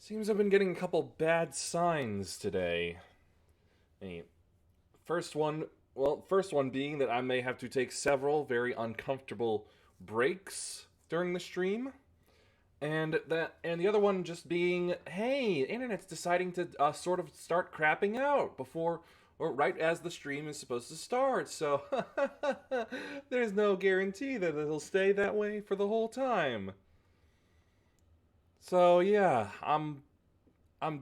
Seems I've been getting a couple bad signs today. Hey, first one, first one being that I may have to take several very uncomfortable breaks during the stream, and the other one just being, hey, internet's deciding to sort of start crapping out before or right as the stream is supposed to start. So there's no guarantee that it'll stay that way for the whole time. So yeah, I'm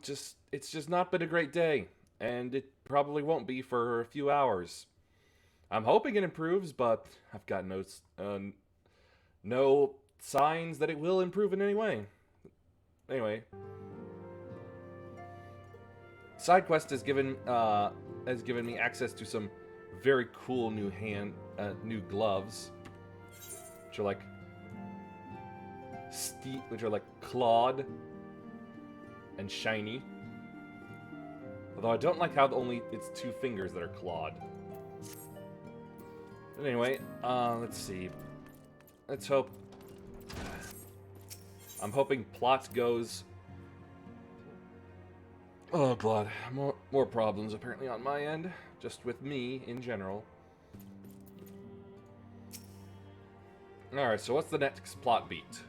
just, it's just not been a great day, and it probably won't be for a few hours. I'm hoping it improves, but I've got no signs that it will improve in any way. Anyway, SideQuest has given me access to some very cool new gloves, which are like which are like clawed and shiny. Although I don't like how only it's two fingers that are clawed. But anyway, let's see. Let's hope. I'm hoping plot goes. Oh god, more problems apparently on my end, just with me in general. Alright, so what's the next plot beat?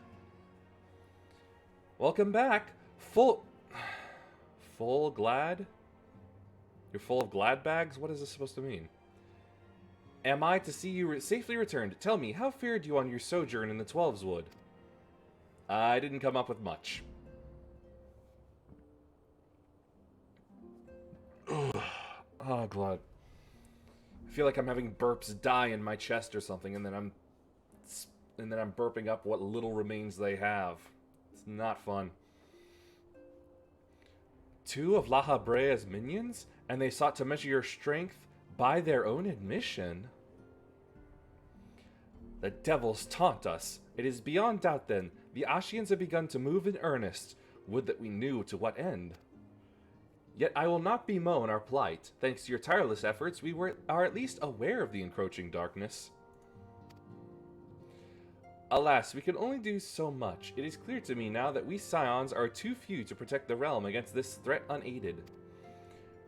Welcome back. Full glad? You're full of glad bags? What is this supposed to mean? Am I to see you safely returned? Tell me, how fared you on your sojourn in the Twelves Wood? I didn't come up with much. Oh, God. I feel like I'm having burps die in my chest or something, and then I'm burping up what little remains they have. It's not fun. Two of La Habrea's minions? And they sought to measure your strength by their own admission? The devils taunt us. It is beyond doubt, then. The Ashians have begun to move in earnest. Would that we knew to what end. Yet I will not bemoan our plight. Thanks to your tireless efforts, we are at least aware of the encroaching darkness. Alas, we can only do so much. It is clear to me now that we Scions are too few to protect the realm against this threat unaided.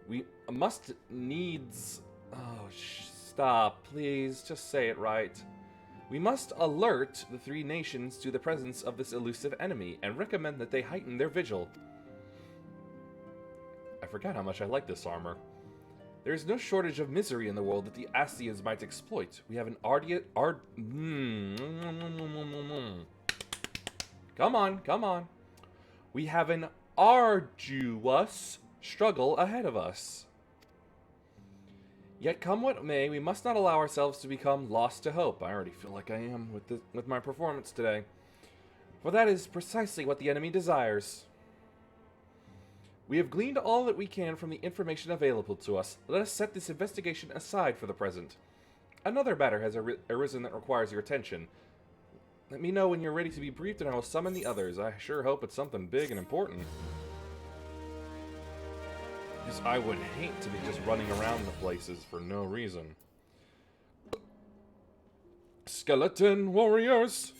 We must needs... Oh, stop, please. Just say it right. We must alert the three nations to the presence of this elusive enemy, and recommend that they heighten their vigil. I forgot how much I like this armor. There is no shortage of misery in the world that the Ascians might exploit. We have an Come on. We have an arduous struggle ahead of us. Yet come what may, we must not allow ourselves to become lost to hope. I already feel like I am with my performance today. For that is precisely what the enemy desires. We have gleaned all that we can from the information available to us. Let us set this investigation aside for the present. Another matter has arisen that requires your attention. Let me know when you're ready to be briefed and I will summon the others. I sure hope it's something big and important. Because I would hate to be just running around the places for no reason. Skeleton warriors!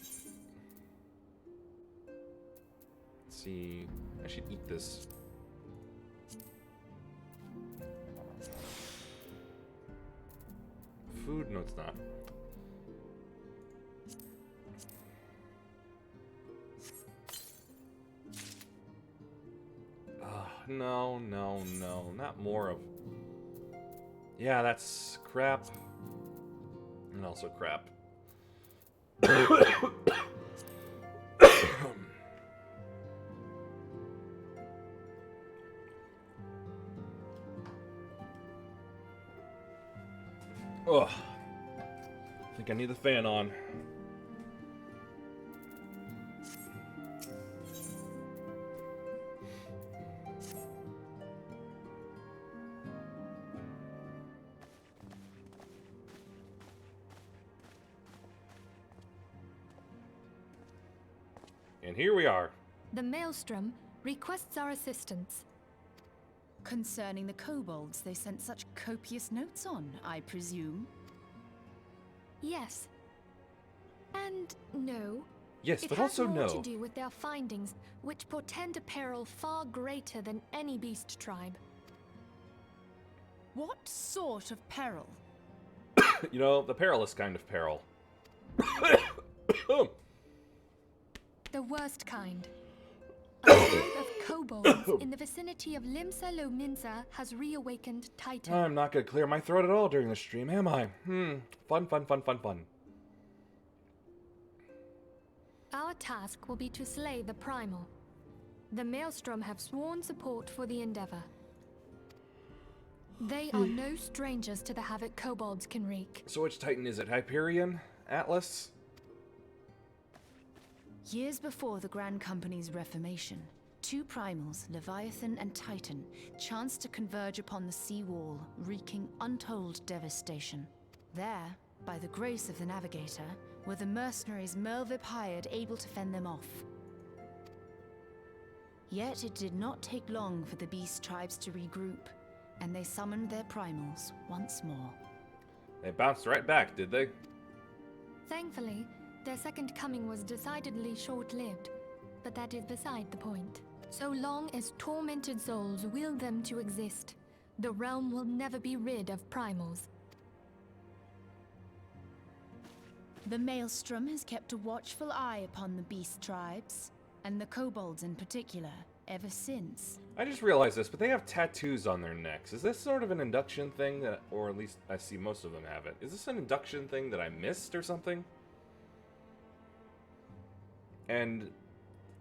Let's see. I should eat this. Food? No, it's not. No, not more of... Yeah, that's crap. And also crap. Ugh. I think I need the fan on. And here we are. The Maelstrom requests our assistance. Concerning the kobolds they sent such copious notes on, I presume? Yes. And no. Yes, It but has also more to no. do with their findings, which portend a peril far greater than any beast tribe. What sort of peril? You know, the perilous kind of peril. The worst kind. A group of kobolds in the vicinity of Limsa Lominsa has reawakened Titan. I'm not gonna clear my throat at all during the stream, am I? Fun, fun, fun, fun, fun. Our task will be to slay the Primal. The Maelstrom have sworn support for the endeavor. They are no strangers to the havoc kobolds can wreak. So which Titan is it? Hyperion? Atlas? Years before the Grand Company's reformation, two primals, Leviathan and Titan, chanced to converge upon the sea wall, wreaking untold devastation. There, by the grace of the Navigator, were the mercenaries Merlvip hired able to fend them off. Yet it did not take long for the beast tribes to regroup, and they summoned their primals once more. They bounced right back, did they? Thankfully, their second coming was decidedly short-lived, but that is beside the point. So long as tormented souls will them to exist, the realm will never be rid of primals. The Maelstrom has kept a watchful eye upon the beast tribes, and the kobolds in particular, ever since. I just realized this, but they have tattoos on their necks. Is this sort of an induction thing that, or at least I see most of them have it. Is this an induction thing that I missed or something? And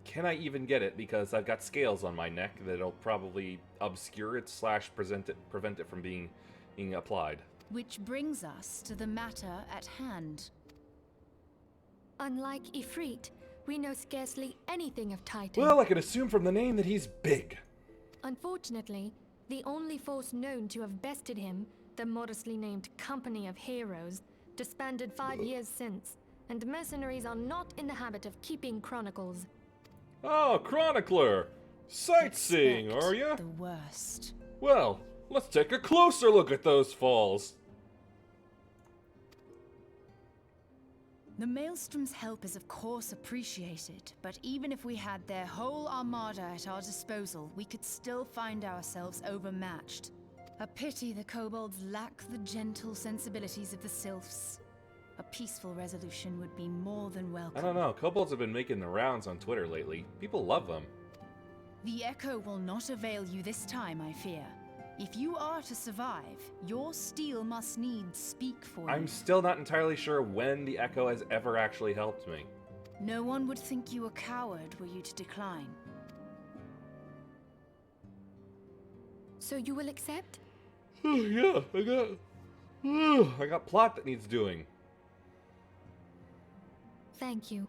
can I even get it because I've got scales on my neck that'll probably obscure it / prevent it from being applied. Which brings us to the matter at hand. Unlike Ifrit, we know scarcely anything of Titan. Well, I can assume from the name that he's big. Unfortunately, the only force known to have bested him, the modestly named Company of Heroes, disbanded 5 years since, and mercenaries are not in the habit of keeping chronicles. Oh, chronicler! Sightseeing, Expect are ya? The worst. Well, let's take a closer look at those falls. The Maelstrom's help is of course appreciated, but even if we had their whole armada at our disposal, we could still find ourselves overmatched. A pity the kobolds lack the gentle sensibilities of the sylphs. A peaceful resolution would be more than welcome. I don't know, kobolds have been making the rounds on Twitter lately. People love them. The echo will not avail you this time, I fear. If you are to survive, your steel must needs speak for you. I'm still not entirely sure when the Echo has ever actually helped me. No one would think you a coward were you to decline. So you will accept? Oh yeah, I got plot that needs doing. Thank you.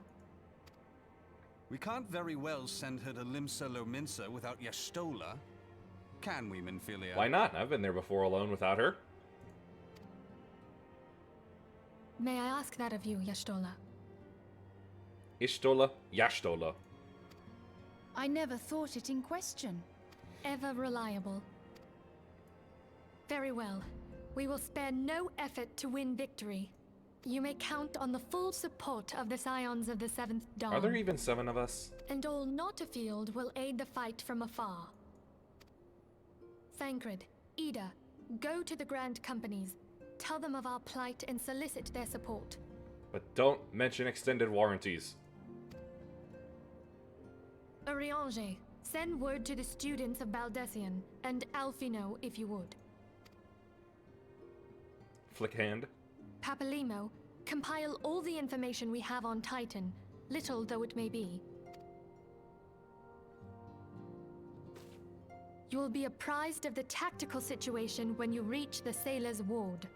We can't very well send her to Limsa Lominsa without Yastola. Can we, Minfilia? Why not? I've been there before alone without her. May I ask that of you, Yastola? Ishtola, Yashtola. I never thought it in question. Ever reliable. Very well. We will spare no effort to win victory. You may count on the full support of the Scions of the Seventh Dawn. Are there even 7 of us? And all not afield will aid the fight from afar. Thancred, Ida, go to the Grand Companies. Tell them of our plight and solicit their support. But don't mention extended warranties. Urianger, send word to the students of Baldessian, and Alfino if you would. Flick hand. Papalimo, compile all the information we have on Titan, little though it may be. You will be apprised of the tactical situation when you reach the Sailor's Ward.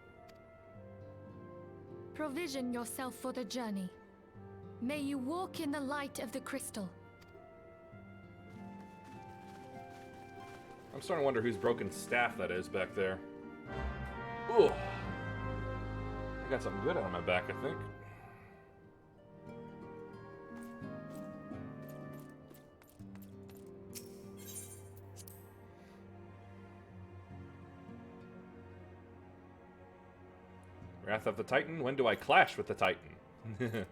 Provision yourself for the journey. May you walk in the light of the crystal. I'm starting to wonder whose broken staff that is back there. Ugh. I got something good on my back, I think. Wrath of the Titan? When do I clash with the Titan?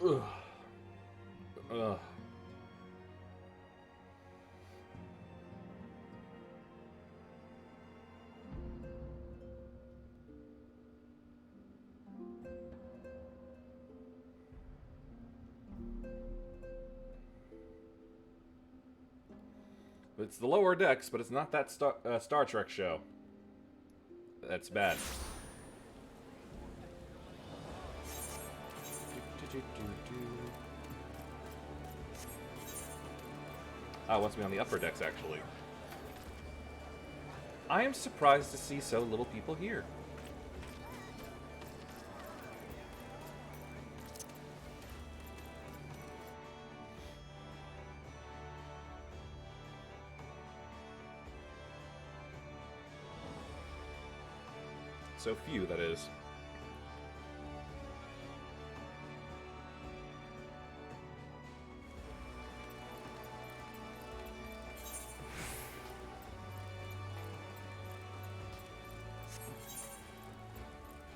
Ugh. Ugh. It's the lower decks, but it's not that Star Trek show. That's bad. Oh, it wants me on the upper decks, actually. I am surprised to see so little people here. So few, that is.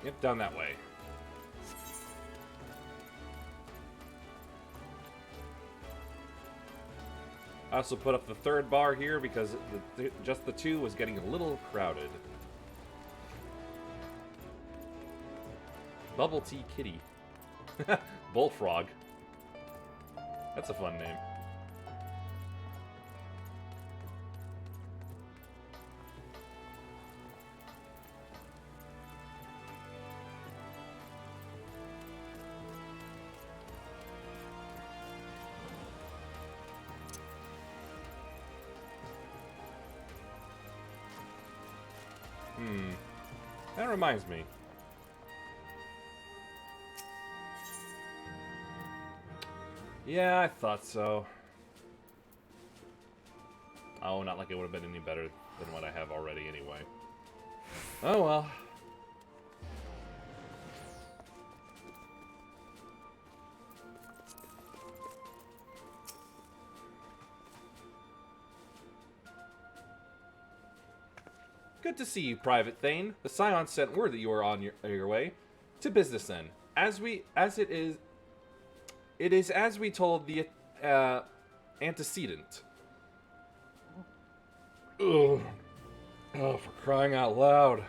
Yep, down that way. I also put up the third bar here because just the two was getting a little crowded. Bubble Tea Kitty. Bullfrog. That's a fun name. That reminds me. Yeah, I thought so. Oh, not like it would have been any better than what I have already anyway. Oh well. Good to see you, Private Thane. The Scion sent word that you were on your way. To business then. It is as we told the antecedent. Ugh. Oh, for crying out loud.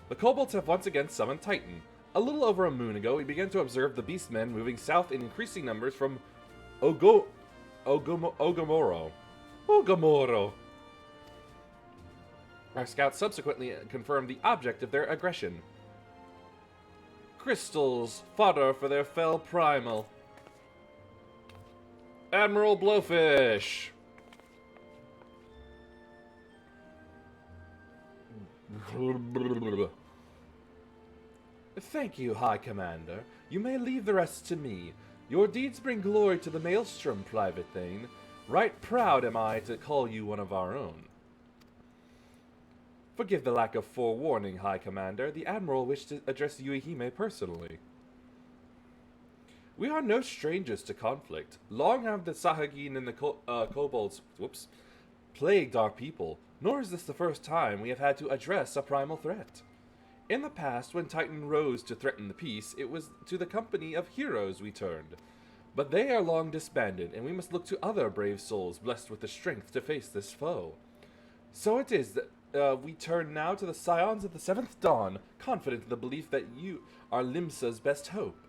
The kobolds have once again summoned Titan. A little over a moon ago, we began to observe the beastmen moving south in increasing numbers from Ogomoro. Our scouts subsequently confirmed the object of their aggression. Crystals, fodder for their fell primal. Admiral Blowfish! Thank you, High Commander. You may leave the rest to me. Your deeds bring glory to the Maelstrom, Private Thane. Right proud am I to call you one of our own. Forgive the lack of forewarning, High Commander. The Admiral wished to address Yuehime personally. We are no strangers to conflict. Long have the Sahagin and the kobolds plagued our people, nor is this the first time we have had to address a primal threat. In the past, when Titan rose to threaten the peace, it was to the company of heroes we turned. But they are long disbanded, and we must look to other brave souls blessed with the strength to face this foe. So it is that we turn now to the Scions of the Seventh Dawn, confident in the belief that you are Limsa's best hope.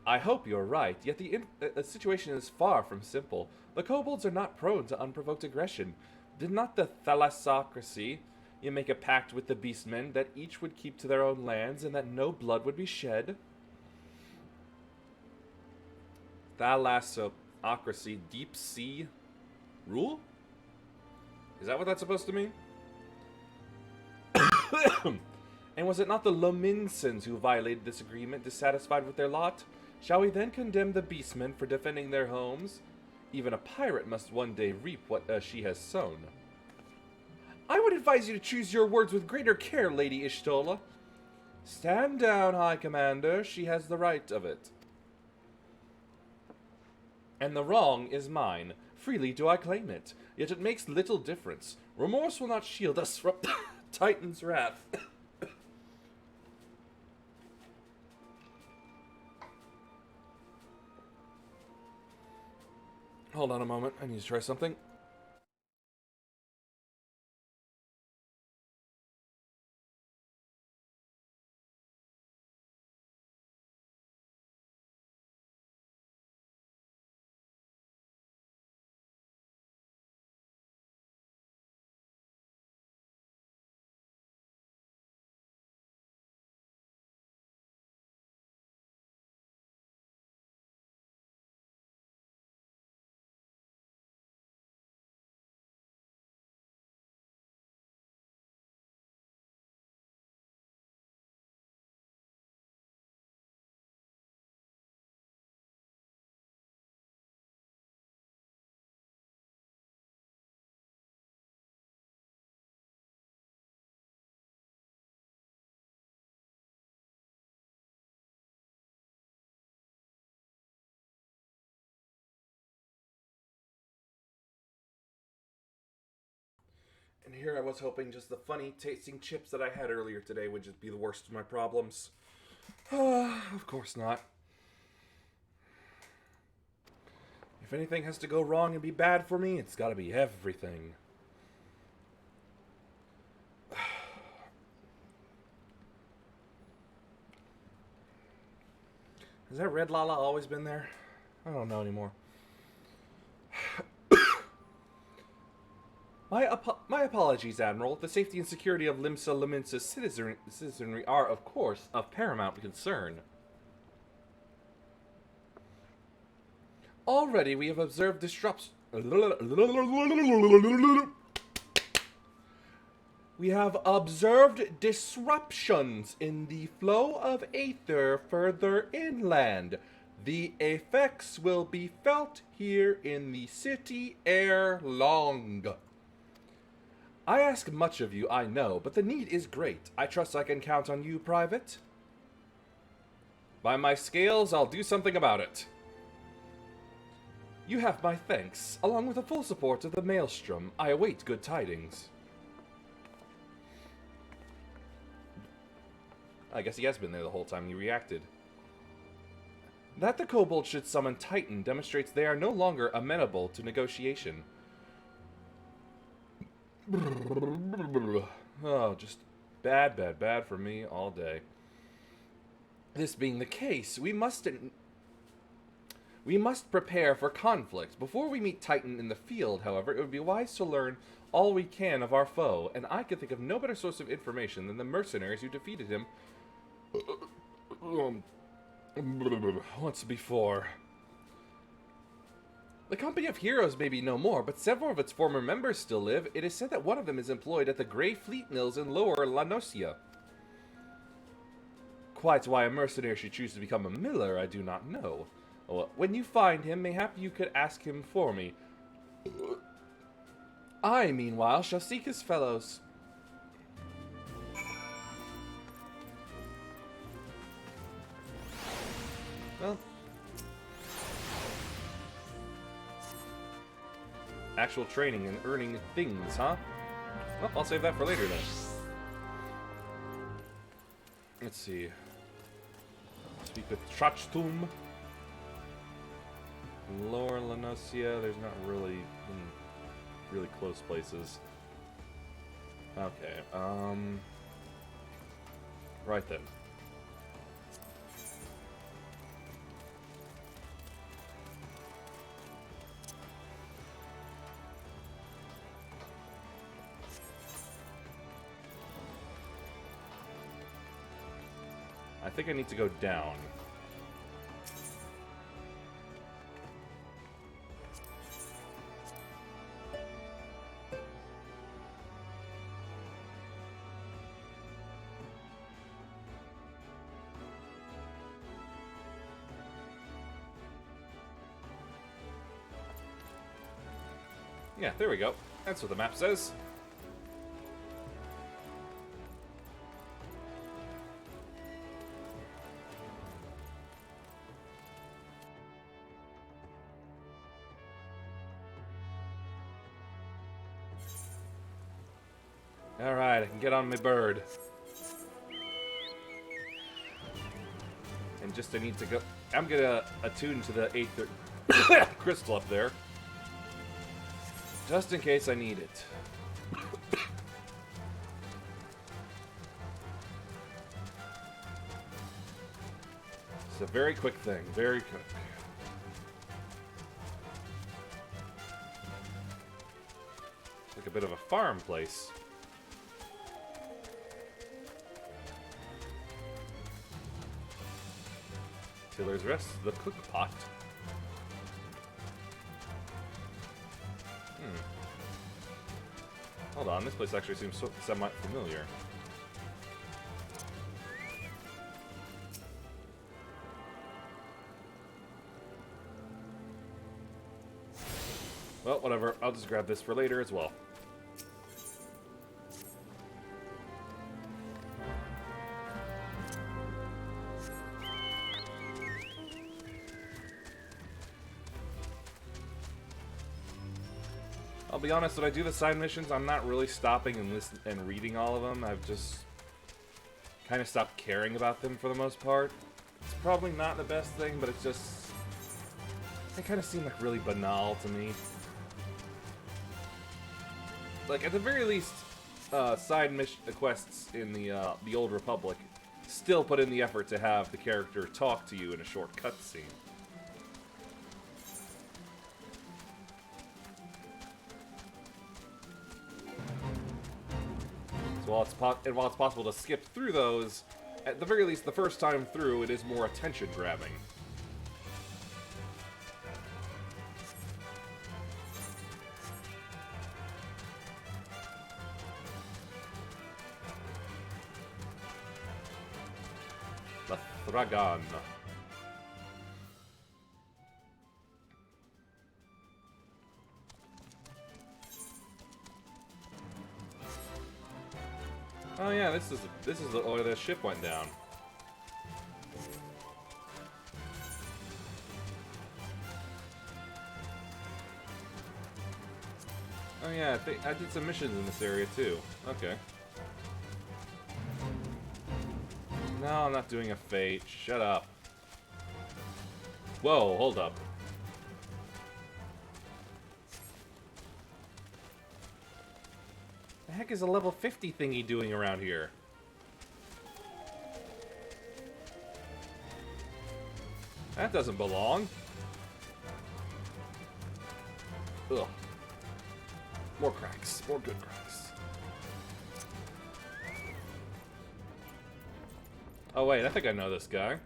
I hope you're right, yet the situation is far from simple. The kobolds are not prone to unprovoked aggression. Did not the thalassocracy make a pact with the beastmen that each would keep to their own lands and that no blood would be shed? Thalassocracy, deep sea rule? Is that what that's supposed to mean? And was it not the Lominsons who violated this agreement, dissatisfied with their lot? Shall we then condemn the beastmen for defending their homes? Even a pirate must one day reap what she has sown. I would advise you to choose your words with greater care, Lady Ishtola. Stand down, High Commander. She has the right of it. And the wrong is mine. Freely do I claim it. Yet it makes little difference. Remorse will not shield us from Titan's wrath. Hold on a moment. I need to try something. And here I was hoping just the funny tasting chips that I had earlier today would just be the worst of my problems. Of course not. If anything has to go wrong and be bad for me, it's gotta be everything. Has that red Lala always been there? I don't know anymore. My apologies, Admiral. The safety and security of Limsa Laminsa's citizenry are, of course, of paramount concern. Already we have observed disruptions. We have observed disruptions in the flow of aether further inland. The effects will be felt here in the city ere long. I ask much of you, I know, but the need is great. I trust I can count on you, Private. By my scales, I'll do something about it. You have my thanks. Along with the full support of the Maelstrom, I await good tidings. I guess he has been there the whole time he reacted. That the Kobold should summon Titan demonstrates they are no longer amenable to negotiation. Oh, just bad, bad, bad for me all day. This being the case, we must prepare for conflict. Before we meet Titan in the field, however, it would be wise to learn all we can of our foe, and I can think of no better source of information than the mercenaries who defeated him once before. The company of heroes may be no more, but several of its former members still live. It is said that one of them is employed at the Grey Fleet Mills in Lower Lanosia. Quite why a mercenary should choose to become a miller, I do not know. Well, when you find him, mayhap you could ask him for me. I, meanwhile, shall seek his fellows. Well, actual training and earning things, huh? Well, I'll save that for later then. Let's see. Speak with Trachtum. Lower Lanosia, there's not really really close places. Okay, right then. I think I need to go down. Yeah, there we go. That's what the map says. Alright, I can get on my bird. And just I need to go... I'm gonna attune to the Aether crystal up there. Just in case I need it. It's a very quick thing, very quick. Like a bit of a farm place. Tiller's Rest, the cook pot. Hold on, this place actually seems semi-familiar. Well, whatever. I'll just grab this for later as well. I'll be honest, when I do the side missions, I'm not really stopping and reading all of them. I've just kind of stopped caring about them for the most part. It's probably not the best thing, but it's just... they kind of seem like really banal to me. Like, at the very least, side mission quests in the Old Republic still put in the effort to have the character talk to you in a short cutscene. So while it's possible to skip through those, at the very least, the first time through, it is more attention-grabbing. The Thragan. Oh yeah, this is where the ship went down. Oh yeah, I did some missions in this area too. Okay. No, I'm not doing a fate. Shut up. Whoa, hold up. The heck is a level 50 thingy doing around here? That doesn't belong. Ugh. More cracks. More good cracks. Oh wait, I think I know this guy.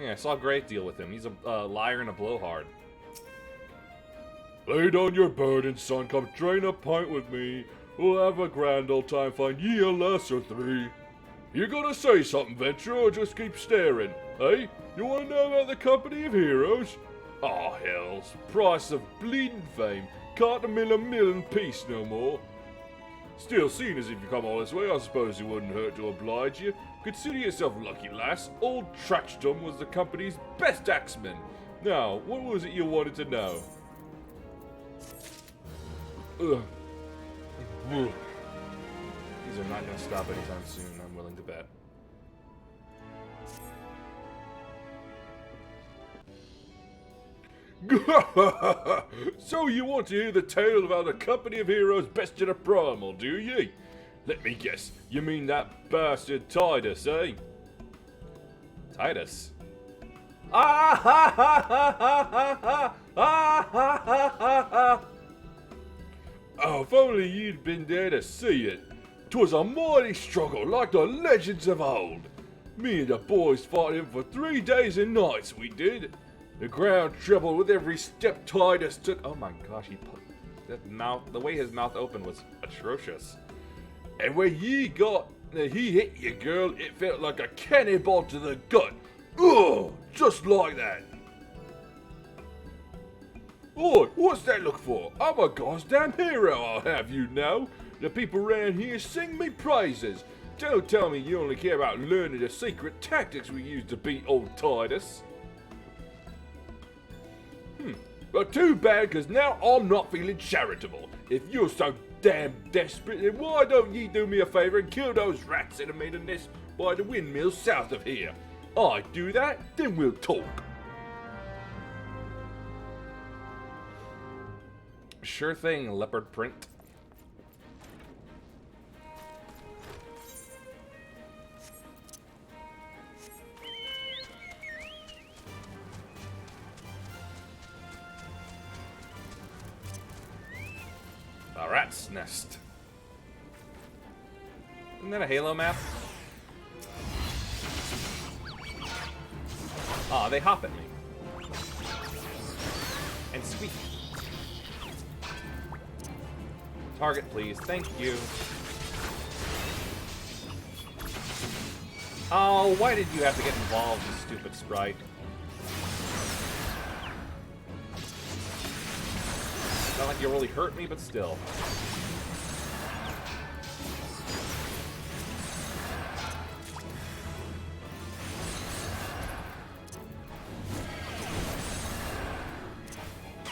Yeah, I saw a great deal with him. He's a liar and a blowhard. Lay down your burden, son. Come drain a pint with me. We'll have a grand old time. Find ye a lesser three. You gonna say something, Venture, or just keep staring? Hey, you wanna know about the Company of Heroes? Aw, hells. Price of bleeding fame. Can't a mill in peace no more. Still, seeing as if you come all this way, I suppose it wouldn't hurt to oblige you. Consider yourself lucky, lass. Old Trachstum was the company's best axeman. Now, what was it you wanted to know? Ugh. Ugh. These are not going to stop anytime soon, I'm willing to bet. So you want to hear the tale of how the Company of Heroes bested a primal, do ye? Let me guess, you mean that bastard Titus, eh? Titus? Ah ha ha ha ha ha ha ha ha ha ha. Oh, if only you'd been there to see it. 'Twas a mighty struggle, like the legends of old. Me and the boys fought him for 3 days and nights, we did. The ground trembled with every step Titus took. Oh my gosh, the way his mouth opened was atrocious. And when he hit you, girl, it felt like a cannonball to the gut. Ugh, just like that. Oi, what's that look for? I'm a goddamn hero, I'll have you know. The people around here sing me praises. Don't tell me you only care about learning the secret tactics we used to beat old Titus. But too bad, because now I'm not feeling charitable. If you're so damn desperate, then why don't ye do me a favour and kill those rats that have made a nest by the windmill south of here? I do that, then we'll talk. Sure thing, leopard print. A rat's nest. Isn't that a Halo map? Aw, they hop at me. And squeak. Target, please. Thank you. Oh, why did you have to get involved, you stupid sprite? Not like you really hurt me, but still.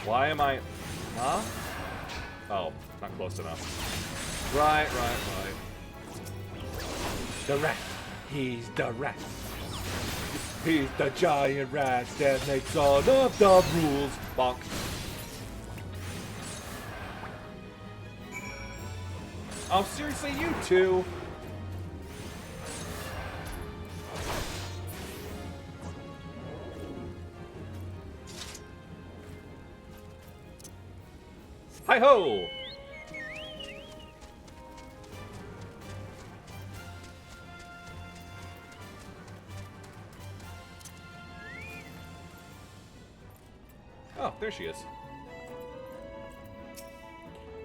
Why am I... Huh? Oh, not close enough. Right. The rat. He's the rat. He's the giant rat that makes all of the rules. Bonk. Oh, seriously, you two? Hi-ho! Oh, there she is.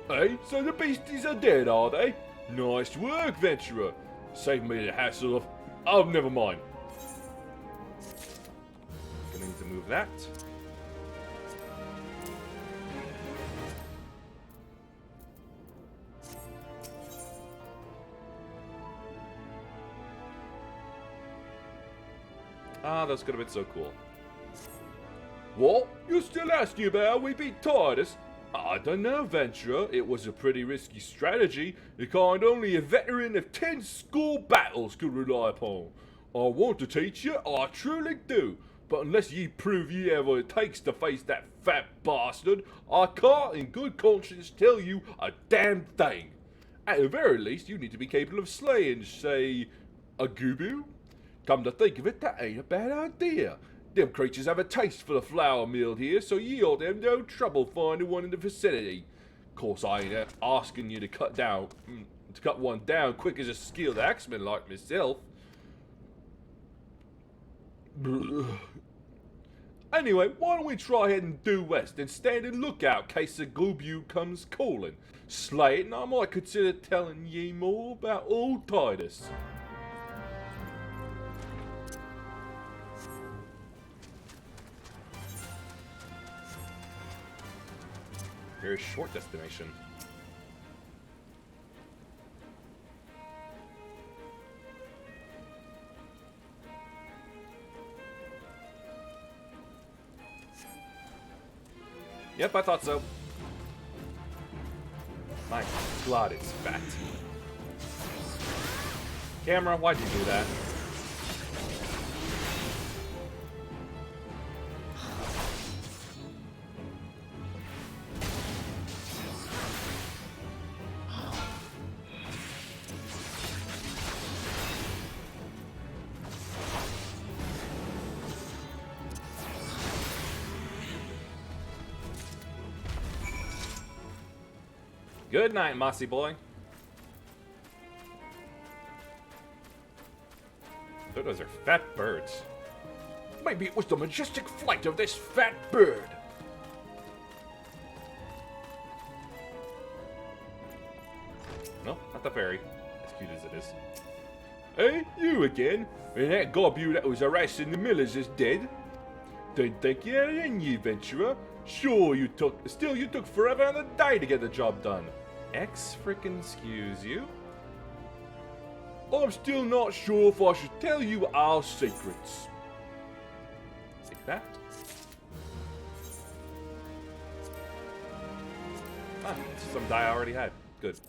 Hey, so the beasties are dead, are they? Nice work, Venturer. Save me the hassle of... Oh, never mind. Gonna need to move that. Ah, those could have been so cool. What? You're still asking about how we beat Titus? I don't know, Venturer. It was a pretty risky strategy, the kind only a veteran of 10 school battles could rely upon. I want to teach you, I truly do. But unless ye prove ye have what it takes to face that fat bastard, I can't in good conscience tell you a damn thing. At the very least, you need to be capable of slaying, say, a Gubu. Come to think of it, that ain't a bad idea. Them creatures have a taste for the flour mill here, so ye ought to have no trouble finding one in the vicinity. Course, I ain't asking you to cut one down quick as a skilled axeman like myself. Anyway, why don't we try heading due west and stand in lookout case the Gubu comes calling. Slay it, and I might consider telling ye more about old Titus. Very short destination. Yep, I thought so. My God, it's fat. Camera, why'd you do that? Good night, Mossy boy. Those are fat birds. Maybe it was the majestic flight of this fat bird. No, not the fairy. As cute as it is. Hey, you again? And that gobu that was harassing the millers is dead? Didn't think you had it in you, Venturer. Sure, you took forever and a day to get the job done. Excuse you? I'm still not sure if I should tell you our secrets. Take that. Ah, some die I already had. Good.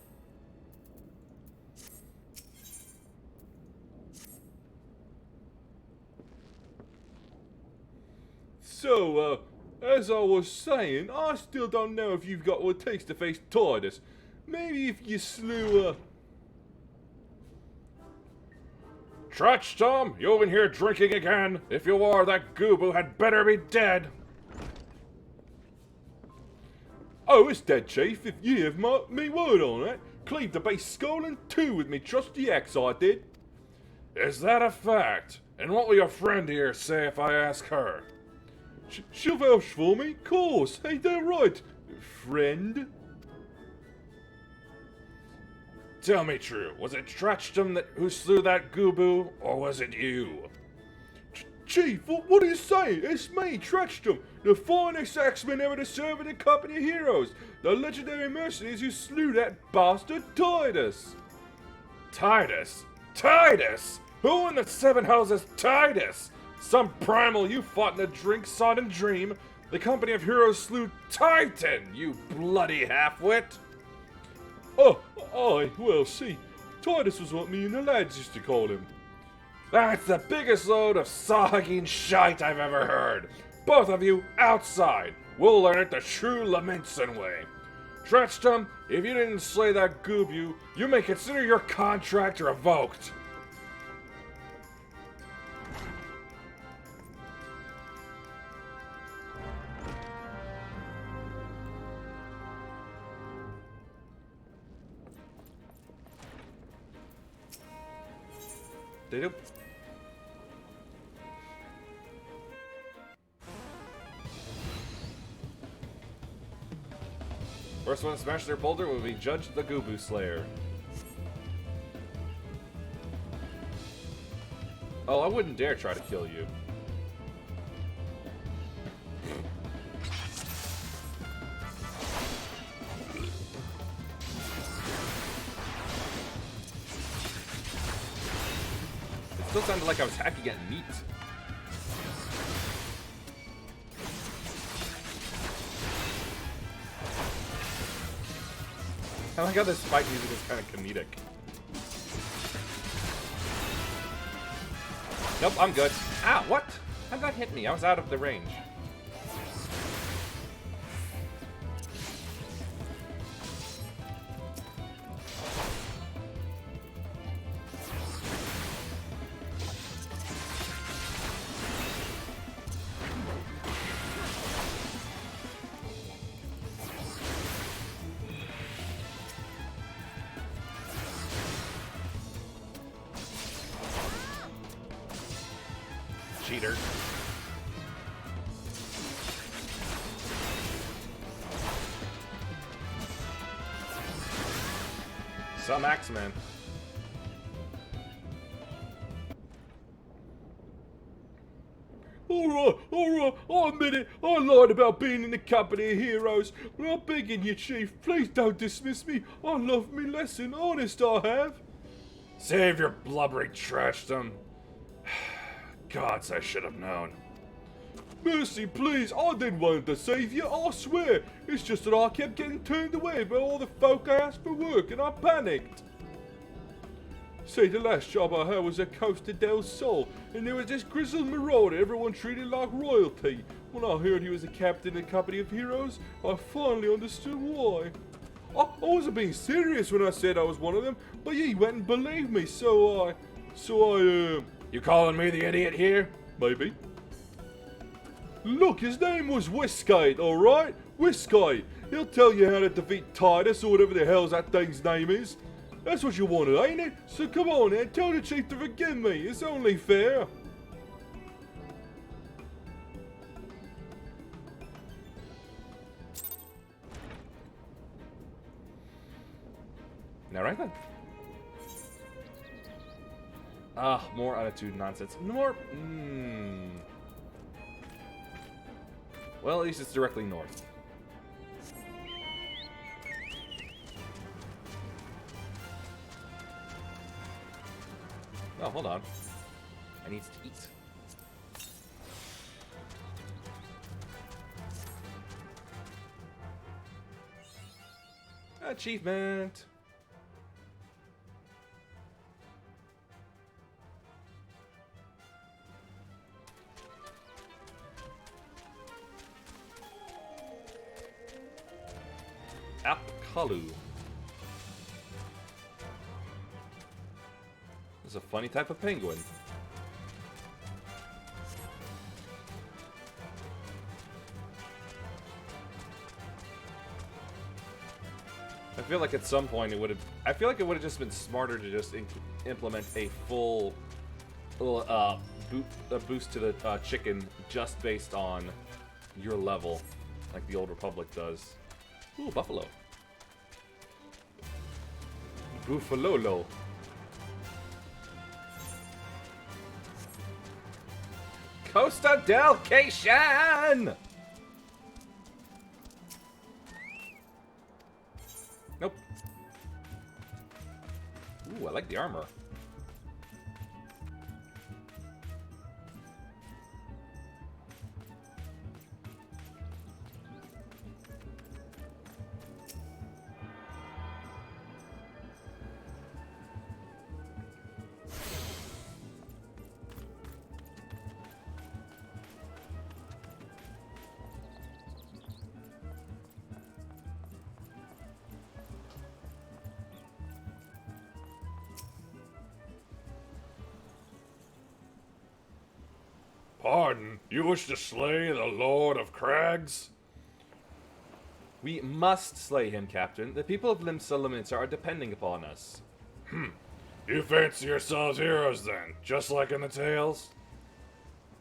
So, As I was saying, I still don't know if you've got what it takes to face Titus. Maybe if you slew Trutch, Tom, you in here drinking again? If you are, that Goobu had better be dead. Oh, it's dead, Chief, if you have me word on it. Cleaved the base skull in two with me trusty axe, I did. Is that a fact? And what will your friend here say if I ask her? She'll vouch for me, course. Ain't that right, friend? Tell me true, was it Trutchdom who slew that Goobu, or was it you? Chief, what do you say? It's me, Trutchdom, the finest axeman ever to serve in the company of heroes, the legendary mercenaries who slew that bastard Titus. Titus? Titus? Who in the seven hells is Titus? Some primal you fought in a drink-sodden dream. The company of heroes slew Titan, you bloody halfwit. Oh, well, see, Titus was what me and the lads used to call him. That's the biggest load of sogging shite I've ever heard. Both of you, outside. We'll learn it the true Laminson way. Trutchdom, if you didn't slay that Goobu, you may consider your contract revoked. They do. First one to smash their boulder will be judged the Goobu Slayer. Oh, I wouldn't dare try to kill you. It still sounded like I was hacking at meat. I like how this fight music is kind of comedic. Nope, I'm good. Ah, what? How that hit me? I was out of the range. Cheater. Some Axeman. Alright, I admit it. I lied about being in the company of heroes. But I'm begging you, Chief, please don't dismiss me. I love me lesson, honest I have. Save your blubbering trashdom. Gods, I should have known. Mercy, please, I didn't want to save you, I swear. It's just that I kept getting turned away by all the folk I asked for work and I panicked. See, the last job I had was at Costa del Sol, and there was this grizzled marauder everyone treated like royalty. When I heard he was a captain in the company of heroes, I finally understood why. I wasn't being serious when I said I was one of them, but he went and believed me, so I, You calling me the idiot here? Maybe. Look, his name was Whiskite, alright? Whiskite. He'll tell you how to defeat Titus or whatever the hell that thing's name is. That's what you wanted, ain't it? So come on and tell the chief to forgive me. It's only fair. Alright then. Ah, more attitude nonsense. More. Well, at least it's directly north. Oh, hold on. I need to eat. Achievement! Apkalu. This is a funny type of penguin. I feel like at some point it would have. I feel like it would have just been smarter to just implement a full boost to the chicken just based on your level, like the Old Republic does. Ooh, buffalo. Buffalolo. Costa del Cation! Nope. Ooh, I like the armor. Pardon, you wish to slay the Lord of Crags? We must slay him, Captain. The people of Limsa are depending upon us. You fancy yourselves heroes then, just like in the tales?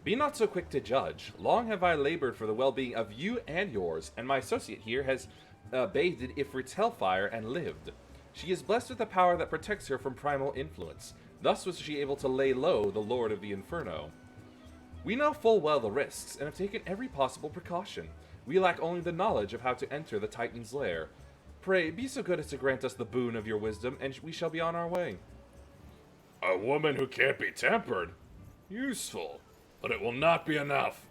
Be not so quick to judge. Long have I labored for the well-being of you and yours, and my associate here has bathed Ifrit's hellfire and lived. She is blessed with a power that protects her from primal influence. Thus was she able to lay low the Lord of the Inferno. We know full well the risks, and have taken every possible precaution. We lack only the knowledge of how to enter the Titan's lair. Pray, be so good as to grant us the boon of your wisdom, and we shall be on our way. A woman who can't be tempered? Useful, but it will not be enough.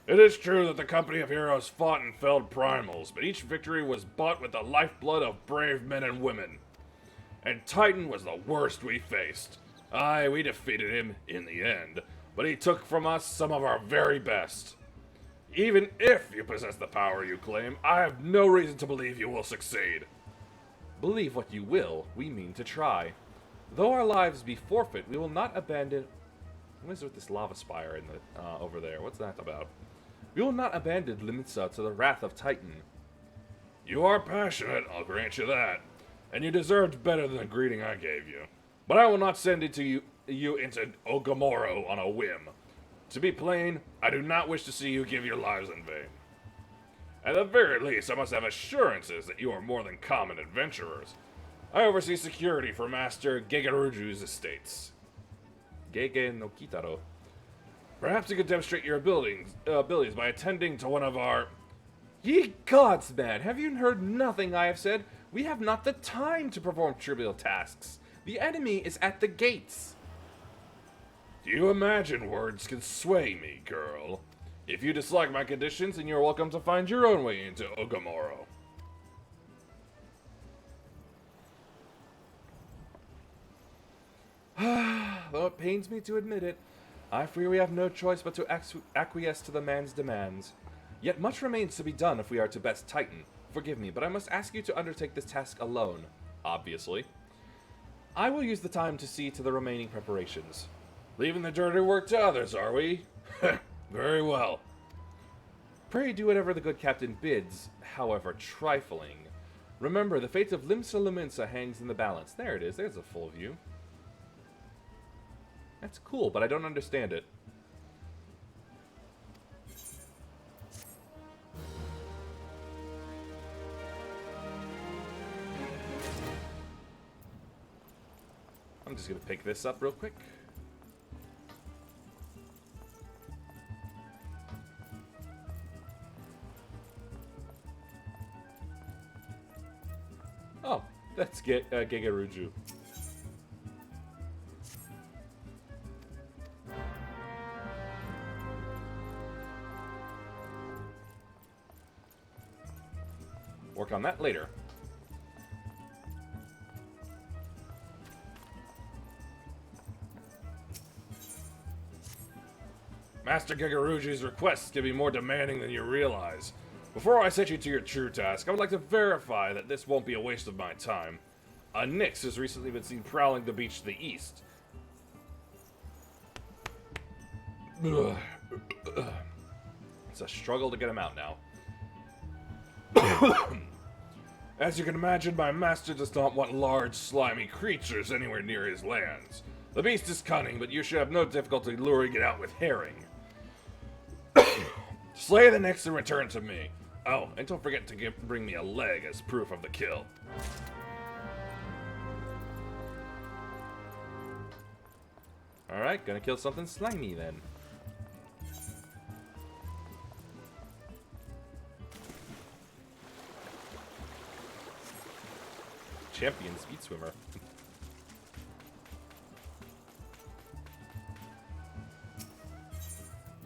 It is true that the company of heroes fought and felled primals, but each victory was bought with the lifeblood of brave men and women. And Titan was the worst we faced. Aye, we defeated him in the end, but he took from us some of our very best. Even if you possess the power you claim, I have no reason to believe you will succeed. Believe what you will, we mean to try. Though our lives be forfeit, we will not abandon... What is with this lava spire in the over there? What's that about? We will not abandon Limsa to the wrath of Titan. You are passionate, I'll grant you that, and you deserved better than the greeting I gave you. But I will not send it to you into Ogamoro on a whim. To be plain, I do not wish to see you give your lives in vain. At the very least, I must have assurances that you are more than common adventurers. I oversee security for Master Gegaruju's estates. Gege no Kitaro. Perhaps you could demonstrate your abilities by attending to one of our... Ye gods, man, have you heard nothing I have said? We have not the time to perform trivial tasks. The enemy is at the gates. Do you imagine words can sway me, girl? If you dislike my conditions, then you're welcome to find your own way into Ogamoro. Though it pains me to admit it, I fear we have no choice but to acquiesce to the man's demands. Yet much remains to be done if we are to best Titan. Forgive me, but I must ask you to undertake this task alone, obviously. I will use the time to see to the remaining preparations. Leaving the dirty work to others, are we? Very well. Pray do whatever the good captain bids, however trifling. Remember, the fate of Limsa hangs in the balance. There it is, there's a full view. That's cool, but I don't understand it. I'm just gonna pick this up real quick. Oh, that's Gegaruju. Work on that later. Master Gegaruju's requests can be more demanding than you realize. Before I set you to your true task, I would like to verify that this won't be a waste of my time. A Nyx has recently been seen prowling the beach to the east. Ugh. It's a struggle to get him out now. As you can imagine, my master does not want large, slimy creatures anywhere near his lands. The beast is cunning, but you should have no difficulty luring it out with herring. Slay the Nyx and return to me. Oh, and don't forget to bring me a leg as proof of the kill. Alright, gonna kill something slimy then. Champion speed swimmer.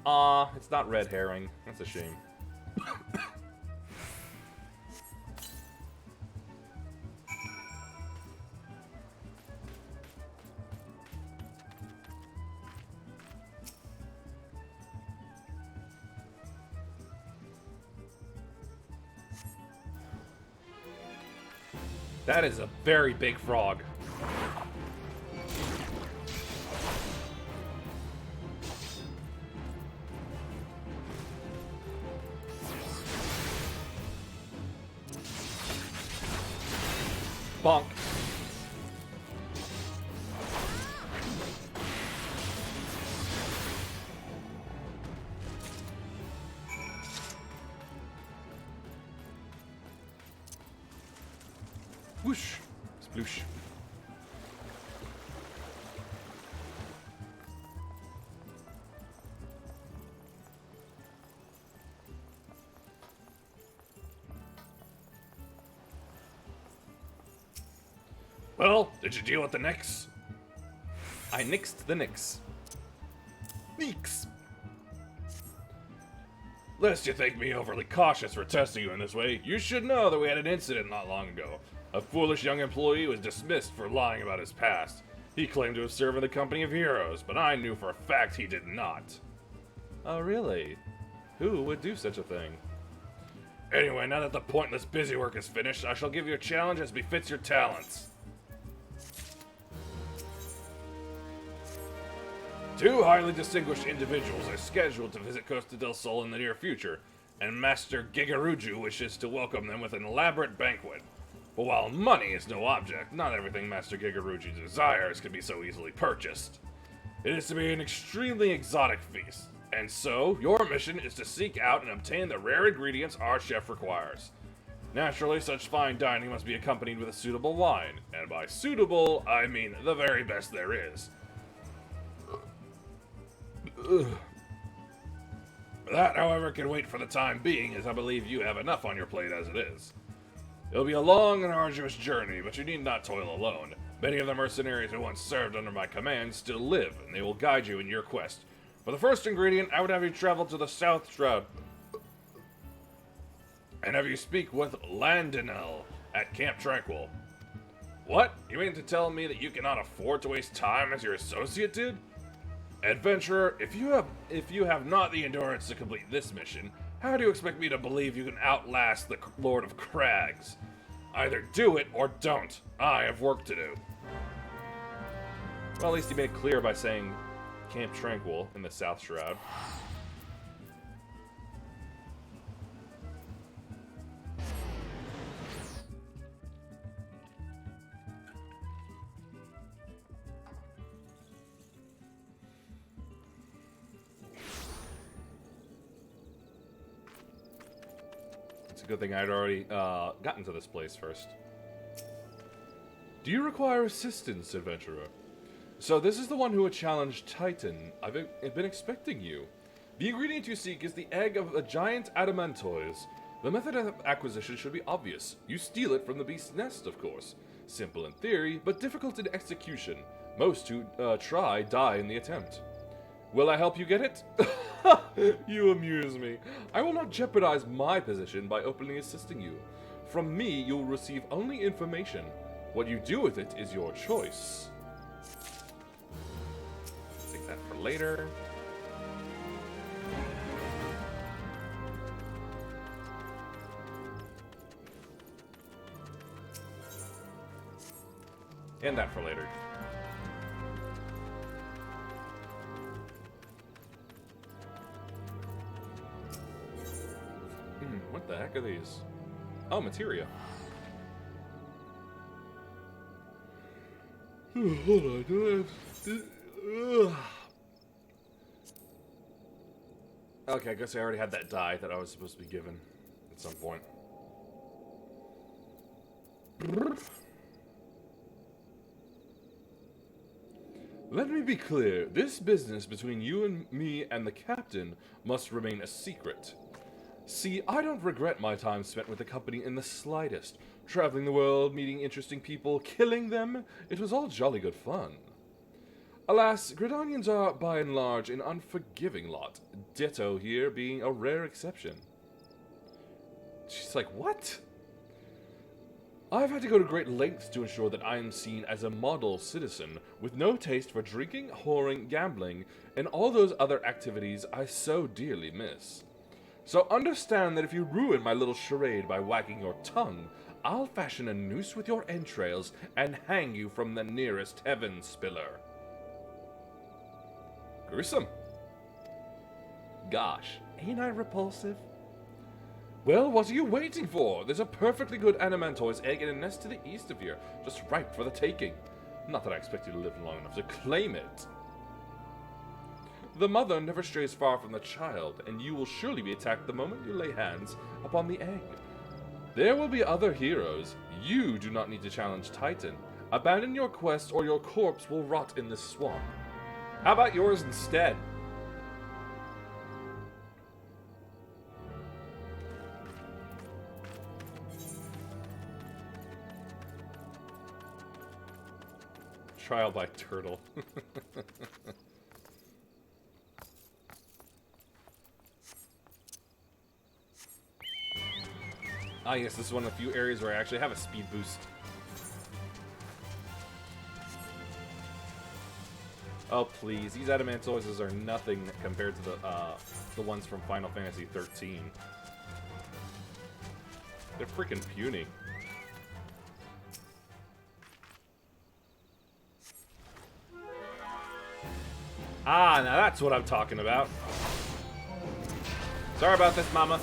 Aw, it's not red herring. That's a shame. That is a very big frog. Bonk. Whoosh. Sploosh. Well, did you deal with the Nyx? I nixed the Nyx. Neeks. Lest you think me overly cautious for testing you in this way, you should know that we had an incident not long ago. A foolish young employee was dismissed for lying about his past. He claimed to have served in the company of heroes, but I knew for a fact he did not. Oh, really? Who would do such a thing? Anyway, now that the pointless busy work is finished, I shall give you a challenge as befits your talents. 2 highly distinguished individuals are scheduled to visit Costa del Sol in the near future, and Master Gigaruju wishes to welcome them with an elaborate banquet. But while money is no object, not everything Master Gigaruju desires can be so easily purchased. It is to be an extremely exotic feast, and so your mission is to seek out and obtain the rare ingredients our chef requires. Naturally, such fine dining must be accompanied with a suitable wine, and by suitable, I mean the very best there is. Ugh. That, however, can wait for the time being, as I believe you have enough on your plate as it is. It'll be a long and arduous journey, but you need not toil alone. Many of the mercenaries who once served under my command still live, and they will guide you in your quest. For the first ingredient, I would have you travel to the South Shroud and have you speak with Landinel at Camp Tranquil. What? You mean to tell me that you cannot afford to waste time as your associate did? Adventurer, if you have not the endurance to complete this mission, how do you expect me to believe you can outlast the Lord of Crags? Either do it or don't. I have work to do. Well, at least he made it clear by saying Camp Tranquil in the South Shroud. Good thing I'd already gotten to this place first. Do you require assistance, adventurer? So this is the one who would challenge Titan. I've been expecting you. The ingredient you seek is the egg of a giant adamantoise. The method of acquisition should be obvious. You steal it from the beast's nest, of course. Simple in theory, but difficult in execution. Most who try die in the attempt. Will I help you get it? You amuse me. I will not jeopardize my position by openly assisting you. From me, you'll receive only information. What you do with it is your choice. Take that for later. And that for later. What the heck are these? Oh, materia. Hold on, do I have... Okay, I guess I already had that die that I was supposed to be given at some point. Let me be clear. This business between you and me and the captain must remain a secret. See, I don't regret my time spent with the company in the slightest. Traveling the world, meeting interesting people, killing them, it was all jolly good fun. Alas, Gridanians are, by and large, an unforgiving lot. Ditto here being a rare exception. She's like, what? I've had to go to great lengths to ensure that I am seen as a model citizen, with no taste for drinking, whoring, gambling, and all those other activities I so dearly miss. So understand that if you ruin my little charade by wagging your tongue, I'll fashion a noose with your entrails and hang you from the nearest heaven spiller. Gruesome. Gosh, ain't I repulsive? Well, what are you waiting for? There's a perfectly good Animantoise egg in a nest to the east of here, just ripe for the taking. Not that I expect you to live long enough to claim it. The mother never strays far from the child, and you will surely be attacked the moment you lay hands upon the egg. There will be other heroes. You do not need to challenge Titan. Abandon your quest or your corpse will rot in this swamp. How about yours instead? Trial by turtle. Ah, yes, this is one of the few areas where I actually have a speed boost. Oh, please. These Adamantoises are nothing compared to the ones from Final Fantasy 13. They're freaking puny. Ah, now that's what I'm talking about. Sorry about this, mama.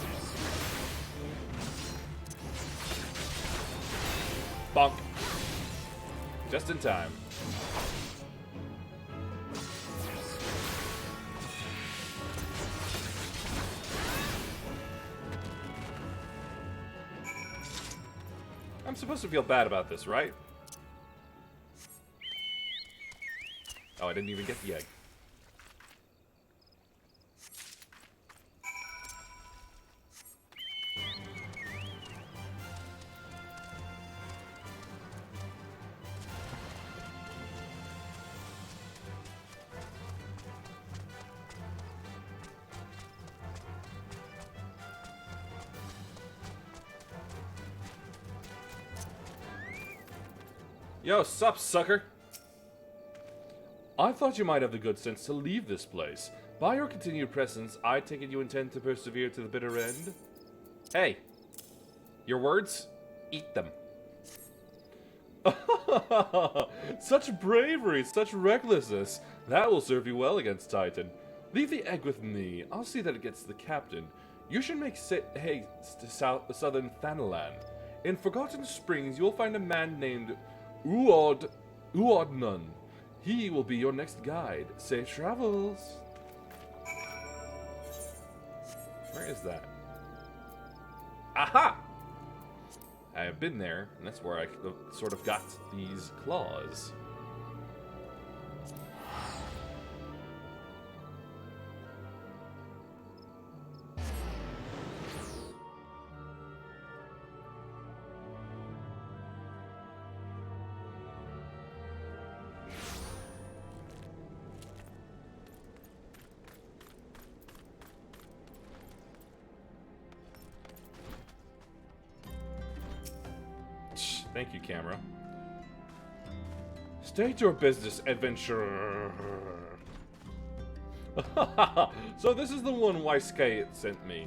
Bonk. Just in time. I'm supposed to feel bad about this, right? Oh, I didn't even get the egg. Yo, sup, sucker? I thought you might have the good sense to leave this place. By your continued presence, I take it you intend to persevere to the bitter end? Hey, your words? Eat them. Such bravery, such recklessness. That will serve you well against Titan. Leave the egg with me. I'll see that it gets to the captain. You should make haste to southern Thanalan. In Forgotten Springs, you will find a man named Uodnun. He will be your next guide. Safe travels. Where is that? Aha! I have been there, and that's where I sort of got these claws. Thank you, camera. State your business, adventurer. So this is the one Waisuke sent me.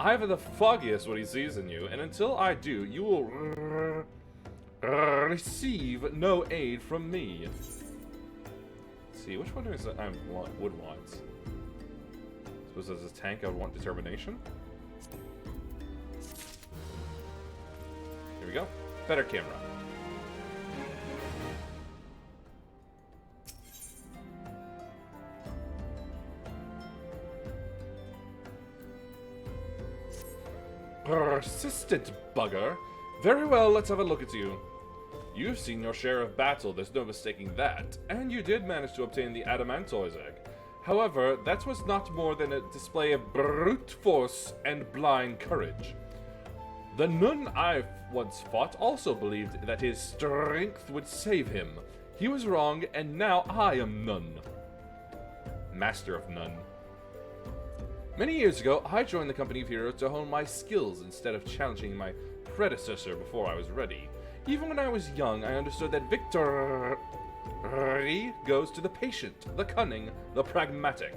I haven't the foggiest what he sees in you, and until I do, you will receive no aid from me. Let's see, which one is it I would want? Suppose as a tank I would want determination. Here we go. Better camera. Persistent bugger. Very well, let's have a look at you. You've seen your share of battle, there's no mistaking that, and you did manage to obtain the Adamantoise egg. However, that was not more than a display of brute force and blind courage. The Nun I once fought also believed that his strength would save him. He was wrong, and now I am Nun. Master of Nun. Many years ago, I joined the company of heroes to hone my skills instead of challenging my predecessor before I was ready. Even when I was young, I understood that victory goes to the patient, the cunning, the pragmatic.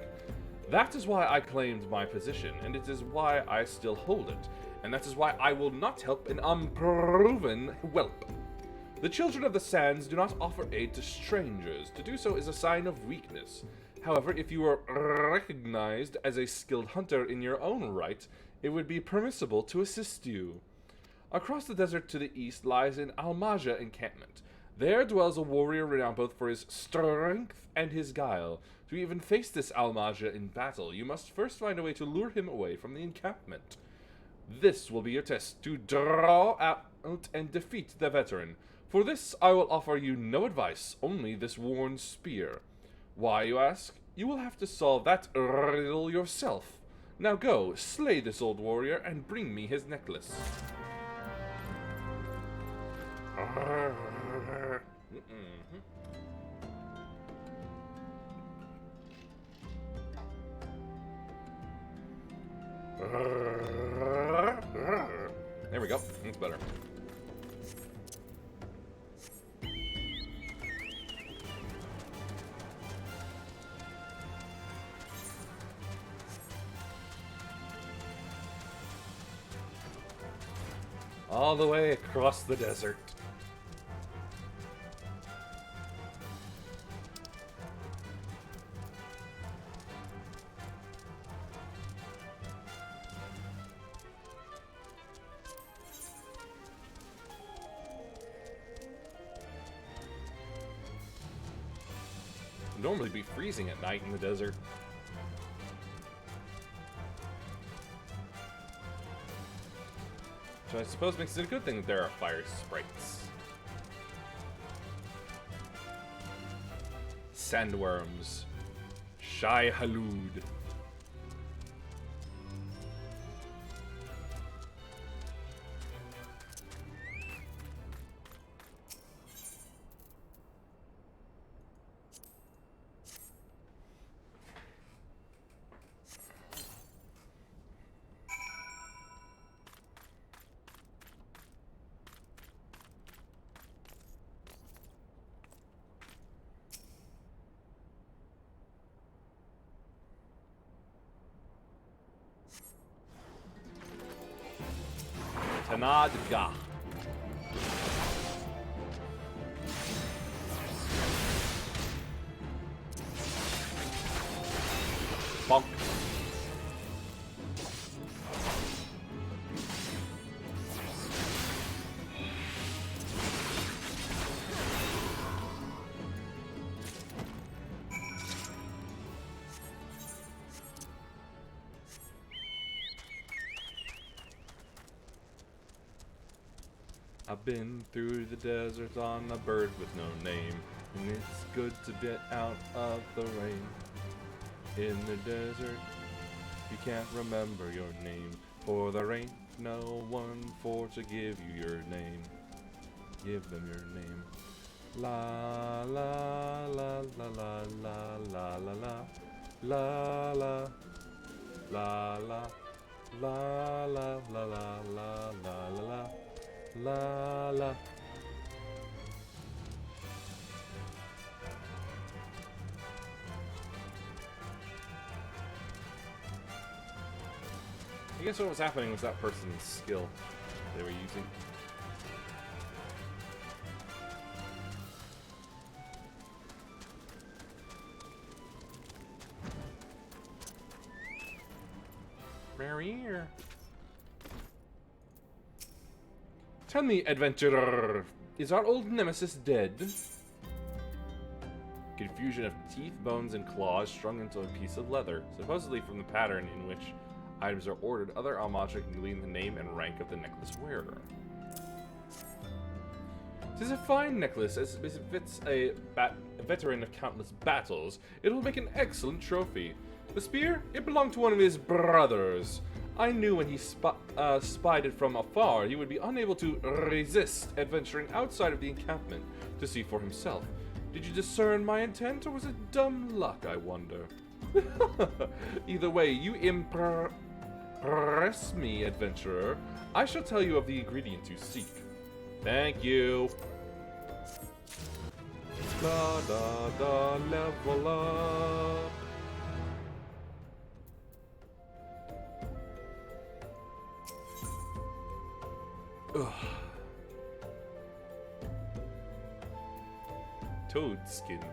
That is why I claimed my position, and it is why I still hold it, and that is why I will not help an unproven whelp. The children of the sands do not offer aid to strangers. To do so is a sign of weakness. However, if you were recognized as a skilled hunter in your own right, it would be permissible to assist you. Across the desert to the east lies an Almaja encampment. There dwells a warrior renowned both for his strength and his guile. To even face this Almaja in battle, you must first find a way to lure him away from the encampment. This will be your test to draw out and defeat the veteran. For this, I will offer you no advice, only this worn spear. Why, you ask? You will have to solve that riddle yourself. Now go, slay this old warrior, and bring me his necklace. There we go. That's better. All the way across the desert. It'd normally be freezing at night in the desert. Which I suppose makes it a good thing that there are fire sprites. Sandworms. Shai Halud. Tanadga. Bonk. I've been through the desert on a bird with no name, and it's good to get out of the rain. In the desert, you can't remember your name, for there ain't no one for to give you your name. Give them your name. La la la la la la la la la la la la la la la la la la la la. La la. I guess what was happening was that person's skill they were using. here. Tell me, adventurer, is our old nemesis dead? Confusion of teeth, bones, and claws strung into a piece of leather, supposedly from the pattern in which items are ordered. Other almanac can glean the name and rank of the necklace wearer. 'Tis a fine necklace, as befits a veteran of countless battles. It will make an excellent trophy. The spear? It belonged to one of his brothers. I knew when he spied it from afar, he would be unable to resist adventuring outside of the encampment to see for himself. Did you discern my intent, or was it dumb luck, I wonder? Either way, you impress me, adventurer. I shall tell you of the ingredient you seek. Thank you. Da da da, level up. Ugh. Toad skin.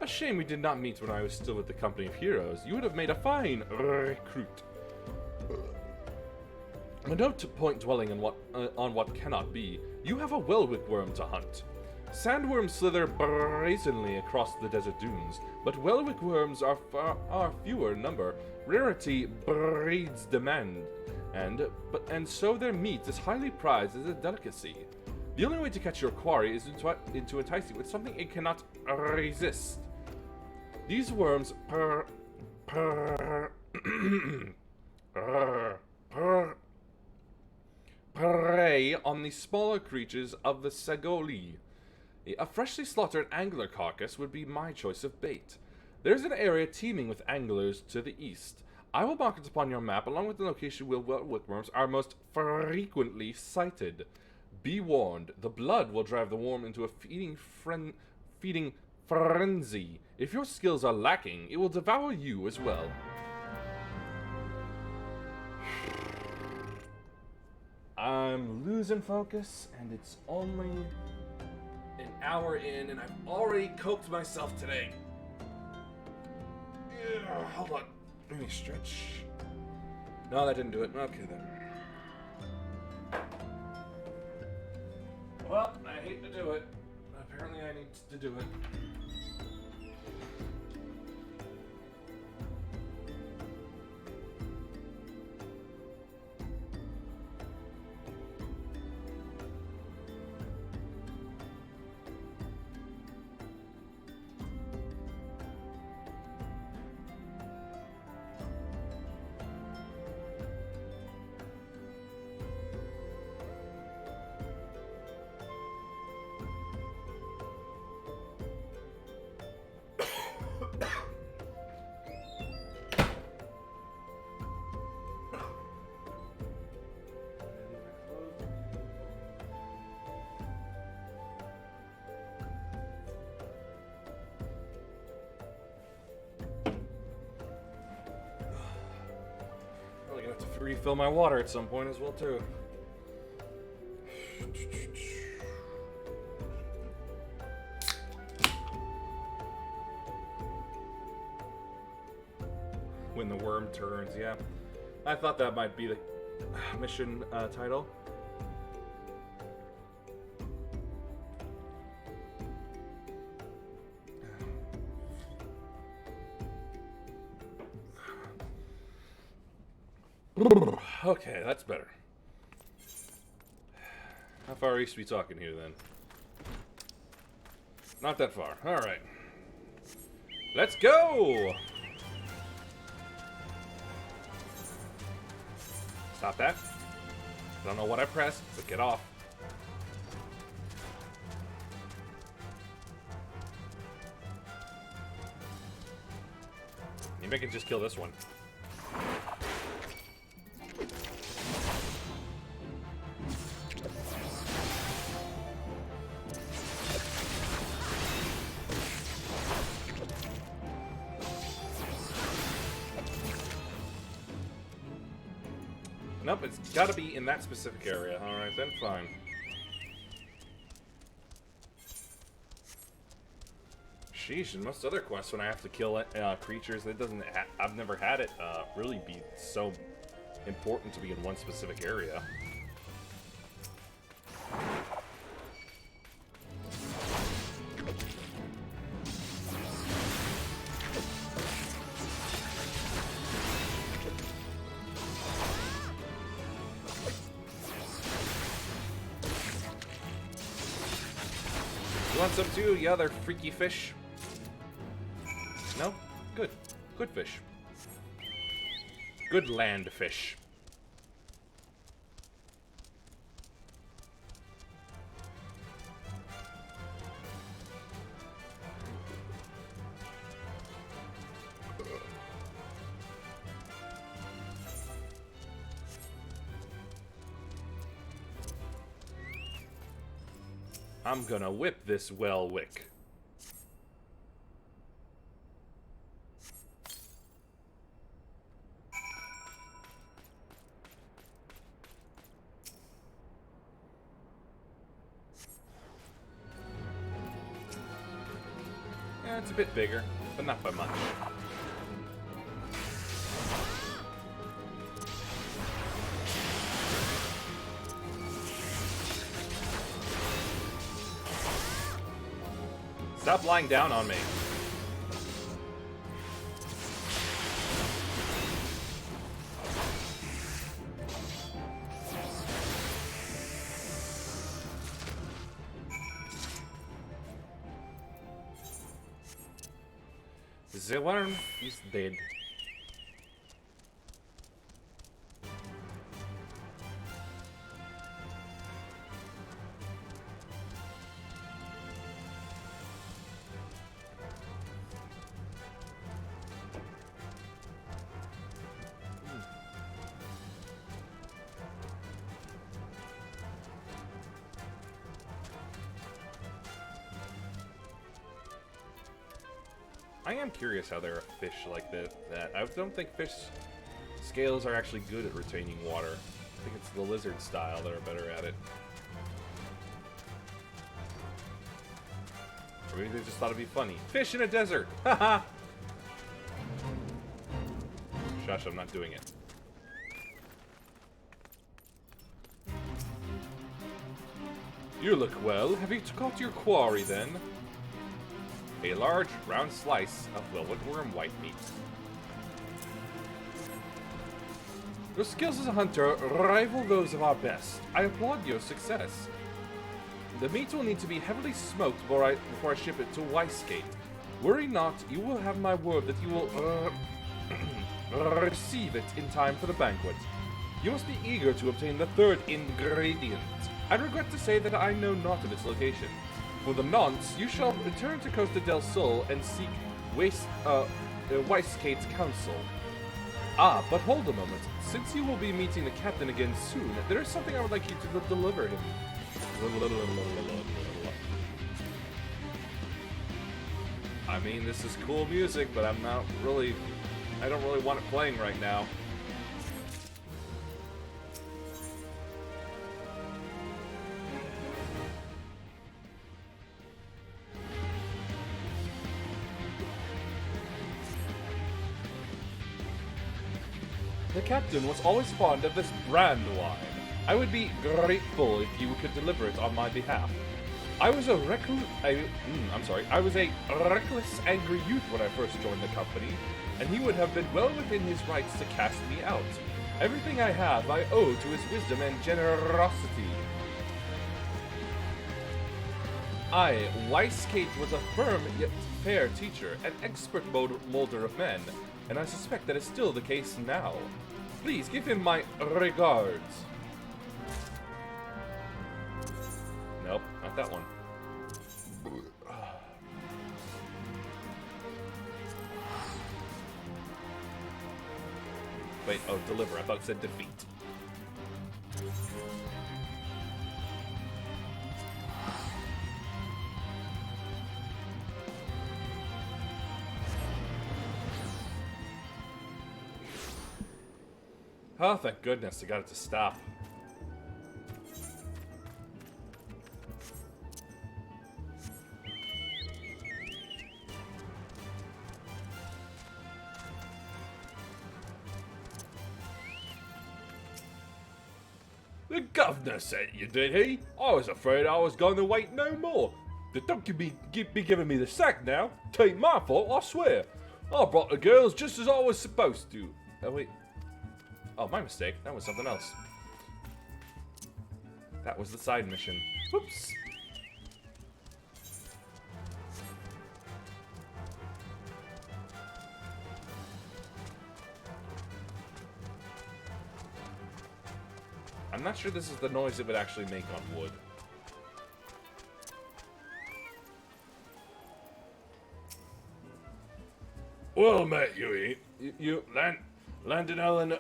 A shame we did not meet when I was still with the company of heroes. You would have made a fine recruit. A note to point dwelling on what cannot be. You have a well-wick worm to hunt. Sandworms slither brazenly across the desert dunes, but well-wick worms are fewer in number. Rarity breeds demand, and so their meat is highly prized as a delicacy. The only way to catch your quarry is to entice it with something it cannot resist. These worms prey on the smaller creatures of the Sagoli. A freshly slaughtered angler carcass would be my choice of bait. There's an area teeming with anglers to the east. I will mark it upon your map along with the location where wickworms are most frequently sighted. Be warned, the blood will drive the worm into a feeding frenzy. If your skills are lacking, it will devour you as well. I'm losing focus, and it's only an hour in, and I've already coked myself today. Yeah, hold on. Let me stretch. No, that didn't do it. Okay, then. Well, I hate to do it. Apparently I need to do it. Probably gonna have to refill my water at some point as well, too. When the worm turns, yeah. I thought that might be the mission title. Okay, that's better. How far east are we talking here, then? Not that far. Alright. Let's go! Stop that. I don't know what I pressed, but get off. Maybe I can just kill this one. Nope, it's gotta be in that specific area. Alright, then fine. Sheesh, in most other quests, when I have to kill creatures, it doesn't. I've never had it really be so important to be in one specific area. You want some too, you other freaky fish? No? Good. Good fish. Good land fish. I'm gonna whip this Wellwick. Yeah, it's a bit bigger, but not by much. Stop lying down on me. The worm is dead. I am curious how there are fish like that. I don't think fish scales are actually good at retaining water. I think it's the lizard style that are better at it. Or maybe they just thought it'd be funny. Fish in a desert! Haha! Shush, I'm not doing it. You look well. Have you caught your quarry then? A large, round slice of Wellwick worm white meat. Your skills as a hunter rival those of our best. I applaud your success. The meat will need to be heavily smoked before I ship it to Weissgate. Worry not, you will have my word that you will receive it in time for the banquet. You must be eager to obtain the third ingredient. I regret to say that I know not of its location. For the nonce, you shall return to Costa del Sol and seek Weissgate's counsel. Ah, but hold a moment. Since you will be meeting the captain again soon, there is something I would like you to deliver him. I mean, this is cool music, but I don't really want it playing right now. The captain was always fond of this brand wine. I would be grateful if you could deliver it on my behalf. I was a reckless, angry youth when I first joined the company, and he would have been well within his rights to cast me out. Everything I have I owe to his wisdom and generosity. Weissgate was a firm yet fair teacher, an expert molder of men, and I suspect that is still the case now. Please give him my regards. Nope, not that one. Wait, oh, deliver. I thought it said defeat. Oh, thank goodness, I got it to stop. The governor sent you, did he? I was afraid I was going to wait no more. Don't you be giving me the sack now. Tain't my fault, I swear. I brought the girls just as I was supposed to. Oh, wait. Oh, my mistake. That was something else. That was the side mission. Whoops. I'm not sure this is the noise it would actually make on wood. Well met, you Landon Allen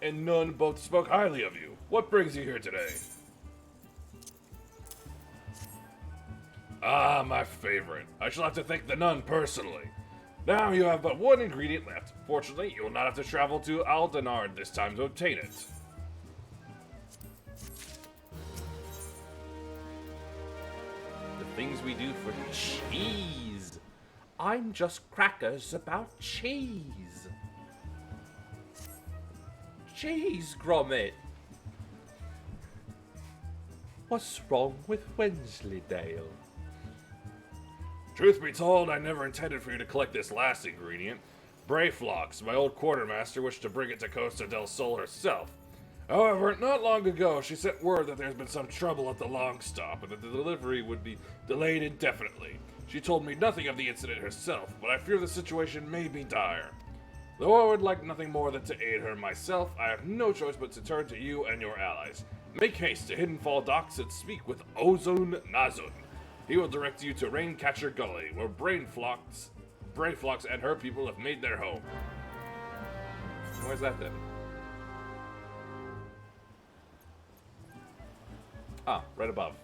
and Nun both spoke highly of you. What brings you here today? Ah, my favorite. I shall have to thank the Nun personally. Now you have but one ingredient left. Fortunately, you will not have to travel to Aldenard this time to obtain it. The things we do for cheese. I'm just crackers about cheese. Cheese, Gromit. What's wrong with Wensleydale? Truth be told, I never intended for you to collect this last ingredient. Brayflox, my old quartermaster, wished to bring it to Costa del Sol herself. However, not long ago, she sent word that there's been some trouble at the long stop and that the delivery would be delayed indefinitely. She told me nothing of the incident herself, but I fear the situation may be dire. Though I would like nothing more than to aid her myself, I have no choice but to turn to you and your allies. Make haste to Hidden Fall Docks and speak with Ozone Nazun. He will direct you to Raincatcher Gully, where Brayflox and her people have made their home. Where's that then? Ah, right above.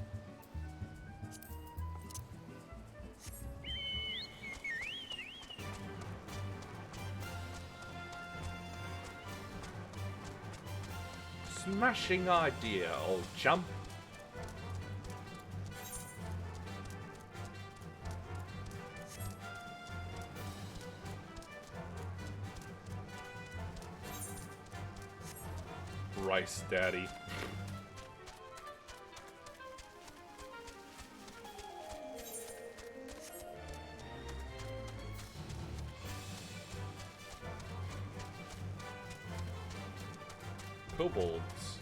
Smashing idea, old chump. Rice Daddy. Kobolds.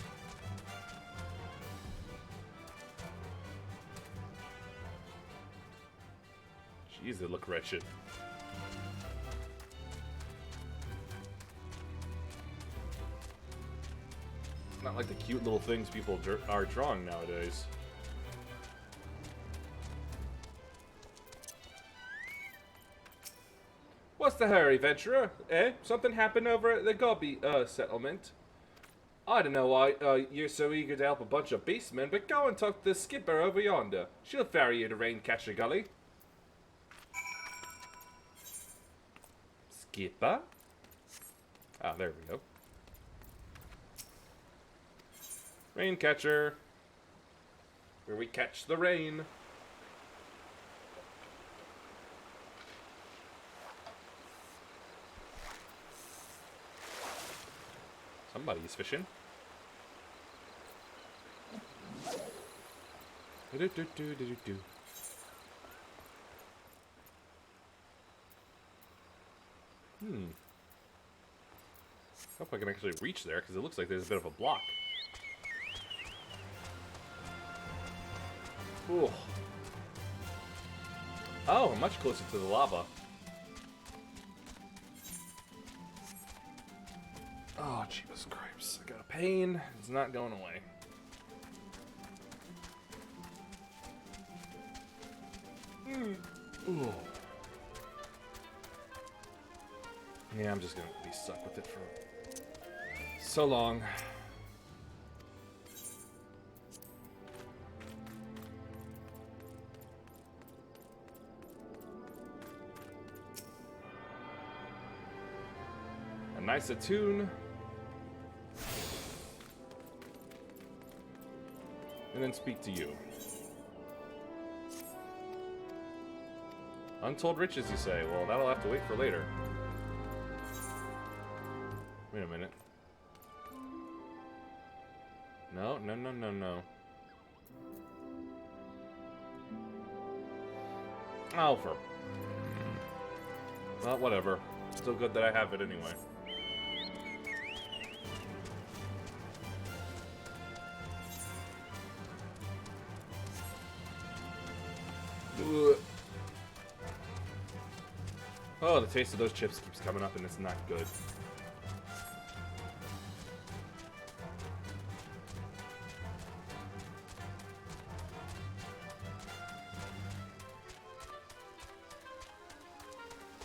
Jeez, they look wretched. Not like the cute little things people are drawing nowadays. What's the hurry, venturer? Eh? Something happened over at the Gobby, settlement? I don't know why, you're so eager to help a bunch of beastmen, but go and talk to the skipper over yonder. She'll ferry you to Raincatcher Gully. Skipper? Ah, there we go. Raincatcher. Where we catch the rain. Somebody's fishing. Do-do-do-do-do-do. Hope I can actually reach there, because it looks like there's a bit of a block. Ooh. Oh, much closer to the lava. Oh, Jesus Christ. I got a pain. It's not going away. Ooh. Yeah, I'm just gonna be stuck with it for so long. A nice attune. And then speak to you. Untold riches, you say? Well, that'll have to wait for later. Wait a minute. No, no, no, no, no. Oh, for... Well, whatever. Still good that I have it anyway. Ugh. Oh, the taste of those chips keeps coming up and it's not good.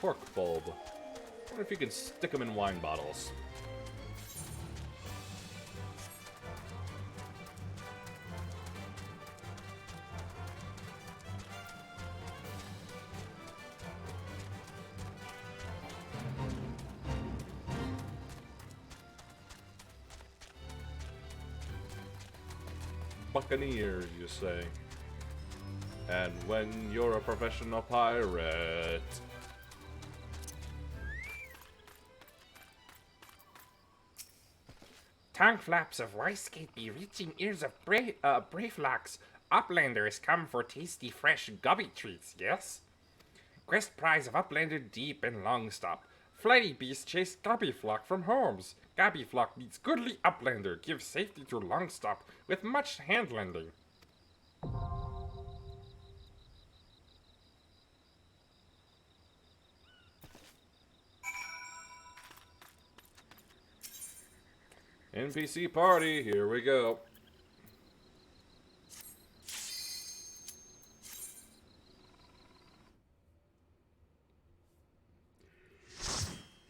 Cork bulb. I wonder if you can stick them in wine bottles. Buccaneers, you say. And when you're a professional pirate... Tongue flaps of Weiskate be reaching ears of Brayflocks. Uplanders come for tasty fresh gubby treats, yes? Quest prize of Uplander Deep and Longstop. Flighty beast chase Gobbyflock from homes. Gobbyflock needs goodly Uplander, gives safety to Longstop with much handlending. NPC party, here we go.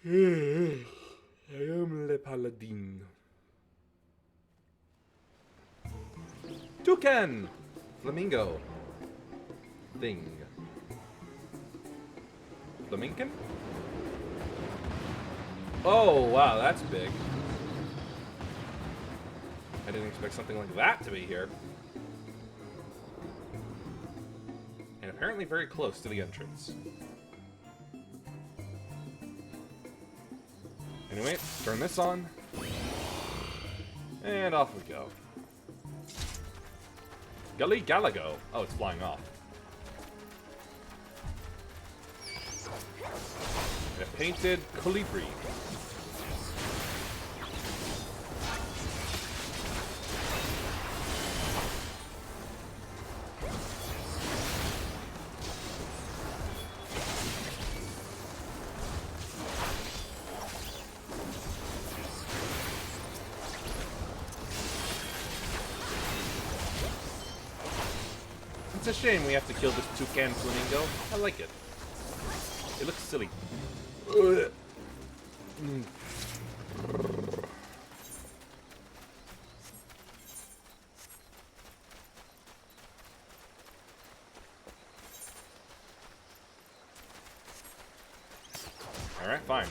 I am le paladin. Toucan! Flamingo. Thing. Flaminkin? Oh, wow, that's big. I didn't expect something like that to be here. And apparently very close to the entrance. Anyway, turn this on. And off we go. Gully Galago. Oh, it's flying off. And a painted colibri. It's a shame we have to kill this toucan flamingo. I like it. It looks silly. Ugh. Alright, fine.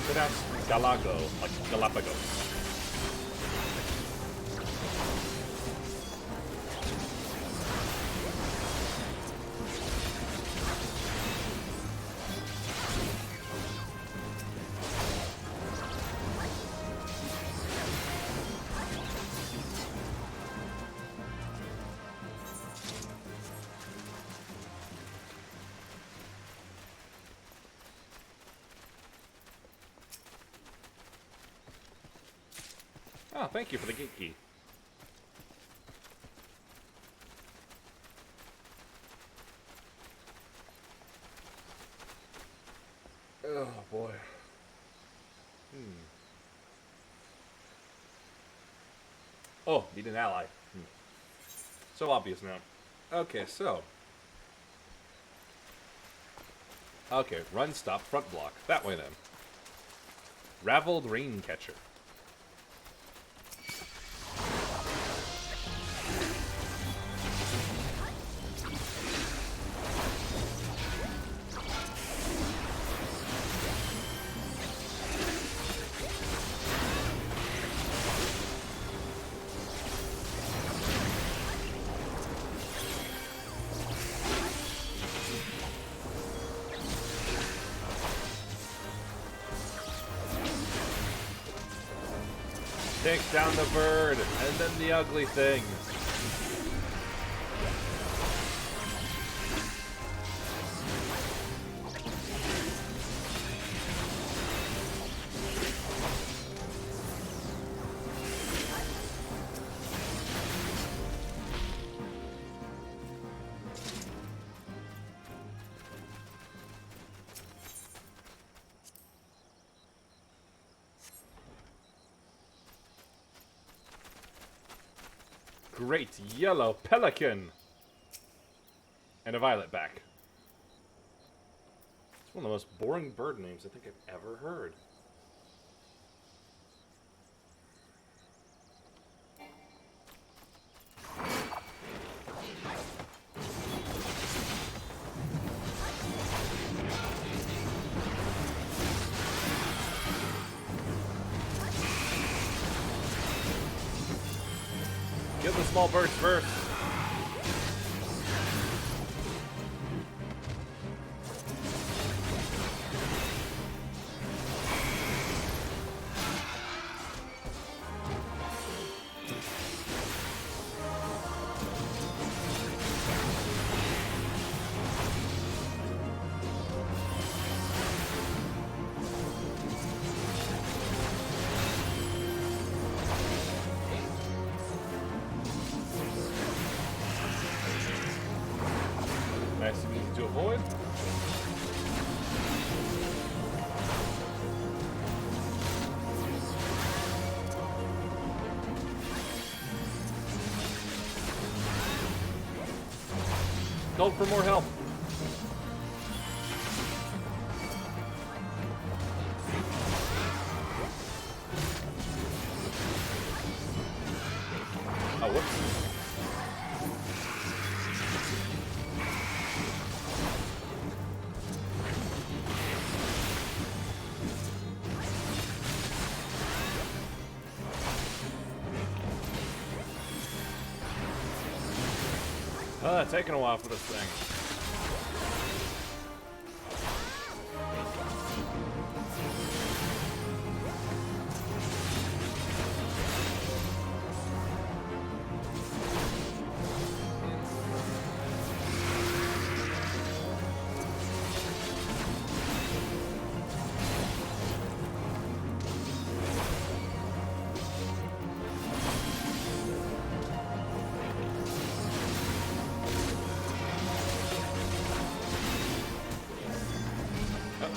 Pronounced Galago, like Galapagos. Oh, thank you for the gate key. Oh, boy. Oh, need an ally. So obvious now. Okay, so. Okay, run, stop, front block. That way, then. Raveled Raincatcher. Take down the bird, and then the ugly thing. Great yellow pelican! And a violet back. It's one of the most boring bird names I think I've ever heard. Get the small birds first. Nice and easy to avoid. Called for more help. Oh, whoops. Taking a while for this thing.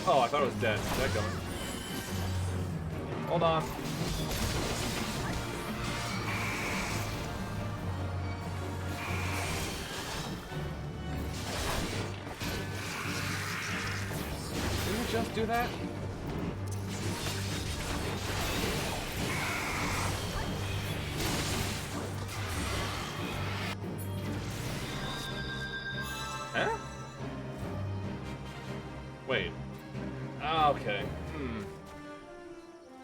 Oh, I thought it was dead. Is that going? Hold on. Didn't we just do that? Huh? Wait. Okay.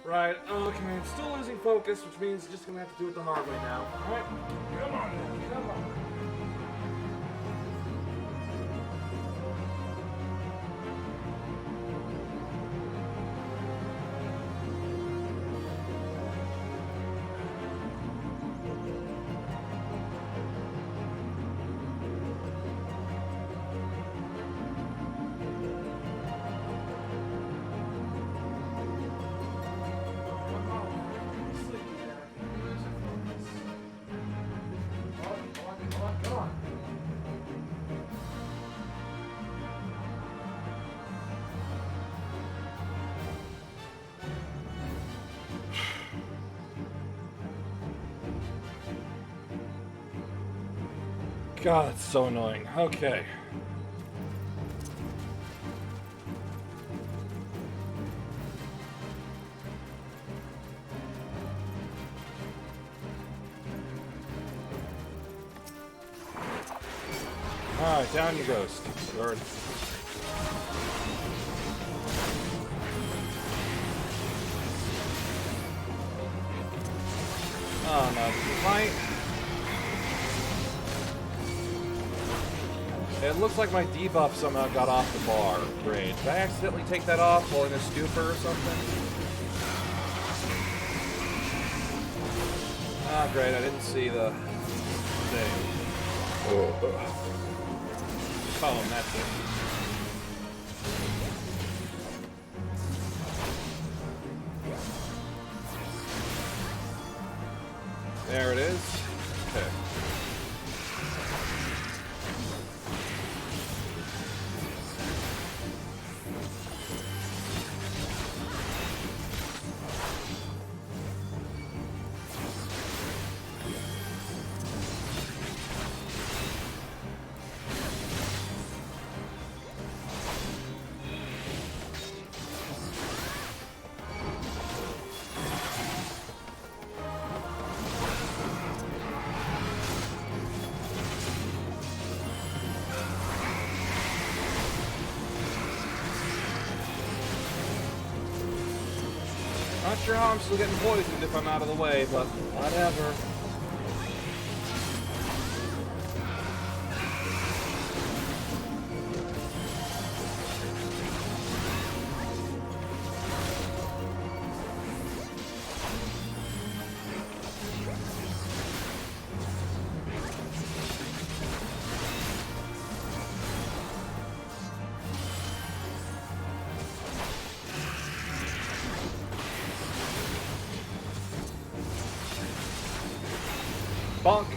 Right, okay, I'm still losing focus, which means I'm just gonna have to do it the hard way now. Alright? Come on, man, come on. God, it's so annoying. Okay. Alright, down you go, bird. Oh no, fight. It looks like my debuff somehow got off the bar. Great. Did I accidentally take that off while in a stupor or something? Ah, great, I didn't see the thing. Oh, and that's it. There it is. Okay. Not sure how I'm still getting poisoned if I'm out of the way, but whatever. Bonk.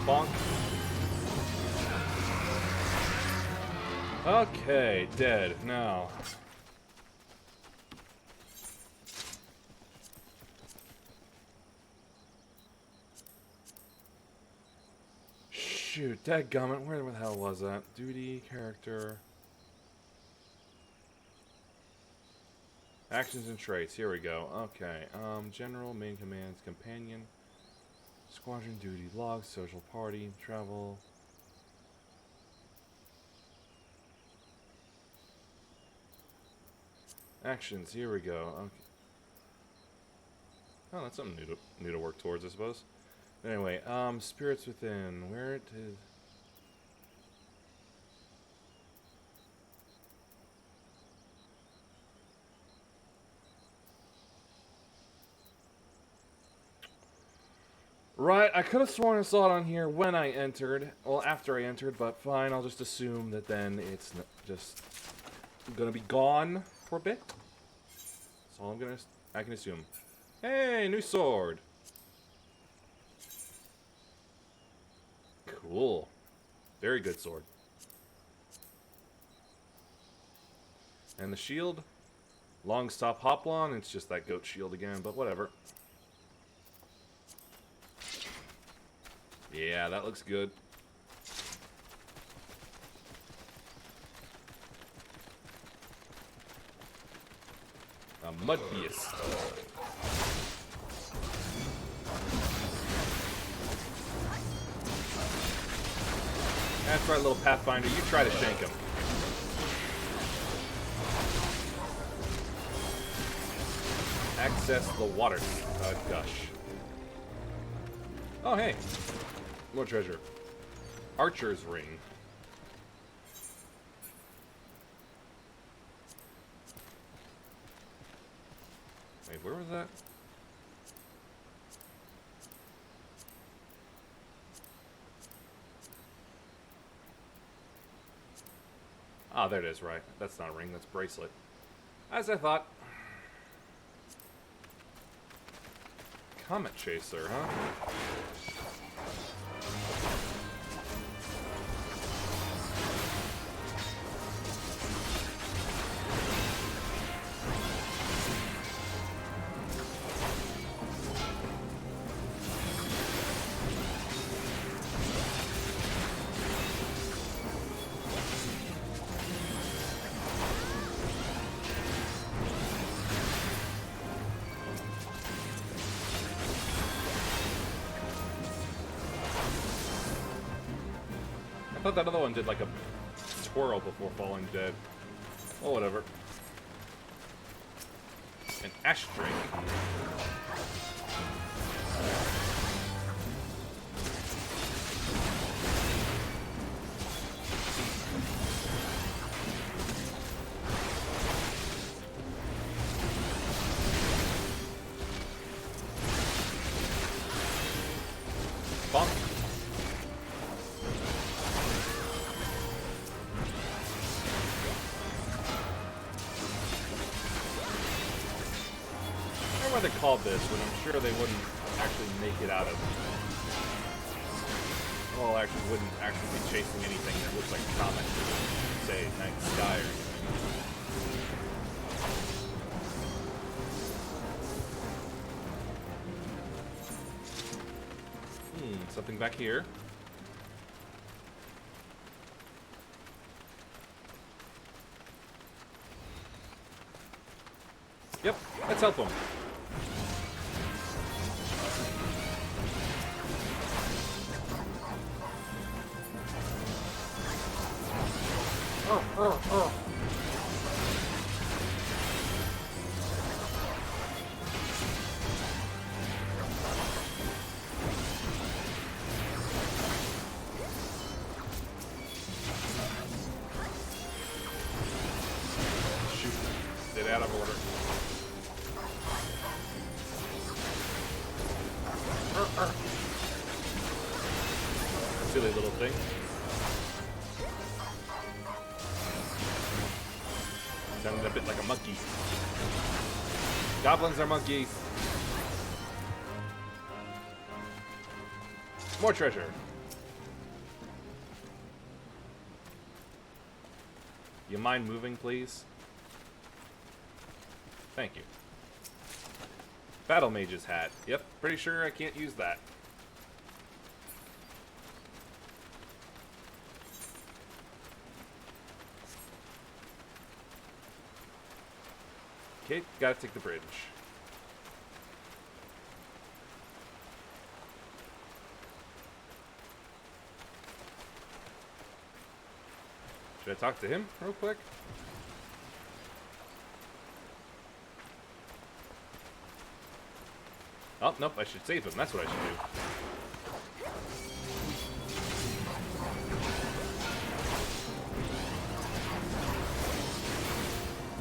Bonk. Okay, dead. Now. Shoot, dadgummit, where the hell was that? Duty, character. Actions and traits, here we go. Okay, general, main commands, companion, squadron duty, logs, social party, travel. Actions, here we go. Okay. Oh, that's something new to work towards, I suppose. Anyway, spirits within. Where it is. Right, I could have sworn I saw it on here when I entered. Well, after I entered, but fine, I'll just assume that then it's just gonna be gone for a bit. That's all I can assume. Hey, new sword! Cool. Very good sword. And the shield? Long stop hoplon. It's just that goat shield again, but whatever. Yeah, that looks good. A mud beast. That's right, little Pathfinder. You try to shank him. Access the water gush. Oh, hey. More treasure. Archer's ring. Wait, where was that? Ah, there it is, right. That's not a ring, that's a bracelet. As I thought. Comet Chaser, huh? I thought that other one did like a twirl before falling dead. Oh, whatever. An ashtray. Bonk. I don't know why they called this, but I'm sure they wouldn't actually make it out of. Well, actually, wouldn't actually be chasing anything that looks like a comet. Say, night sky or anything. Something back here. Yep, let's help him. Shoot. Get out of order. Silly little thing. Sounded a bit like a monkey. Goblins are monkeys. More treasure. You mind moving, please? Thank you. Battle Mage's hat. Yep, pretty sure I can't use that. Okay, gotta take the bridge. Should I talk to him real quick? Oh, nope, I should save him. That's what I should do.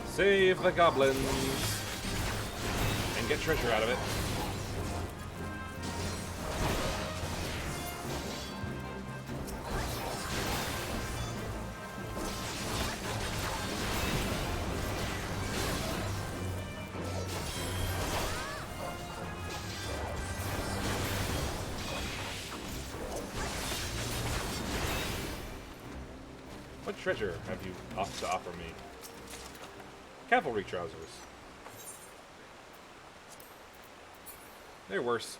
Save the goblins. And get treasure out of it. What treasure have you to offer me? Cavalry trousers. They're worse.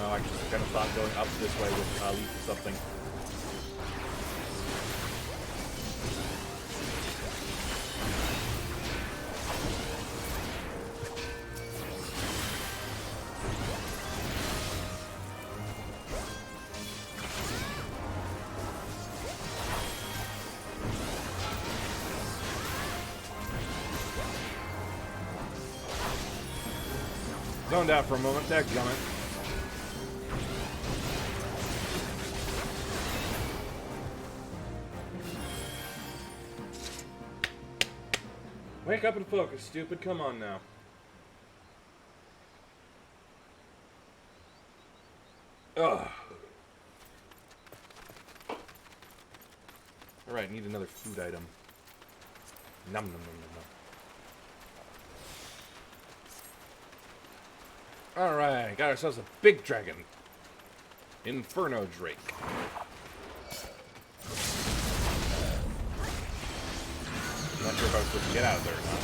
I just kind of thought going up this way would lead to something. Zoned out for a moment, dadgummit. Wake up and focus, stupid. Come on now. Ugh. Alright, need another food item. Nom nom nom nom nom. Alright, got ourselves a big dragon. Inferno Drake. Not sure if I was supposed to get out of there or not.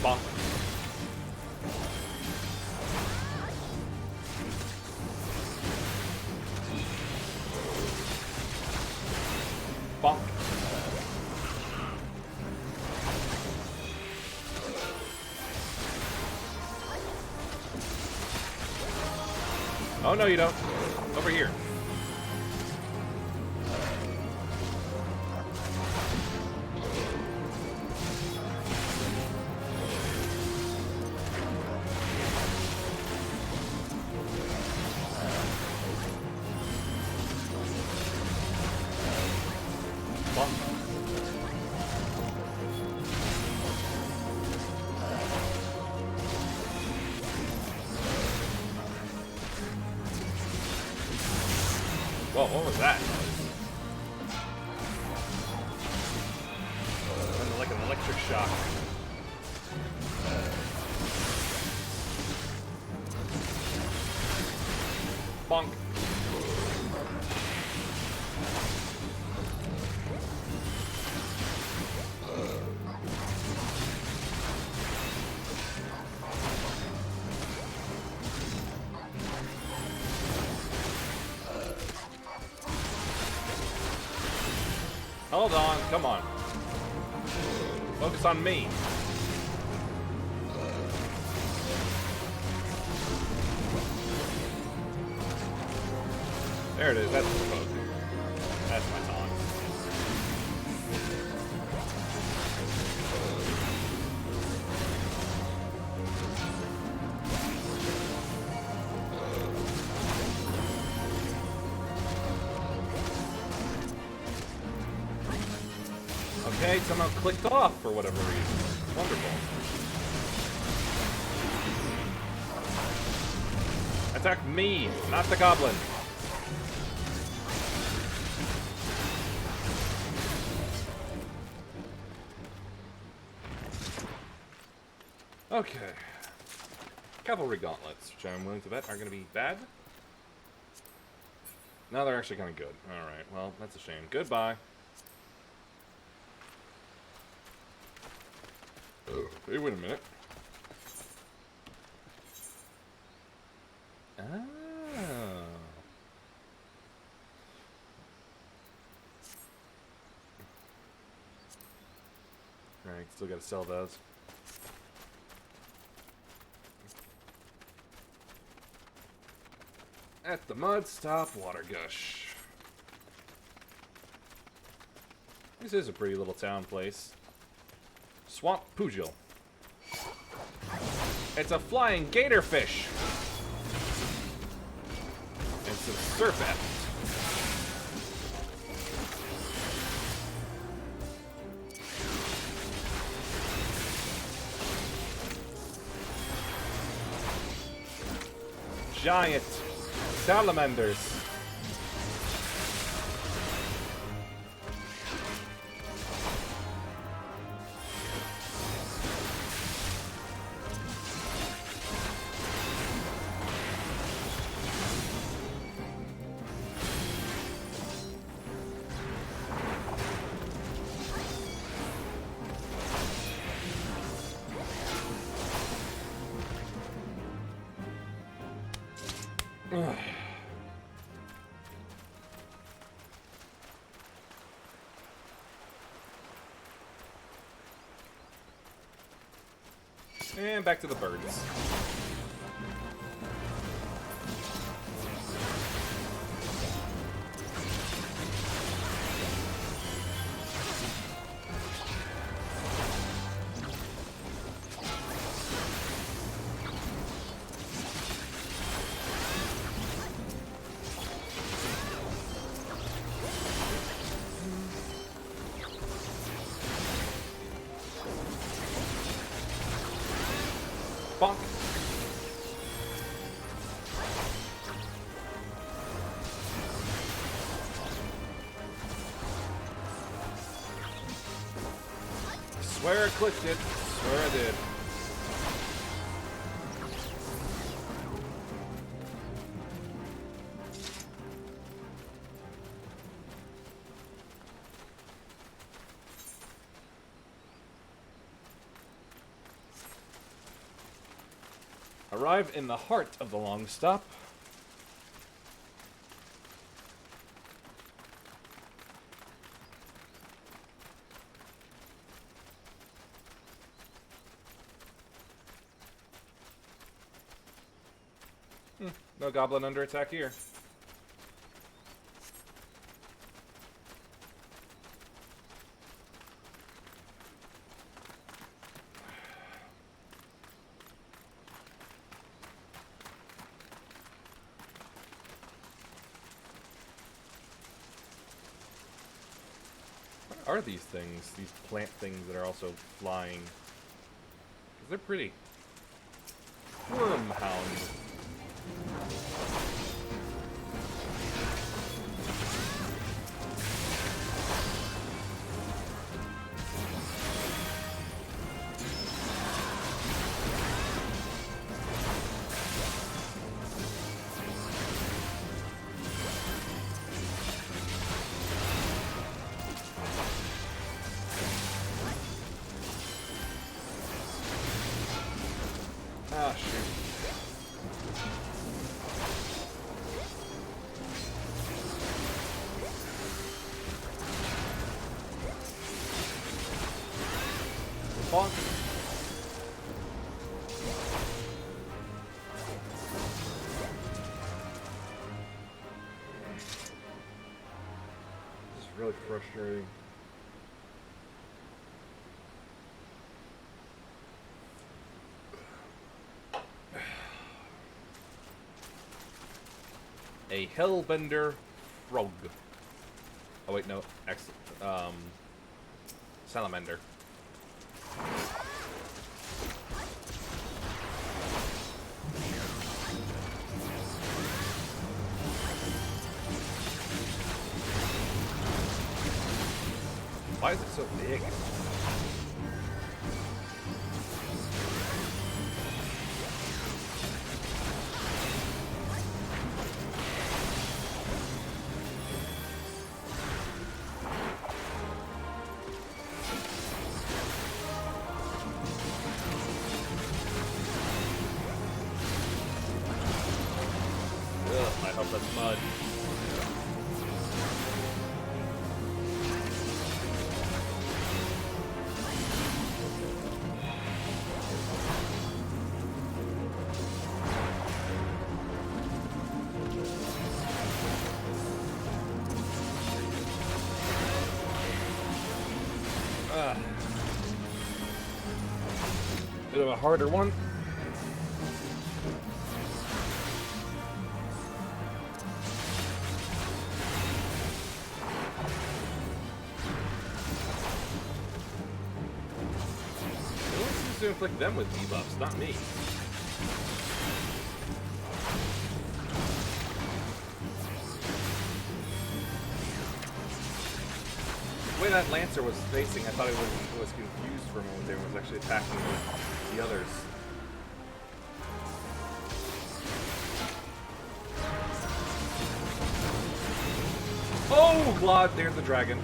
Bonk. Bonk. Oh, no, you don't. Over here. Bonk. Whoa, what was that? Sounded like an electric shock. Bonk. Hold on, come on. Focus on me. There it is, that's the poke. That's my taunt. Okay, somehow clicked off for whatever reason. Wonderful. Attack me, not the goblin. Okay. Cavalry gauntlets, which I'm willing to bet are going to be bad. No, they're actually kind of good. Alright, well, that's a shame. Goodbye. Hey, wait a minute. Oh. Alright, still gotta sell those. At the mud stop water gush. This is a pretty little town place. Swamp Pugil. It's a flying gatorfish. It's a serpent. Giant salamanders. And back to the birds. Bonk. Swear I clicked it. Swear I did. Arrive in the heart of the long stop. No goblin under attack here. What are these things? These plant things that are also flying? 'Cause they're pretty. Wormhound. Ah, shoot. Bonk. This is really frustrating. A hellbender frog. Oh wait, no, salamander. Why is it so big? Ugh, I hope that's mud. Bit of a harder one. It only seems to inflict them with debuffs, not me. The way that Lancer was facing, I thought it was confused for a moment there and was actually attacking the others. Oh, God, there's the dragon.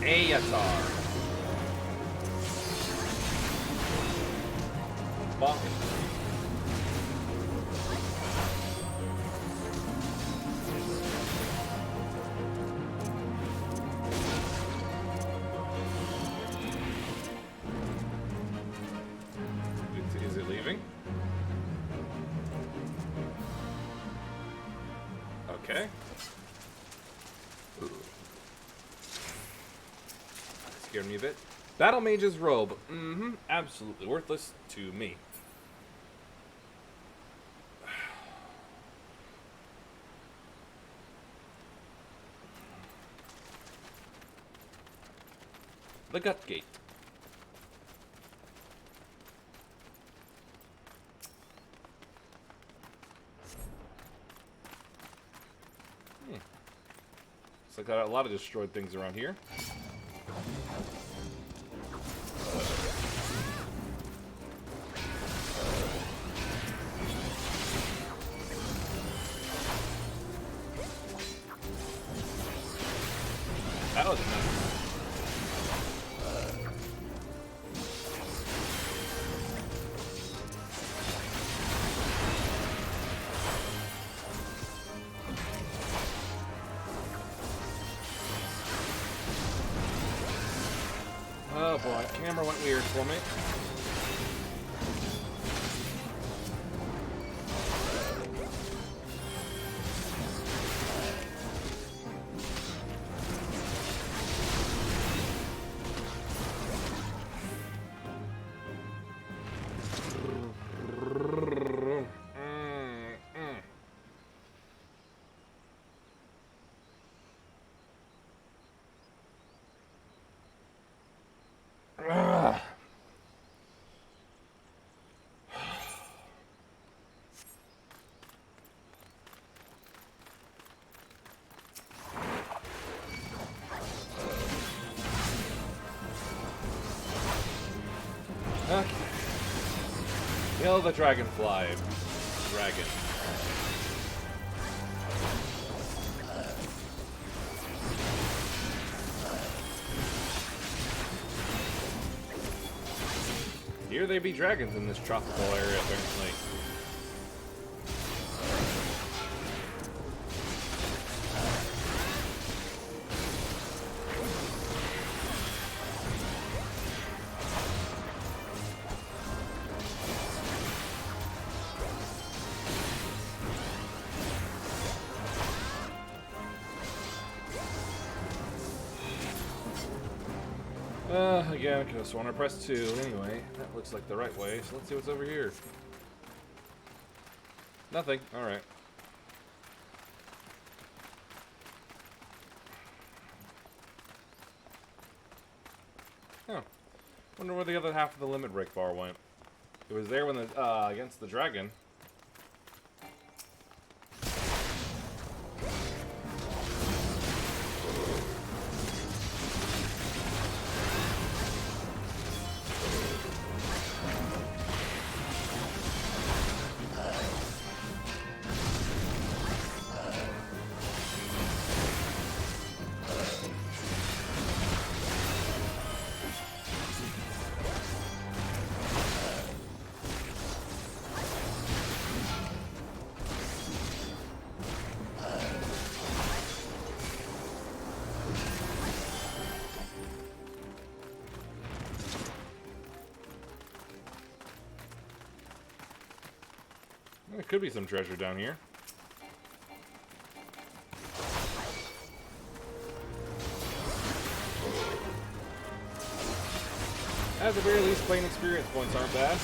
Ayatar. Bonk. Is it leaving? Okay. Ooh. That scared me a bit. Battle Mage's robe. Mm-hmm. Absolutely worthless to me. The Gut Gate. So I got a lot of destroyed things around here. That was nice. Oh boy, camera went weird for me. Okay. Kill the dragonfly. Dragon. Here they be dragons in this tropical area, apparently. Again, I could have sworn I pressed 2. Anyway, that looks like the right way, so let's see what's over here. Nothing. Alright. Huh. Wonder where the other half of the limit break bar went. It was there when the, against the dragon. There could be some treasure down here. At the very least, playing experience points aren't bad.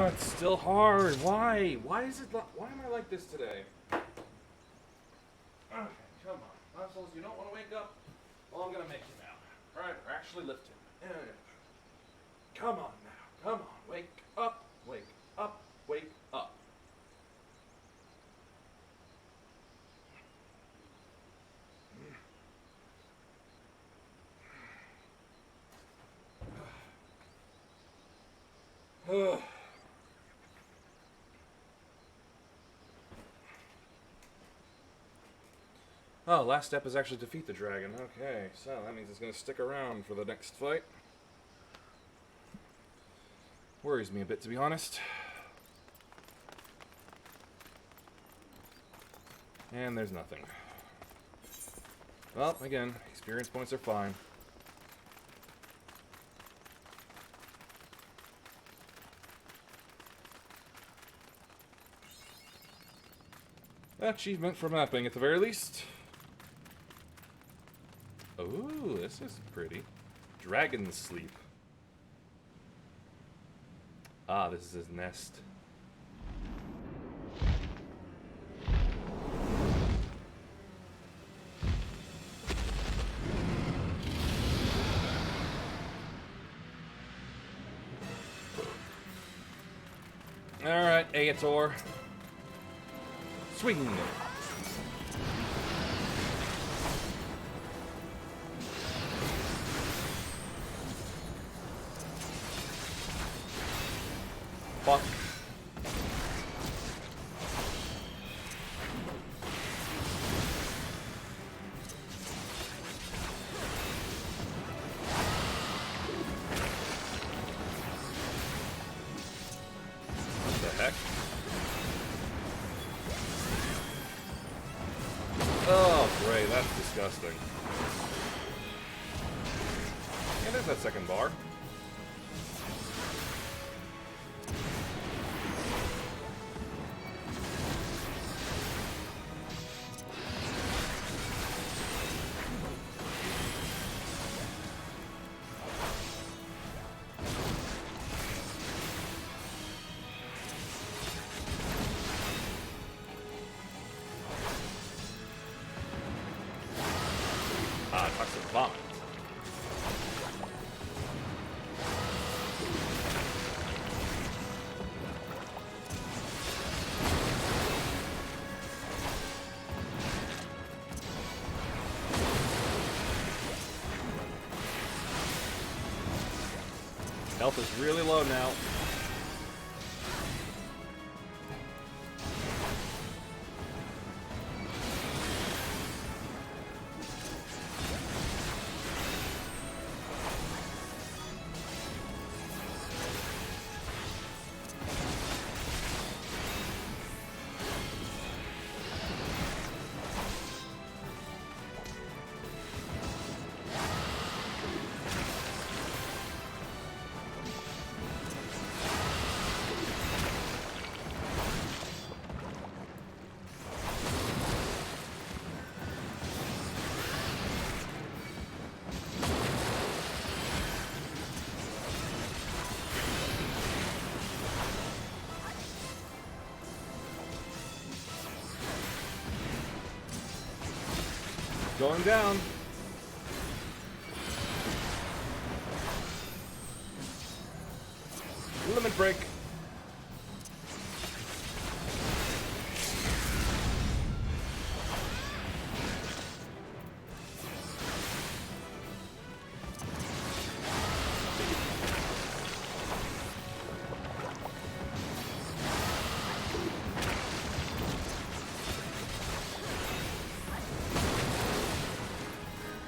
It's still hard. Why? Why is it? Why am I like this today? Okay, come on, muscles. You don't want to wake up. Well, I'm gonna make you now. All right, we're actually lifting. Come on now. Come on. Wake up. Wake up. Wake up. Oh, last step is actually defeat the dragon. Okay, so that means it's going to stick around for the next fight. Worries me a bit, to be honest. And there's nothing. Well, again, experience points are fine. Achievement for mapping, at the very least. Ooh, this is pretty. Dragon sleep. Ah, this is his nest. Aetor. Swing. Fuck. What the heck? Oh, great, that's disgusting. Yeah, there's that second bar. Ah, toxic vomit. Health is really low now. Going down. Limit break.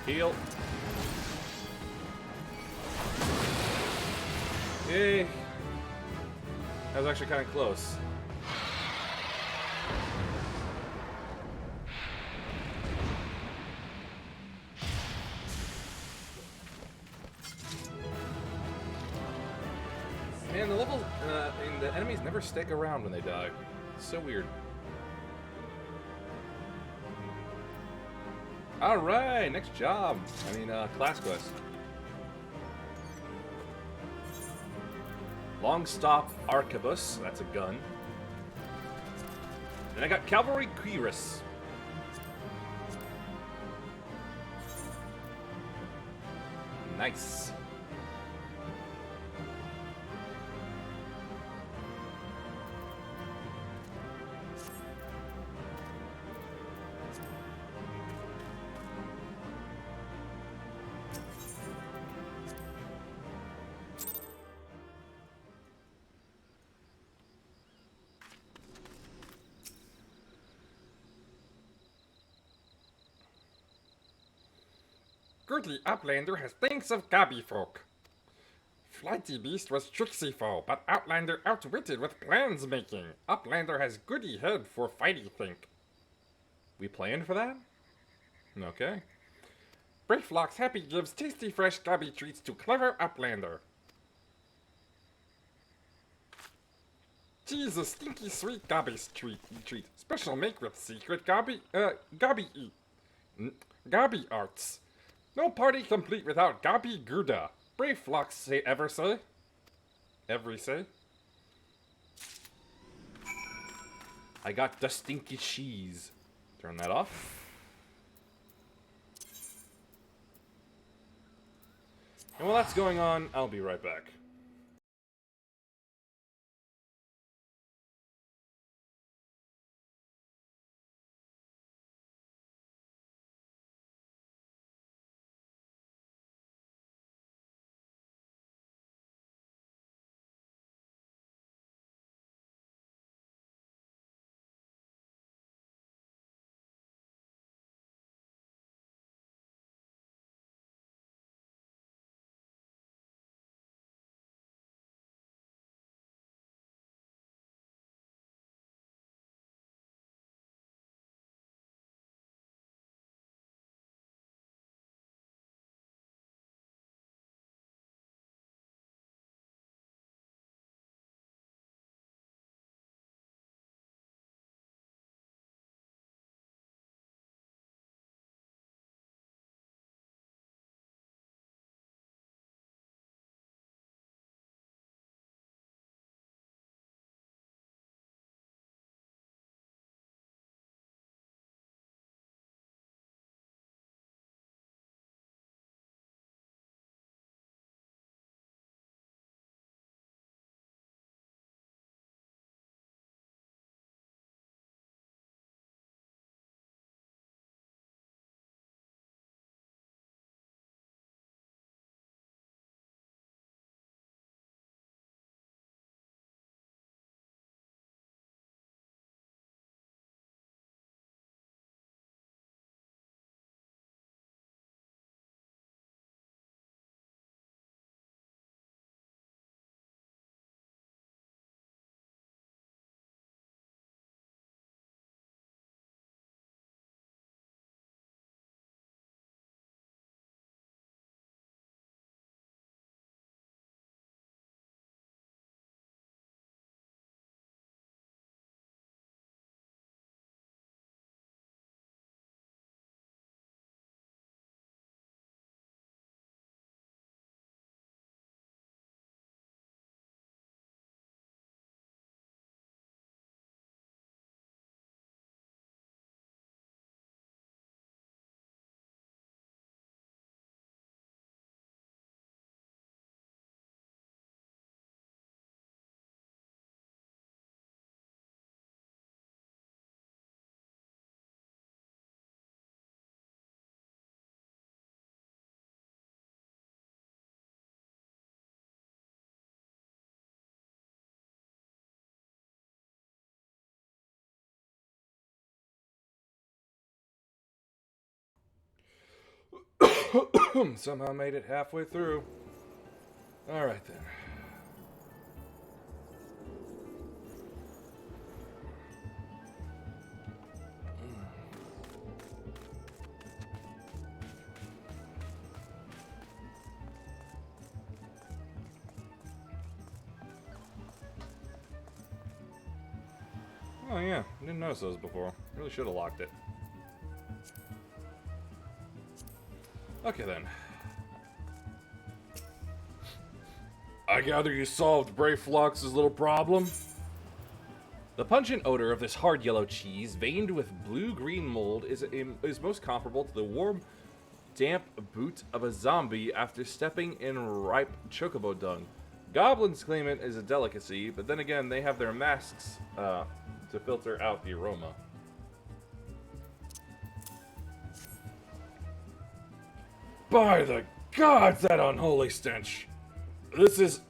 Heal. Yay. That was actually kind of close. Man, the level, and the enemies never stick around when they die. It's so weird. Alright, next job. Class quest. Long stop arquebus, that's a gun. And I got cavalry cuirass. Nice. Goodly Uplander has thanks of Gabby folk. Flighty Beast was tricksy foe, but Outlander outwitted with plans making. Uplander has goody head for fighty think. We planned for that? Okay. Brayflock's happy gives tasty fresh Gabby treats to clever Uplander. Cheese a stinky sweet Gabby's treat. Special make with secret Gabby arts. No party complete without Gabi Gouda. Brave flocks say ever say. Every say. I got the stinky cheese. Turn that off. And while that's going on, I'll be right back. Somehow made it halfway through. Alright then. Oh yeah, I didn't notice those before. Really should have locked it. Okay then. I gather you solved Brayflox's little problem? The pungent odor of this hard yellow cheese, veined with blue-green mold, is most comparable to the warm, damp boot of a zombie after stepping in ripe chocobo dung. Goblins claim it is a delicacy, but then again, they have their masks to filter out the aroma. By the gods, that unholy stench! This is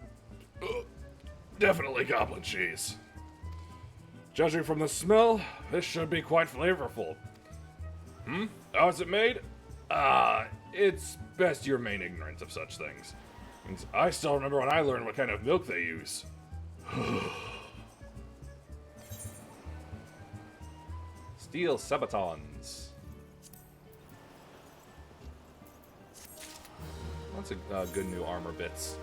definitely goblin cheese. Judging from the smell, this should be quite flavorful. How is it made? It's best you remain ignorant of such things. I still remember when I learned what kind of milk they use. Steel sabatons. Lots of good new armor bits.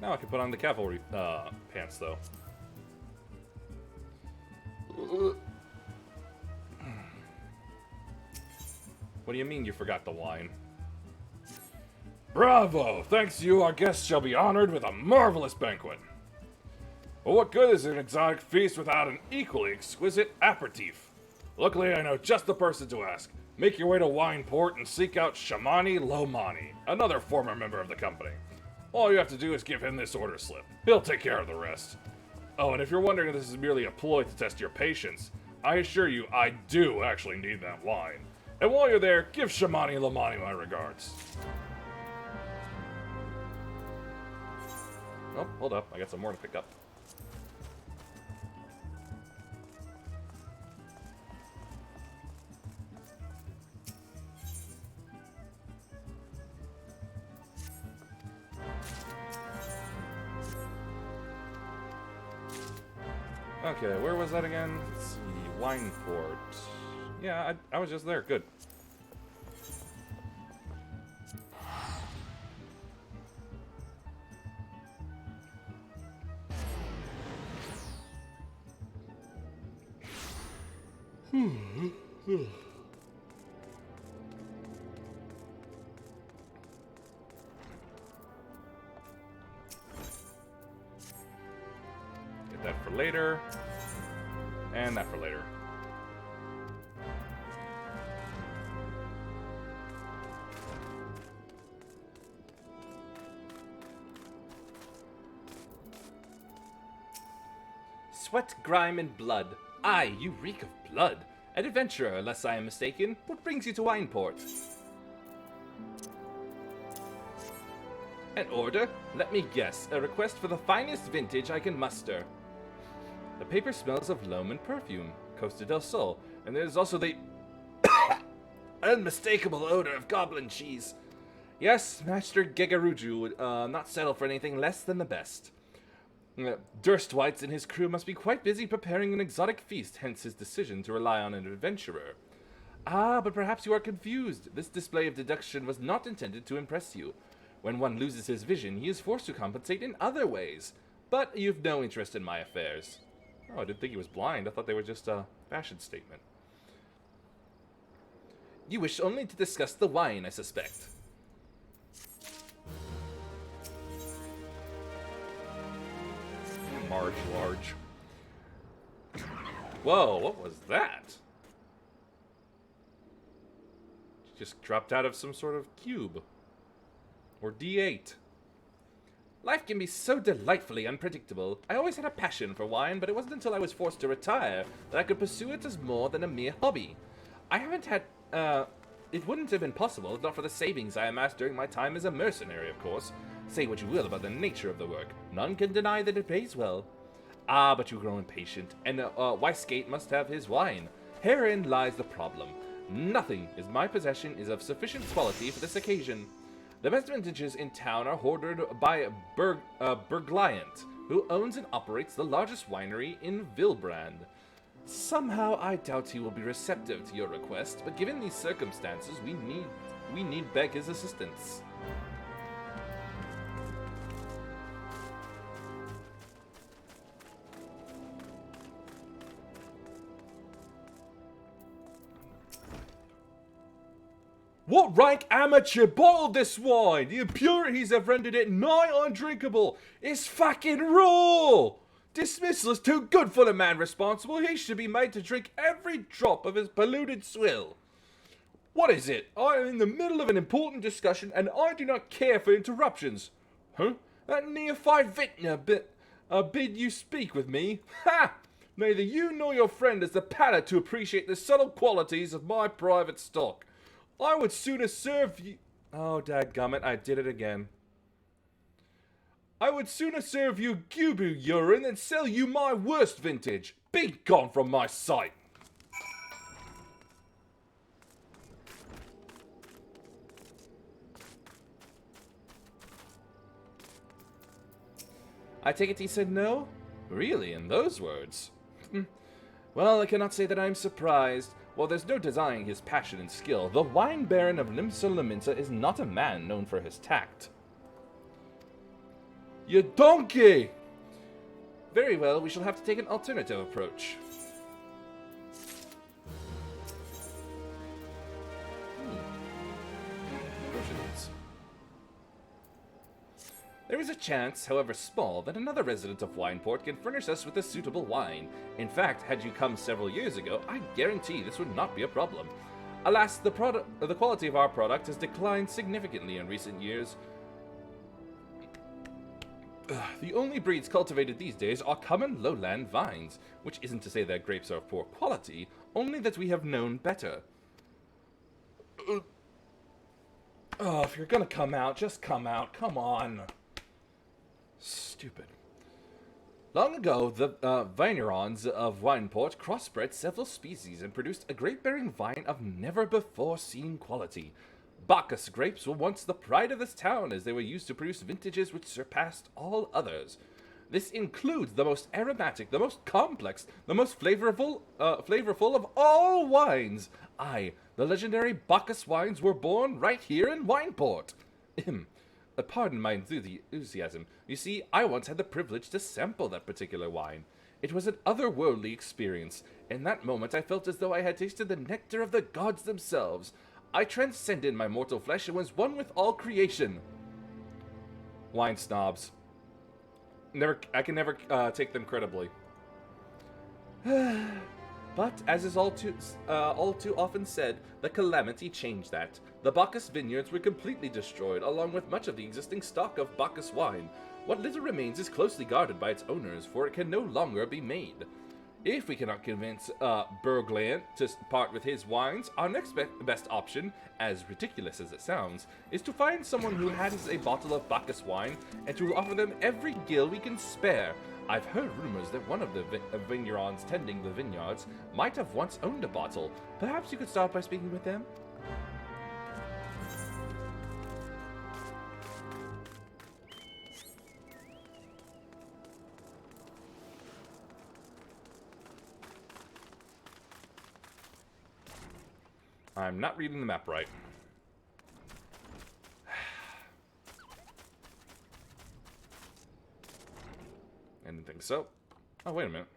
Now I can put on the cavalry pants, though. What do you mean you forgot the wine? Bravo! Thanks to you, our guests shall be honored with a marvelous banquet. But what good is an exotic feast without an equally exquisite aperitif? Luckily, I know just the person to ask. Make your way to Wineport and seek out Shamani Lomani, another former member of the company. All you have to do is give him this order slip. He'll take care of the rest. Oh, and if you're wondering if this is merely a ploy to test your patience, I assure you I do actually need that wine. And while you're there, give Shamani Lomani my regards. Oh, hold up. I got some more to pick up. Okay, where was that again? Let's see, Wineport. Yeah, I was just there. Good. Get that for later. And that for later. Sweat, grime, and blood. Aye, you reek of blood. An adventurer, unless I am mistaken. What brings you to Wineport? An order? Let me guess. A request for the finest vintage I can muster. The paper smells of loam and perfume, Costa del Sol, and there's also the unmistakable odor of goblin cheese. Yes, Master Gegaruju would not settle for anything less than the best. Durstwhite and his crew must be quite busy preparing an exotic feast, hence his decision to rely on an adventurer. Ah, but perhaps you are confused. This display of deduction was not intended to impress you. When one loses his vision, he is forced to compensate in other ways. But you've no interest in my affairs. Oh, I didn't think he was blind. I thought they were just a fashion statement. You wish only to discuss the wine, I suspect. Marge Large. Whoa, what was that? Just dropped out of some sort of cube. Or D8. Life can be so delightfully unpredictable. I always had a passion for wine, but it wasn't until I was forced to retire that I could pursue it as more than a mere hobby. I haven't had, it wouldn't have been possible if not for the savings I amassed during my time as a mercenary, of course. Say what you will about the nature of the work. None can deny that it pays well. Ah, but you grow impatient, and Wystgate must have his wine. Herein lies the problem. Nothing in my possession is of sufficient quality for this occasion. The best vintages in town are hoarded by Bergliant, who owns and operates the largest winery in Vilbrand. Somehow I doubt he will be receptive to your request, but given these circumstances, we need beg his assistance. What rank amateur bottled this wine? The impurities have rendered it nigh undrinkable. It's fucking raw! Dismissal is too good for the man responsible. He should be made to drink every drop of his polluted swill. What is it? I am in the middle of an important discussion and I do not care for interruptions. Huh? That neophyte vintner bid you speak with me? Ha! Neither you nor your friend has the palate to appreciate the subtle qualities of my private stock. I would sooner serve you... Oh, dadgummit, I did it again. I would sooner serve you Gubu urine than sell you my worst vintage. Be gone from my sight. I take it he said no? Really, in those words? Well, I cannot say that I am surprised. While there's no denying his passion and skill, the wine baron of Limsa is not a man known for his tact. You donkey! Very well, we shall have to take an alternative approach. Potions. There is a chance, however small, that another resident of Wineport can furnish us with a suitable wine. In fact, had you come several years ago, I guarantee this would not be a problem. Alas, the quality of our product has declined significantly in recent years. The only breeds cultivated these days are common lowland vines, which isn't to say that grapes are of poor quality, only that we have known better. If you're gonna come out, just come out, come on. Stupid. Long ago, the vignerons of Wineport crossbred several species and produced a grape-bearing vine of never-before-seen quality. Bacchus grapes were once the pride of this town, as they were used to produce vintages which surpassed all others. This includes the most aromatic, the most complex, the most flavorful of all wines. Aye, the legendary Bacchus wines were born right here in Wineport. Pardon my enthusiasm. You see, I once had the privilege to sample that particular wine. It was an otherworldly experience. In that moment, I felt as though I had tasted the nectar of the gods themselves. I transcended my mortal flesh and was one with all creation. Wine snobs. I can never take them credibly. But, as is all too often said, the calamity changed that. The Bacchus vineyards were completely destroyed, along with much of the existing stock of Bacchus wine. What little remains is closely guarded by its owners, for it can no longer be made. If we cannot convince Bergliant to part with his wines, our next best option, as ridiculous as it sounds, is to find someone who has a bottle of Bacchus wine and to offer them every gill we can spare. I've heard rumors that one of the vignerons tending the vineyards might have once owned a bottle. Perhaps you could start by speaking with them? I'm not reading the map right. I didn't think so. Oh, wait a minute.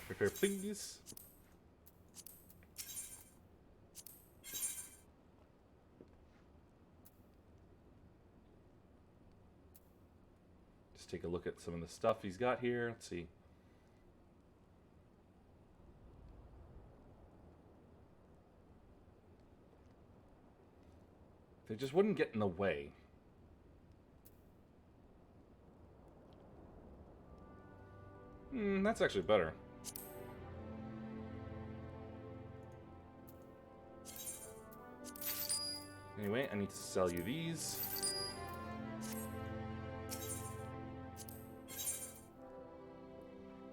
Repair, please. Just take a look at some of the stuff he's got here. Let's see. They just wouldn't get in the way. That's actually better. Anyway, I need to sell you these.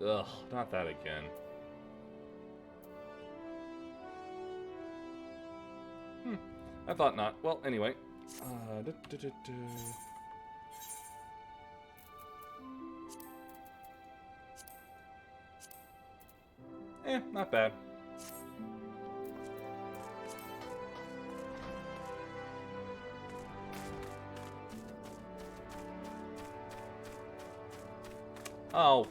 Ugh, not that again. I thought not. Well, anyway. Not bad. Oh.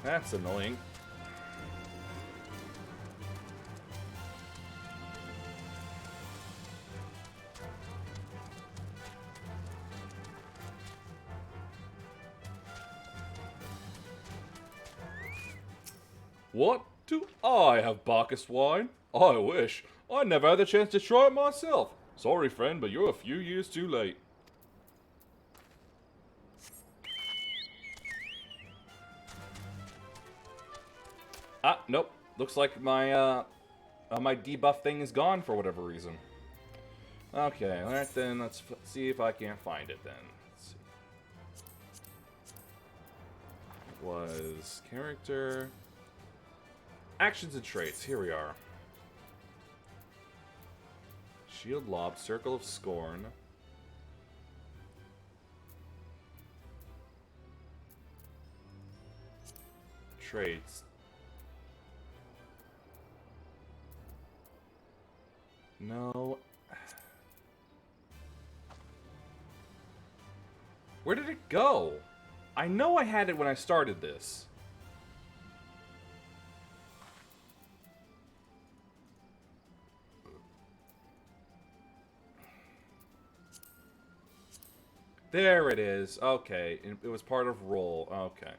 That's annoying. What do I have Bacchus wine? I wish. I never had the chance to try it myself. Sorry, friend, but you're a few years too late. Ah, nope. Looks like my my debuff thing is gone for whatever reason. Okay, alright then, let's see if I can't find it then. Let's see. It was character... Actions and traits, here we are. Shield Lob, Circle of Scorn. Traits. No. Where did it go? I know I had it when I started this. There it is. Okay. It was part of roll. Okay.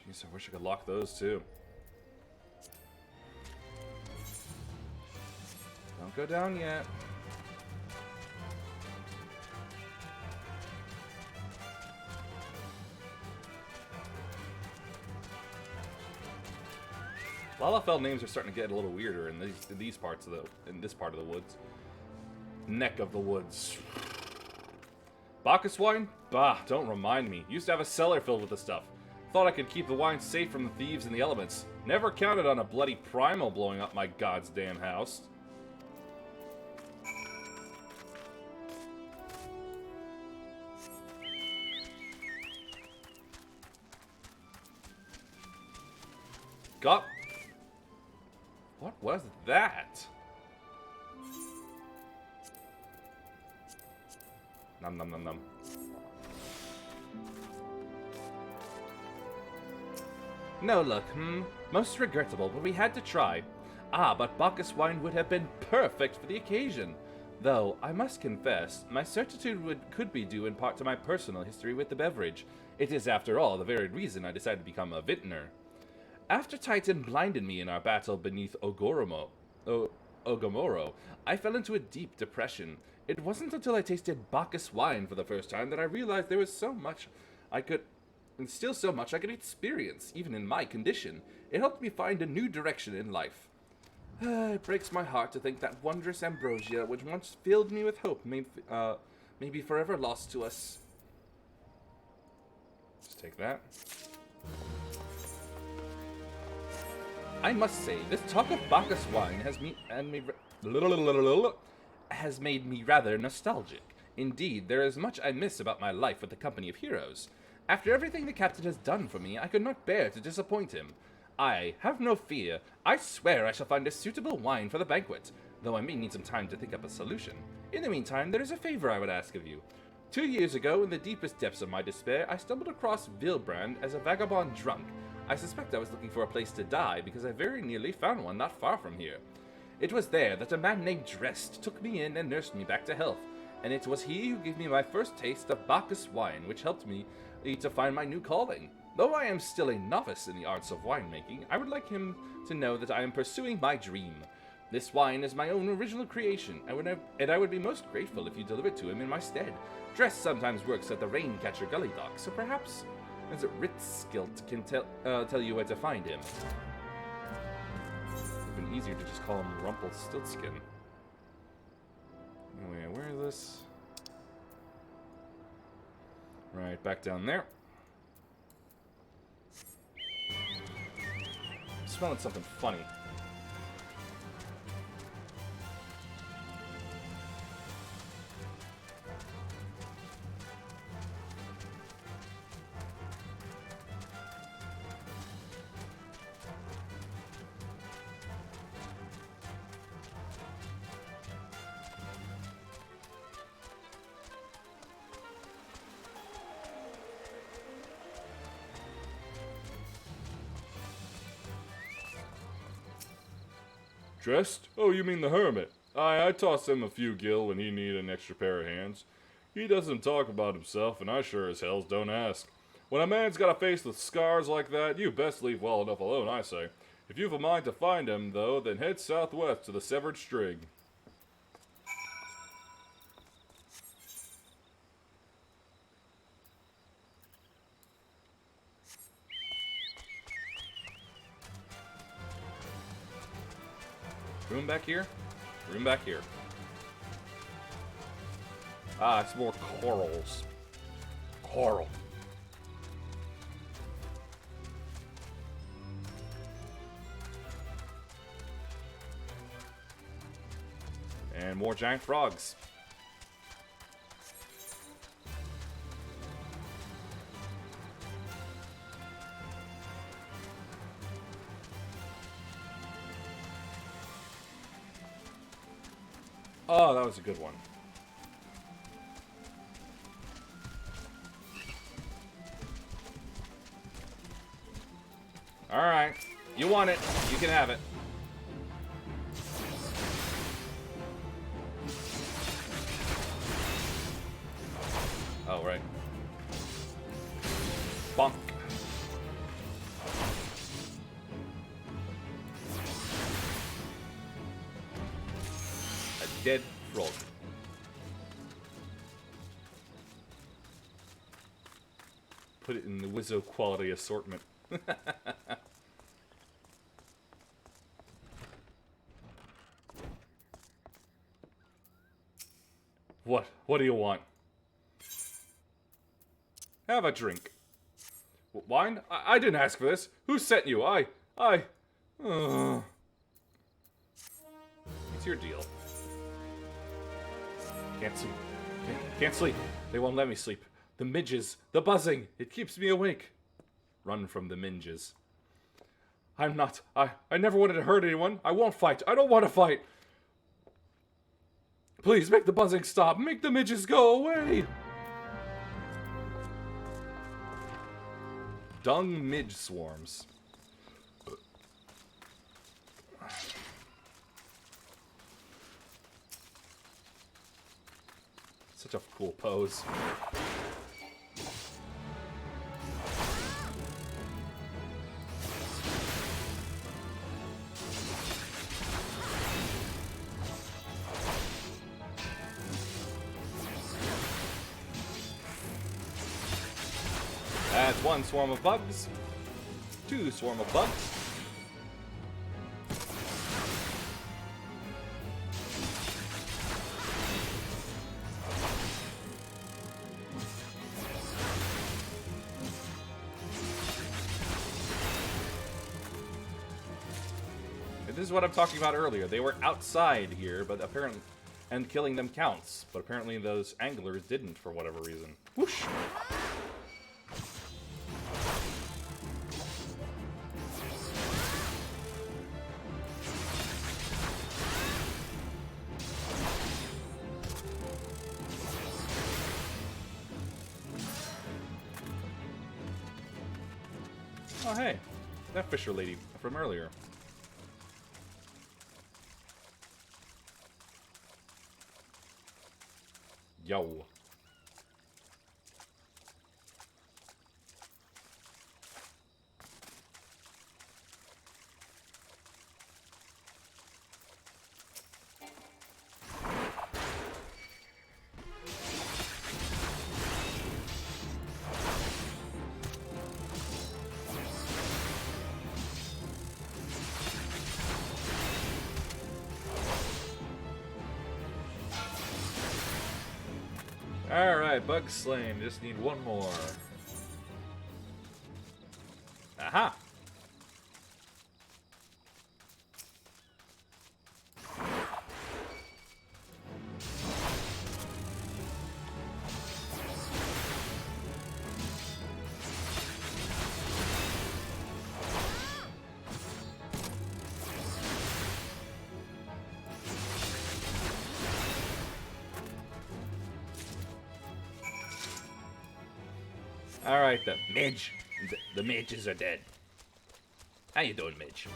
Jeez, I wish I could lock those too. Don't go down yet. Lalafell names are starting to get a little weirder in these parts of this part of the woods. Neck of the woods. Bacchus wine? Bah, don't remind me. Used to have a cellar filled with the stuff. Thought I could keep the wine safe from the thieves and the elements. Never counted on a bloody primal blowing up my god's damn house. Got... What was that? Nom nom nom nom. No luck, Most regrettable, but we had to try. Ah, but Bacchus wine would have been perfect for the occasion. Though, I must confess, my certitude could be due in part to my personal history with the beverage. It is, after all, the very reason I decided to become a vintner. After Titan blinded me in our battle beneath Ogomoro, I fell into a deep depression. It wasn't until I tasted Bacchus wine for the first time that I realized there was so much I could... And still so much I could experience, even in my condition. It helped me find a new direction in life. It breaks my heart to think that wondrous ambrosia, which once filled me with hope, may be forever lost to us. Let's take that. I must say, this talk of Bacchus wine has made me rather nostalgic. Indeed, there is much I miss about my life with the company of heroes. After everything the captain has done for me, I could not bear to disappoint him. Have no fear. I swear I shall find a suitable wine for the banquet, though I may need some time to think up a solution. In the meantime, there is a favor I would ask of you. 2 years ago, in the deepest depths of my despair, I stumbled across Vilbrand as a vagabond drunk. I suspect I was looking for a place to die, because I very nearly found one not far from here. It was there that a man named Drest took me in and nursed me back to health. and it was he who gave me my first taste of Bacchus wine, which helped me to find my new calling. Though I am still a novice in the arts of winemaking, I would like him to know that I am pursuing my dream. This wine is my own original creation, and I would be most grateful if you deliver it to him in my stead. Dress sometimes works at the Raincatcher Gully Dock, so perhaps as a Ritzskilt can tell you where to find him. It would have been easier to just call him Rumpelstiltskin. Anyway, where is this? Right, back down there. Smelling something funny. Dressed? Oh, you mean the hermit. I toss him a few gil when he need an extra pair of hands. He doesn't talk about himself, and I sure as hells don't ask. When a man's got a face with scars like that, you best leave well enough alone, I say. If you've a mind to find him, though, then head southwest to the Severed Strig. Room back here? Room back here. Ah, it's more corals. Coral. And more giant frogs. Oh, that was a good one. Alright. You want it. You can have it. Oh, right. Bonk. A dead frog. Put it in the Wizzo quality assortment. What? What do you want? Have a drink. Wine? I didn't ask for this. Who sent you? It's your deal. Can't sleep. Can't sleep. They won't let me sleep. The midges. The buzzing. It keeps me awake. Run from the midges. I'm not. I never wanted to hurt anyone. I won't fight. I don't want to fight. Please make the buzzing stop. Make the midges go away. Dung midge swarms. Such a cool pose. That's one swarm of bugs. Two swarm of bugs. This is what I'm talking about earlier. They were outside here, but apparently, and killing them counts. But apparently those anglers didn't for whatever reason. Whoosh! Oh hey, that Fisher lady from earlier. Yo. Alright, bug slain. Just need one more. Aha! Alright, the Midge. The midges are dead. How you doing, Midge?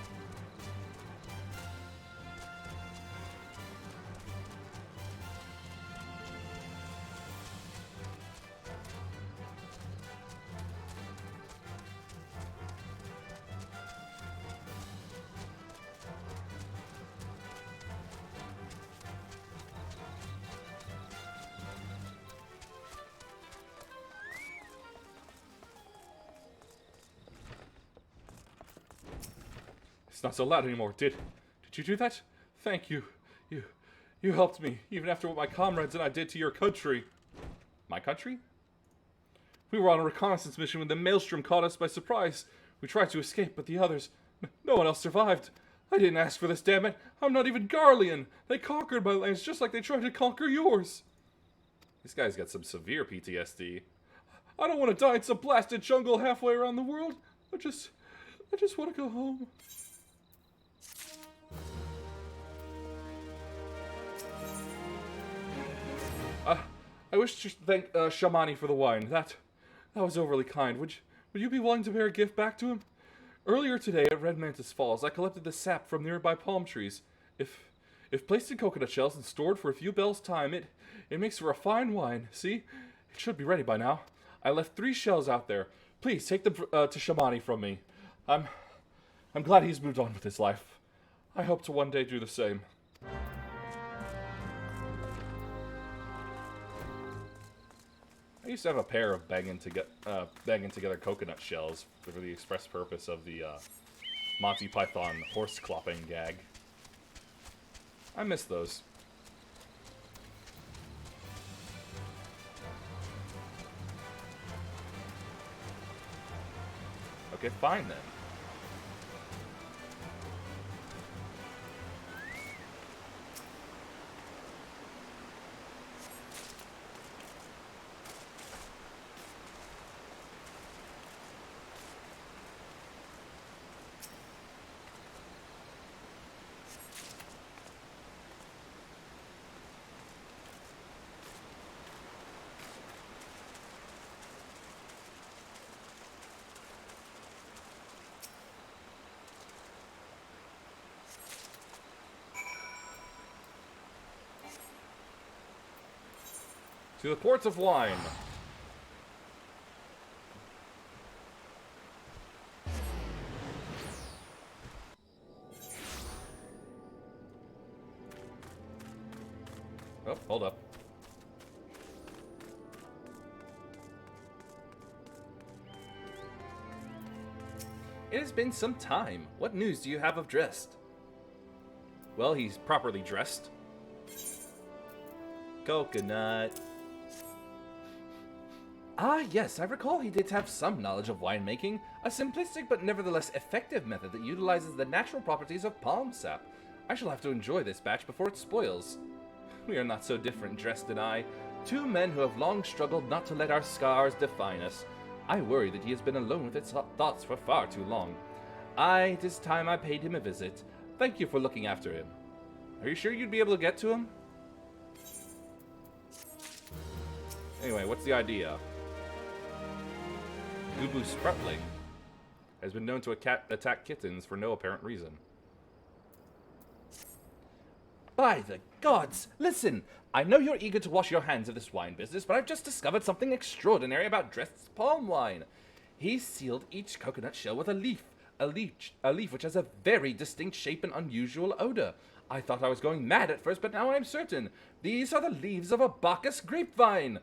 It's not so loud anymore. Did you do that? Thank you. You helped me, even after what my comrades and I did to your country. My country? We were on a reconnaissance mission when the Maelstrom caught us by surprise. We tried to escape, but the others... No one else survived. I didn't ask for this, damn it. I'm not even Garlean. They conquered my lands just like they tried to conquer yours. This guy's got some severe PTSD. I don't want to die in some blasted jungle halfway around the world. I just want to go home. I wish to thank Shamani for the wine. That was overly kind. Would you be willing to bear a gift back to him? Earlier today at Red Mantis Falls, I collected the sap from nearby palm trees. If placed in coconut shells and stored for a few bells' time, it makes for a fine wine. See? It should be ready by now. I left 3 shells out there. Please take them to Shamani from me. I'm glad he's moved on with his life. I hope to one day do the same. I used to have a pair of banging together coconut shells for the express purpose of the Monty Python horse clopping gag. I miss those. Okay, fine then. To the ports of wine. Oh, hold up. It has been some time. What news do you have of Dressed? Well, he's properly dressed. Coconut. Ah, yes, I recall he did have some knowledge of winemaking, a simplistic but nevertheless effective method that utilizes the natural properties of palm sap. I shall have to enjoy this batch before it spoils. We are not so different, Dressed and I. 2 men who have long struggled not to let our scars define us. I worry that he has been alone with his thoughts for far too long. It is time I paid him a visit. Thank you for looking after him. Are you sure you'd be able to get to him? Anyway, what's the idea? Gubu Sproutling has been known to attack kittens for no apparent reason. By the gods! Listen, I know you're eager to wash your hands of this wine business, but I've just discovered something extraordinary about Drest's palm wine. He sealed each coconut shell with a leaf which has a very distinct shape and unusual odor. I thought I was going mad at first, but now I'm certain. These are the leaves of a Bacchus grapevine.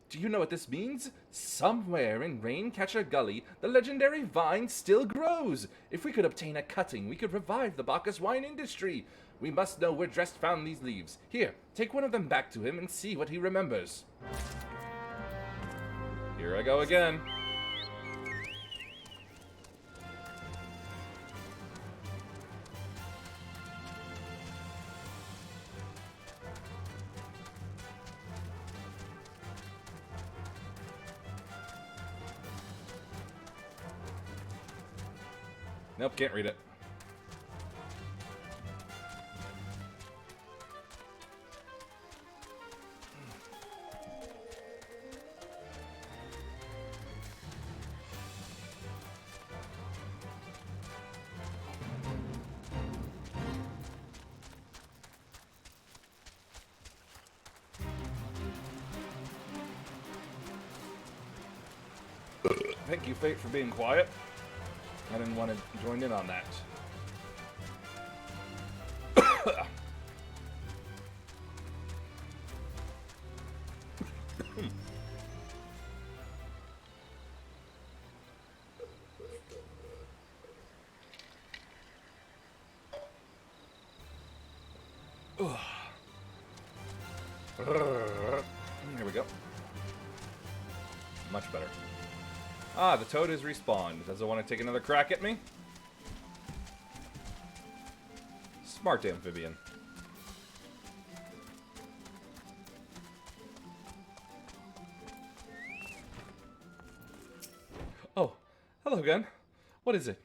Do you know what this means? Somewhere in Raincatcher Gully, the legendary vine still grows. If we could obtain a cutting, we could revive the Bacchus wine industry. We must know where Drest found these leaves. Here, take one of them back to him and see what he remembers. Here I go again. Nope, can't read it. Thank you, Fate, for being quiet. I didn't want to join in on that. Here we go. Much better. Ah, the toad has respawned. Does it want to take another crack at me? Smart amphibian. Oh, hello again. What is it?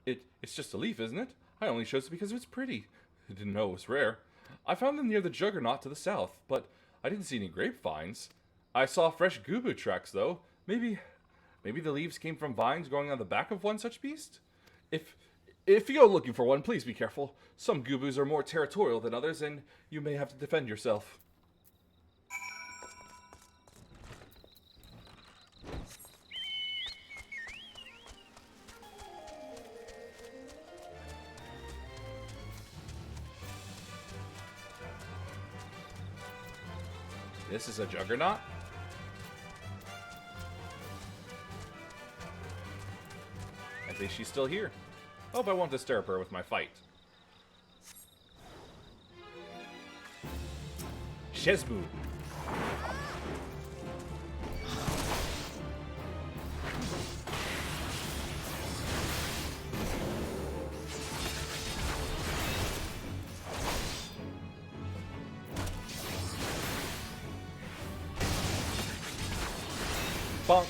It's just a leaf, isn't it? I only chose it because it was pretty. I didn't know it was rare. I found them near the Juggernaut to the south, but I didn't see any grapevines. I saw fresh gubu tracks, though. Maybe the leaves came from vines growing on the back of one such beast? If you go looking for one, please be careful. Some gubus are more territorial than others, and you may have to defend yourself. This is a Juggernaut? I think she's still here. Hope I won't disturb her with my fight. Shezbu. Bonk.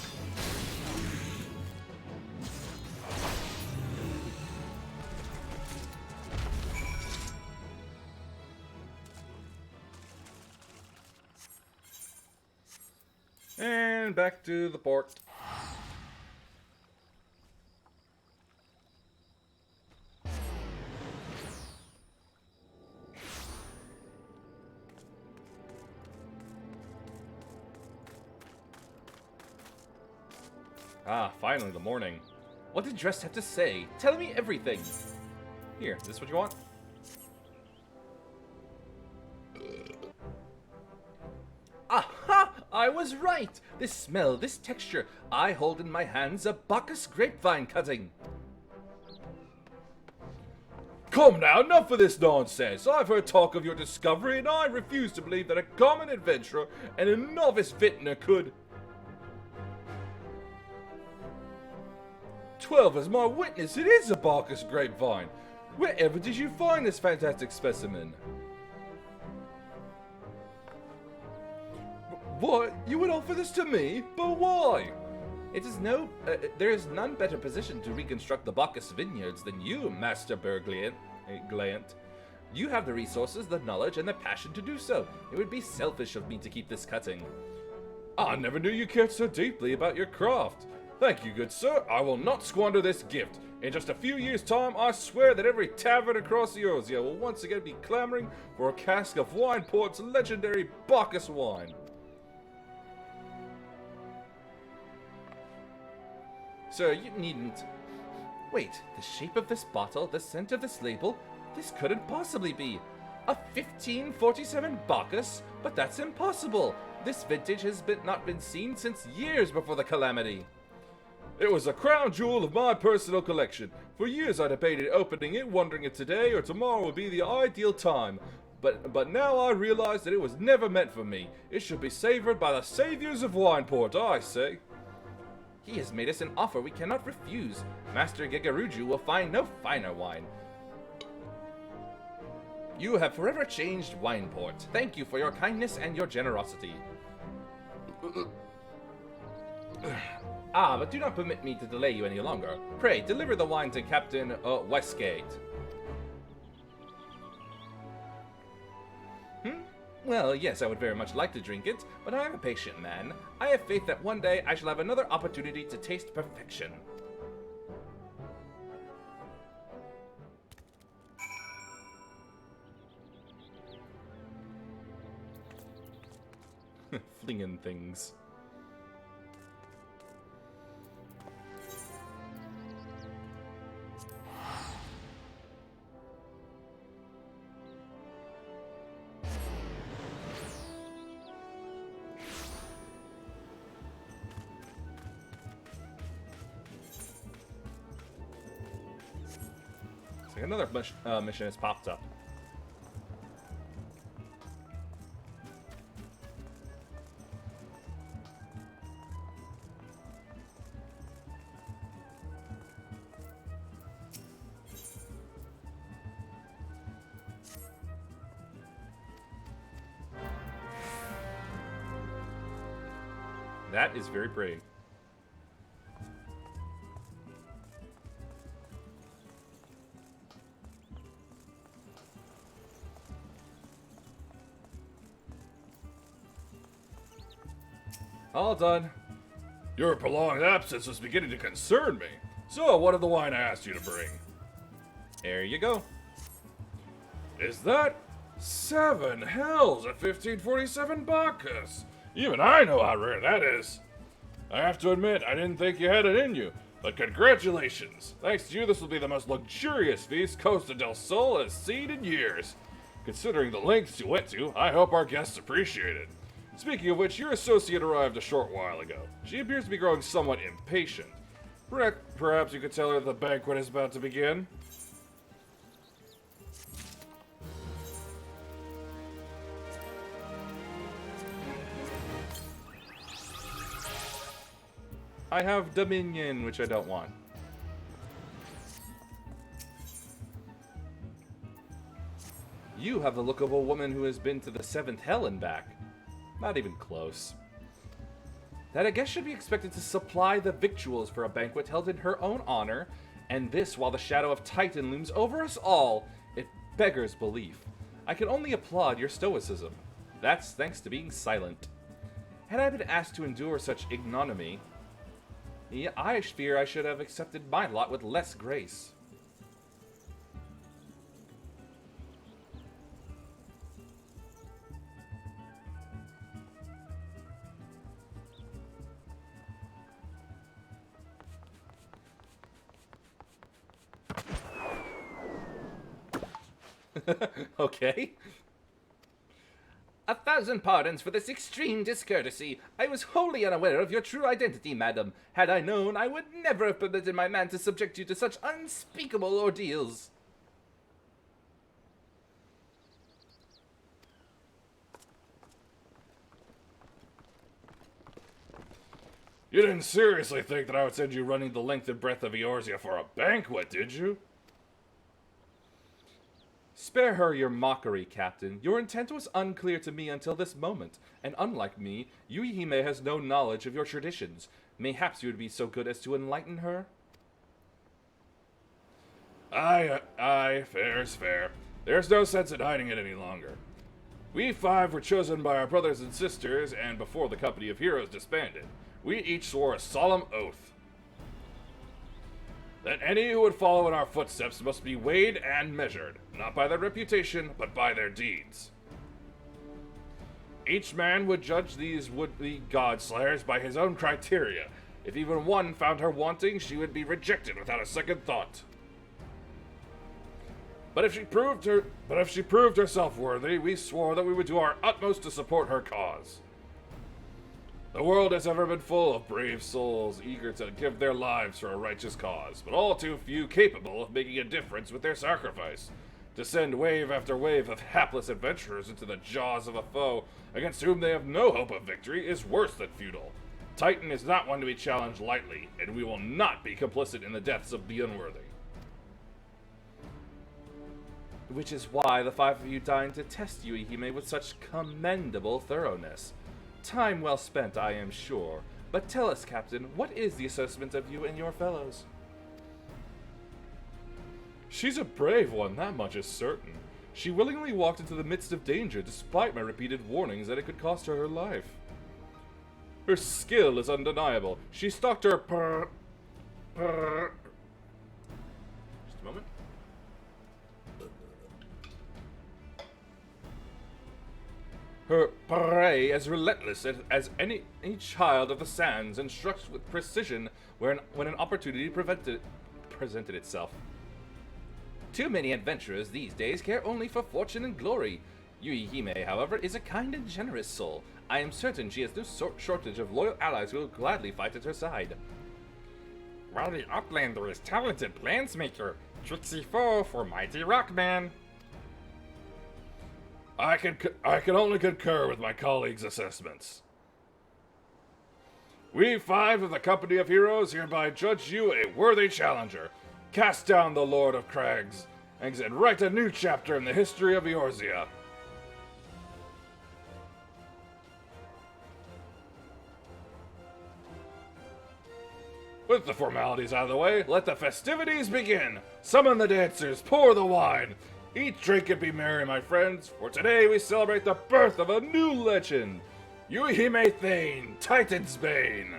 And back to the port. Ah, finally the morning. What did Drest have to say? Tell me everything. Here, is this what you want? Aha! I was right! This smell, this texture. I hold in my hands a Bacchus grapevine cutting. Come now, enough of this nonsense. I've heard talk of your discovery, and I refuse to believe that a common adventurer and a novice vintner could... 12 as my witness, it is a Bacchus grapevine. Wherever did you find this fantastic specimen? What? You would offer this to me? But why? There is none better positioned to reconstruct the Bacchus vineyards than you, Master Bergliant. You have the resources, the knowledge, and the passion to do so. It would be selfish of me to keep this cutting. I never knew you cared so deeply about your craft. Thank you, good sir. I will not squander this gift. In just a few years' time, I swear that every tavern across Eorzea will once again be clamoring for a cask of Wineport's legendary Bacchus wine. Sir, you needn't... Wait, the shape of this bottle, the scent of this label, this couldn't possibly be. A 1547 Bacchus? But that's impossible. This vintage has not been seen since years before the calamity. It was a crown jewel of my personal collection. For years I debated opening it, wondering if today or tomorrow would be the ideal time. But now I realize that it was never meant for me. It should be savored by the saviors of Wineport, I say. He has made us an offer we cannot refuse. Master Gegaruju will find no finer wine. You have forever changed Wineport. Thank you for your kindness and your generosity. But do not permit me to delay you any longer. Pray, deliver the wine to Captain Westgate. Well, yes, I would very much like to drink it, but I am a patient man. I have faith that one day I shall have another opportunity to taste perfection. Flinging things. So another mission has popped up. That is very brave. All done. Your prolonged absence was beginning to concern me. So, what of the wine I asked you to bring? There you go. Is that 7 hells of 1547 Bacchus? Even I know how rare that is. I have to admit, I didn't think you had it in you, but congratulations. Thanks to you, this will be the most luxurious feast Costa del Sol has seen in years. Considering the lengths you went to, I hope our guests appreciate it. Speaking of which, your associate arrived a short while ago. She appears to be growing somewhat impatient. Perhaps you could tell her the banquet is about to begin? I have Dominion, which I don't want. You have the look of a woman who has been to the 7th hell and back. Not even close. That I guess should be expected to supply the victuals for a banquet held in her own honor, and this while the shadow of Titan looms over us all. It beggars belief. I can only applaud your stoicism. That's thanks to being silent. Had I been asked to endure such ignominy, I fear I should have accepted my lot with less grace. Okay. 1,000 pardons for this extreme discourtesy. I was wholly unaware of your true identity, madam. Had I known, I would never have permitted my man to subject you to such unspeakable ordeals. You didn't seriously think that I would send you running the length and breadth of Eorzea for a banquet, did you? Spare her your mockery, Captain. Your intent was unclear to me until this moment, and unlike me, Yuihime has no knowledge of your traditions. Mayhaps you would be so good as to enlighten her? Aye, fair's fair. There's no sense in hiding it any longer. We 5 were chosen by our brothers and sisters, and before the company of heroes disbanded, we each swore a solemn oath. that any who would follow in our footsteps must be weighed and measured, not by their reputation, but by their deeds. Each man would judge these would-be god-slayers by his own criteria. If even one found her wanting, she would be rejected without a second thought. But if she proved herself worthy, we swore that we would do our utmost to support her cause. The world has ever been full of brave souls eager to give their lives for a righteous cause, but all too few capable of making a difference with their sacrifice. To send wave after wave of hapless adventurers into the jaws of a foe against whom they have no hope of victory is worse than futile. Titan is not one to be challenged lightly, and we will not be complicit in the deaths of the unworthy. Which is why the 5 of you dined to test you, Ihime, with such commendable thoroughness. Time well spent, I am sure. But tell us, Captain, what is the assessment of you and your fellows? She's a brave one, that much is certain. She willingly walked into the midst of danger despite my repeated warnings that it could cost her her life. Her skill is undeniable. She stalked her Just a moment. Her prey as relentless as any child of the sands, and struck with precision when an opportunity presented itself. Too many adventurers these days care only for fortune and glory. Yuihime, however, is a kind and generous soul. I am certain she has no shortage of loyal allies who will gladly fight at her side. While the Uplander is talented plansmaker, tricksy foe for mighty Rockman. I can only concur with my colleagues' assessments. We 5 of the Company of Heroes hereby judge you a worthy challenger. Cast down the Lord of Crags, and write a new chapter in the history of Eorzea. With the formalities out of the way, let the festivities begin! Summon the dancers, pour the wine! Eat, drink, and be merry, my friends, for today we celebrate the birth of a new legend! Yuihime Thane, Titan's Bane!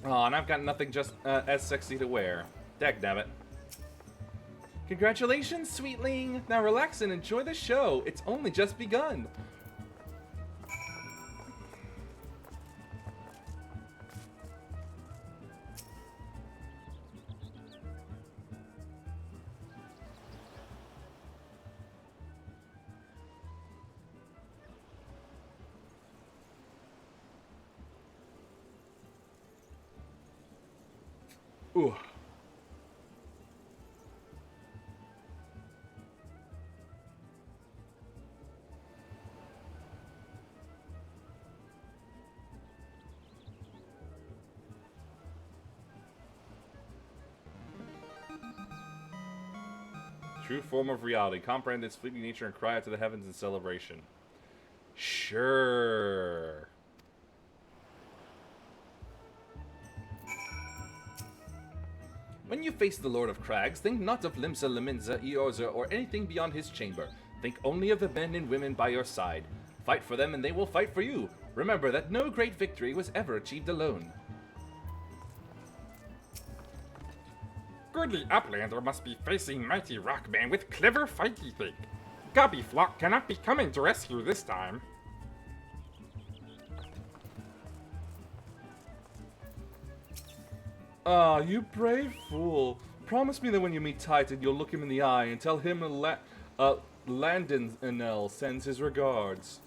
Oh, and I've got nothing just as sexy to wear. Dagnabbit. Congratulations, sweetling! Now relax and enjoy the show. It's only just begun. Ooh. True form of reality. Comprehend its fleeting nature and cry out to the heavens in celebration. Sure. When you face the Lord of Crags, think not of Limsa, Leminza, Eorzea, or anything beyond his chamber. Think only of the men and women by your side. Fight for them and they will fight for you. Remember that no great victory was ever achieved alone. Goodly Uplander must be facing mighty Rockman with clever fighty think. Gobby Flock cannot be coming to rescue this time. Ah, you brave fool. Promise me that when you meet Titan, you'll look him in the eye and tell him Landonel sends his regards.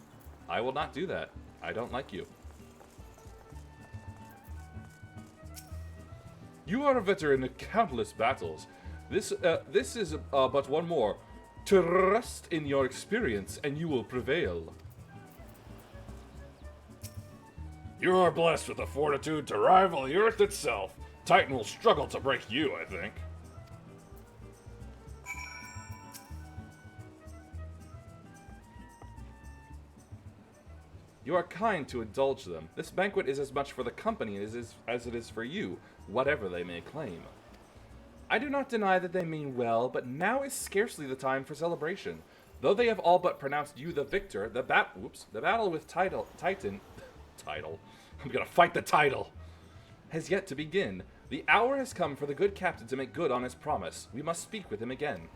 I will not do that. I don't like you. You are a veteran in countless battles. This is but one more. Trust in your experience and you will prevail. You are blessed with the fortitude to rival the Earth itself. Titan will struggle to break you, I think. You are kind to indulge them. This banquet is as much for the company as it is for you, whatever they may claim. I do not deny that they mean well, but now is scarcely the time for celebration. Though they have all but pronounced you the victor, the battle with Titan, I'm gonna fight the title, has yet to begin. The hour has come for the good captain to make good on his promise. We must speak with him again.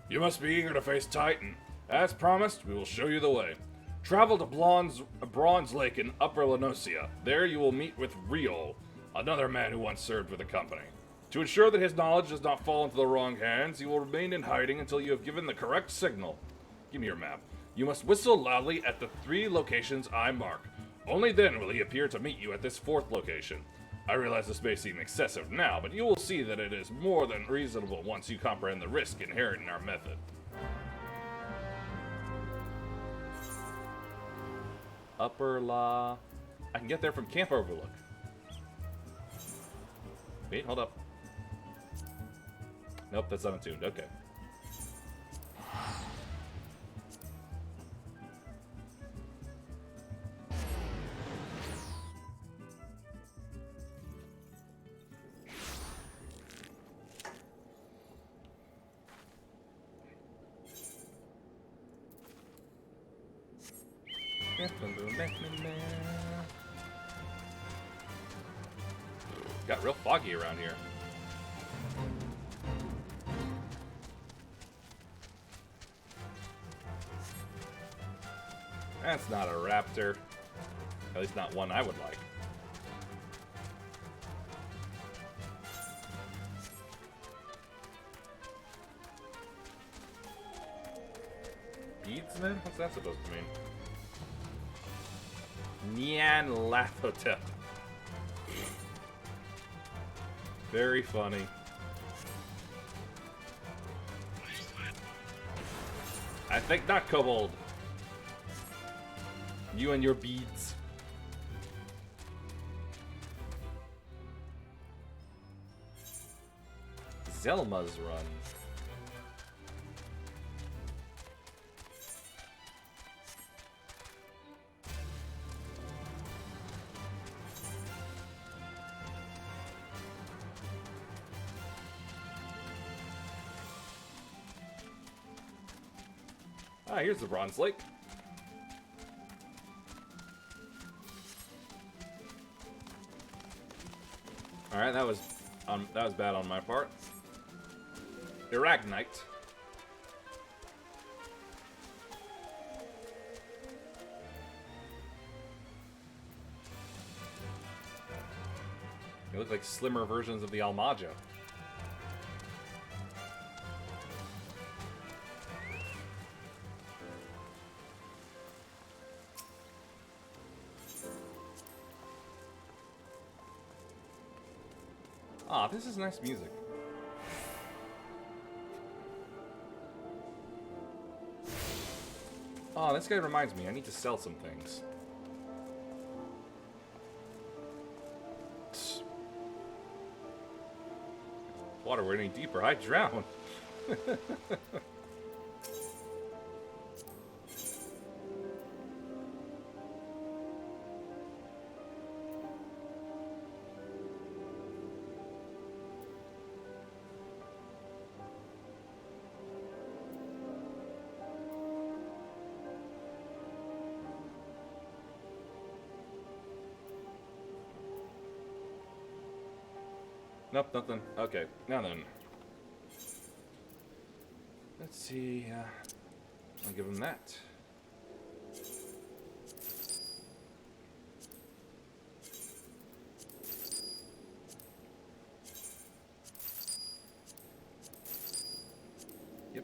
You must be eager to face Titan. As promised, we will show you the way. Travel to Bronze Lake in Upper Lenosia. There you will meet with Riol, another man who once served with the company. To ensure that his knowledge does not fall into the wrong hands, he will remain in hiding until you have given the correct signal. Give me your map. You must whistle loudly at the 3 locations I mark. Only then will he appear to meet you at this 4th location. I realize this may seem excessive now, but you will see that it is more than reasonable once you comprehend the risk inherent in our method. Upper La... I can get there from Camp Overlook. Wait, hold up. Nope, that's unattuned. Okay. Got real foggy around here. That's not a raptor. At least not one I would like. Beadsman? What's that supposed to mean? Nyanlathotep. Very funny. I think not, Kobold. You and your beads. Zelma's Run. Ah, here's the Bronze Lake. All right, that was bad on my part. Iragnite. They look like slimmer versions of the Almaja. Ah, this is nice music. Oh, this guy reminds me. I need to sell some things. Water were any deeper, I'd drown. Nope, nothing. Okay, now then. Let's see. I'll give him that. Yep.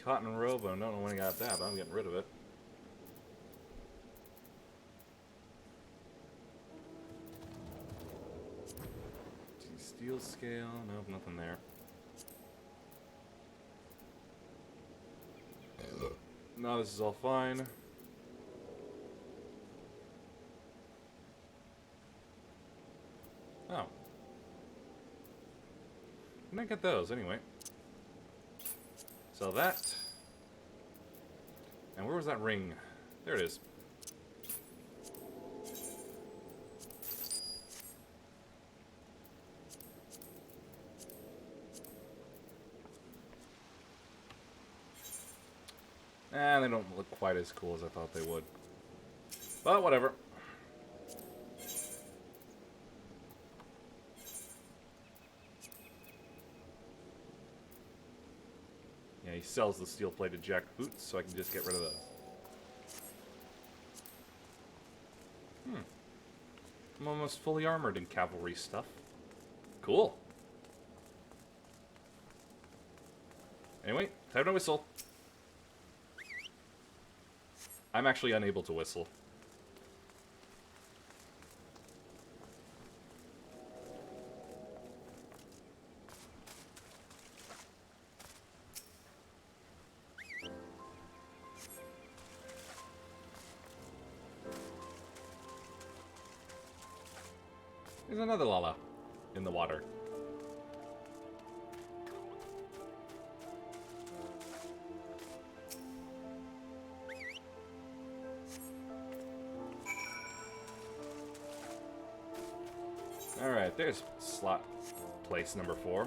Cotton robe. I don't know when I got that, but I'm getting rid of it. Steel scale. Nope, nothing there. No, this is all fine. Oh. Can I get those anyway? So that. And where was that ring? There it is. They don't look quite as cool as I thought they would. But whatever. Yeah, he sells the steel-plated jack boots, so I can just get rid of those. I'm almost fully armored in cavalry stuff. Cool. Anyway, time to whistle. I'm actually unable to whistle. There's another Lala in the water. Alright, there's slot place number 4.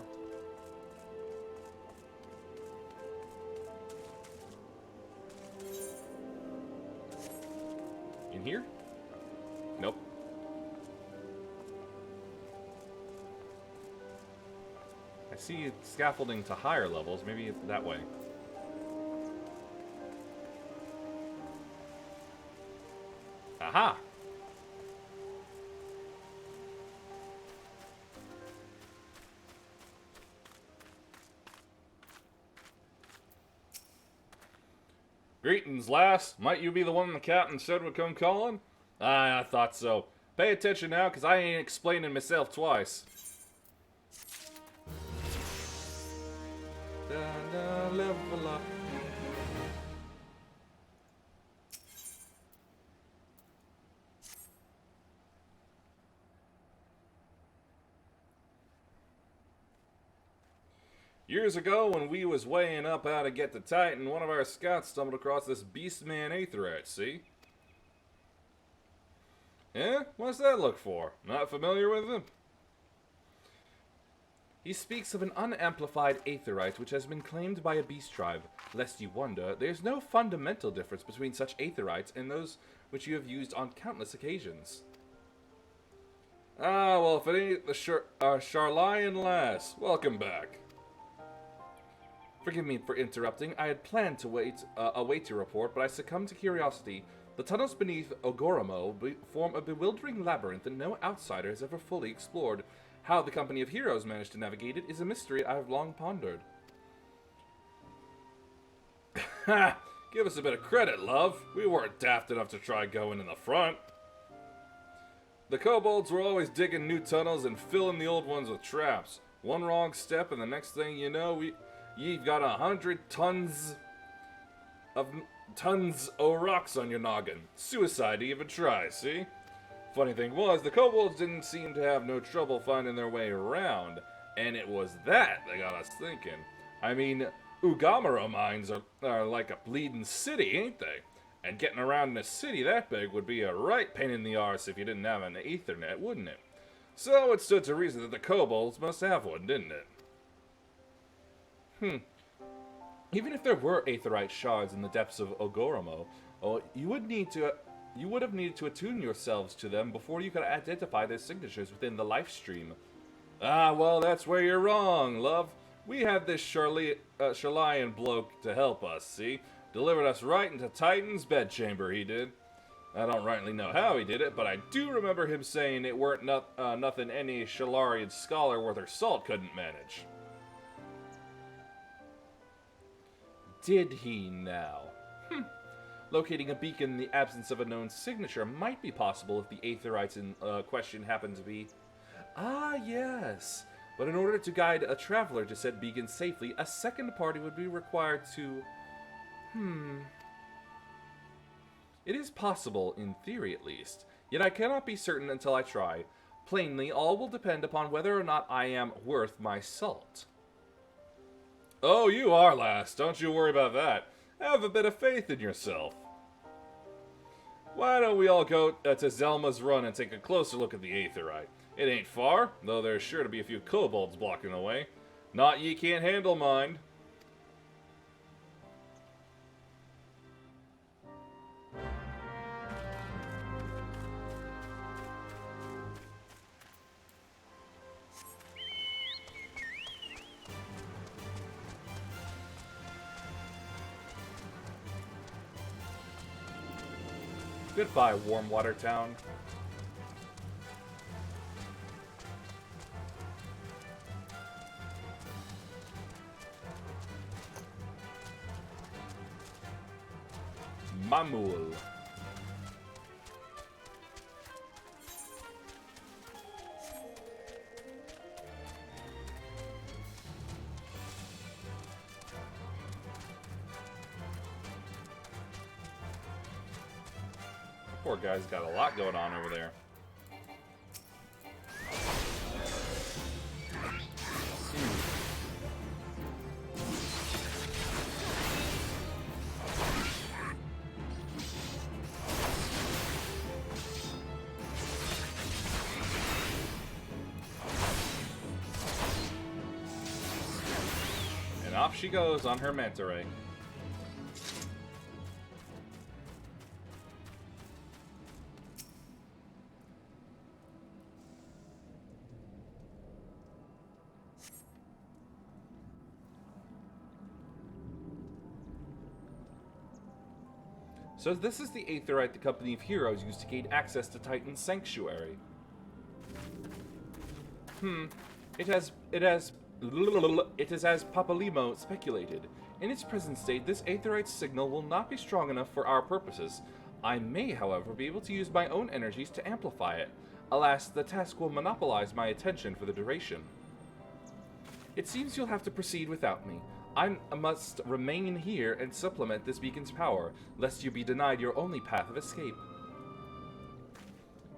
In here? Nope. I see scaffolding to higher levels, maybe that way. Aha! Greetings, lass. Might you be the one the captain said would come calling? I thought so. Pay attention now, because I ain't explaining myself twice. Level up. Years ago, when we was weighing up how to get to Titan, one of our scouts stumbled across this beastman Aetherite, see? Eh? What's that look for? Not familiar with him? He speaks of an unamplified Aetherite which has been claimed by a beast tribe. Lest you wonder, there's no fundamental difference between such Aetherites and those which you have used on countless occasions. Ah, well, if it ain't the Charlian lass, welcome back. Forgive me for interrupting. I had planned to await your report, but I succumbed to curiosity. The tunnels beneath Ogoromo form a bewildering labyrinth that no outsider has ever fully explored. How the company of heroes managed to navigate it is a mystery I have long pondered. Ha! Give us a bit of credit, love. We weren't daft enough to try going in the front. The kobolds were always digging new tunnels and filling the old ones with traps. One wrong step and the next thing you know, you've got 100 tons of rocks on your noggin. Suicide to even try, see? Funny thing was, the kobolds didn't seem to have no trouble finding their way around, and it was that got us thinking. I mean, Ugamaro mines are like a bleeding city, ain't they? And getting around in a city that big would be a right pain in the arse if you didn't have an Ethernet, wouldn't it? So it stood to reason that the kobolds must have one, didn't it? Even if there were Aetherite shards in the depths of Ogoromo, you would have needed to attune yourselves to them before you could identify their signatures within the life stream. Ah, well, that's where you're wrong, love. We had this Charlian bloke to help us, see? Delivered us right into Titan's bedchamber, he did. I don't rightly know how he did it, but I do remember him saying it weren't nothing any Shalarian scholar worth her salt couldn't manage. Did he now? Locating a beacon in the absence of a known signature might be possible if the Aetherites in question happen to be... Ah, yes. But in order to guide a traveler to said beacon safely, a second party would be required to... It is possible, in theory at least, yet I cannot be certain until I try. Plainly, all will depend upon whether or not I am worth my salt. Oh, you are, lass. Don't you worry about that. Have a bit of faith in yourself. Why don't we all go to Zelma's Run and take a closer look at the Aetheryte? It ain't far, though there's sure to be a few kobolds blocking the way. Not ye can't handle, mind. Goodbye, Warmwater Town. Mamul. Poor guy's got a lot going on over there. And off she goes on her manta ray. So this is the Aetheryte the Company of Heroes used to gain access to Titan's Sanctuary. It is as Papalimo speculated. In its present state, this Aetheryte signal will not be strong enough for our purposes. I may, however, be able to use my own energies to amplify it. Alas, the task will monopolize my attention for the duration. It seems you'll have to proceed without me. I must remain here and supplement this beacon's power, lest you be denied your only path of escape.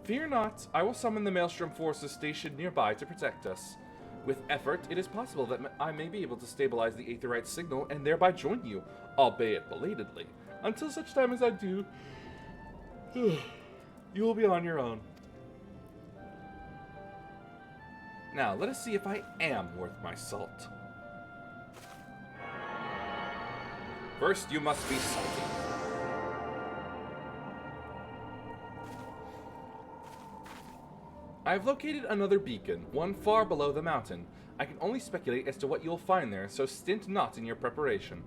Fear not, I will summon the Maelstrom forces stationed nearby to protect us. With effort, it is possible that I may be able to stabilize the Aetheryte signal and thereby join you, albeit belatedly. Until such time as I do, you will be on your own. Now, let us see if I am worth my salt. First, you must be salty. I have located another beacon, one far below the mountain. I can only speculate as to what you'll find there, so stint not in your preparation.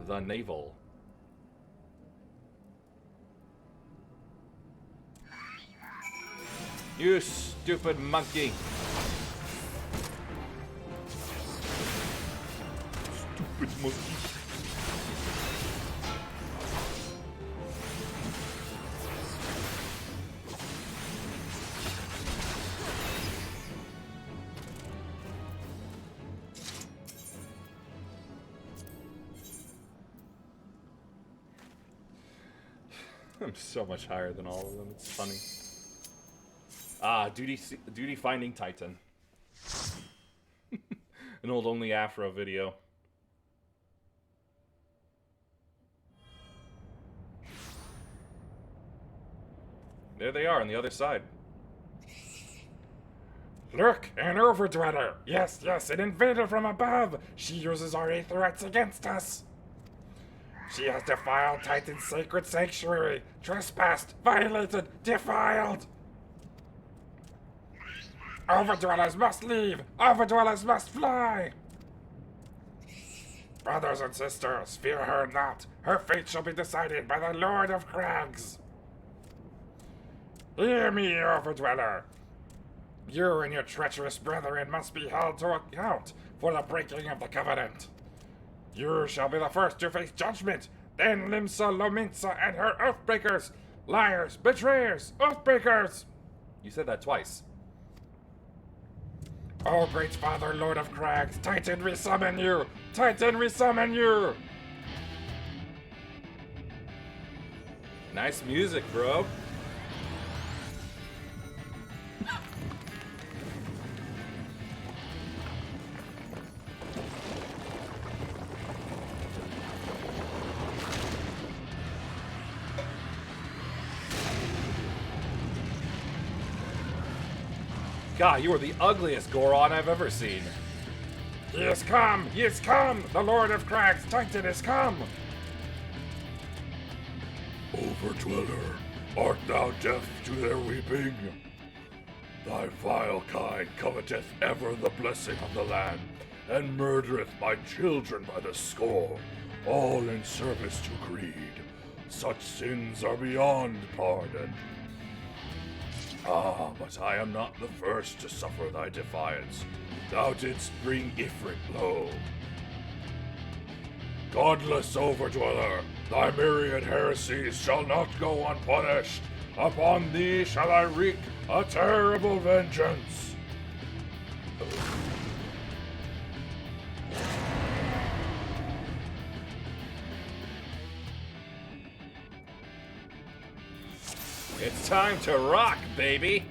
The Navel. You stupid monkey! Stupid monkey. I'm so much higher than all of them. It's funny. Ah, duty finding Titan. An old Only Afro video. There they are on the other side. Look, an Overdweller! Yes, yes, an invader from above! She uses our Aetherytes against us! She has defiled Titan's sacred sanctuary! Trespassed! Violated! Defiled! Overdwellers must leave! Overdwellers must fly! Brothers and sisters, fear her not! Her fate shall be decided by the Lord of Crags! Hear me, Overdweller! You and your treacherous brethren must be held to account for the breaking of the Covenant. You shall be the first to face judgment, then Limsa Lominsa and her Oathbreakers Liars! Betrayers! Oathbreakers! You said that twice. Oh, great father, Lord of Crags, Titan, we summon you! Titan, we summon you! Nice music, bro. God, you are the ugliest Goron I've ever seen. He has come! He has come! The Lord of Crags, Titan, has come! Overdweller, art thou deaf to their weeping? Thy vile kind coveteth ever the blessing of the land, and murdereth my children by the score, all in service to greed. Such sins are beyond pardon. Ah, but I am not the first to suffer thy defiance. Thou didst bring Ifrit low. Godless Overdweller, thy myriad heresies shall not go unpunished. Upon thee shall I wreak a terrible vengeance. It's time to rock, baby!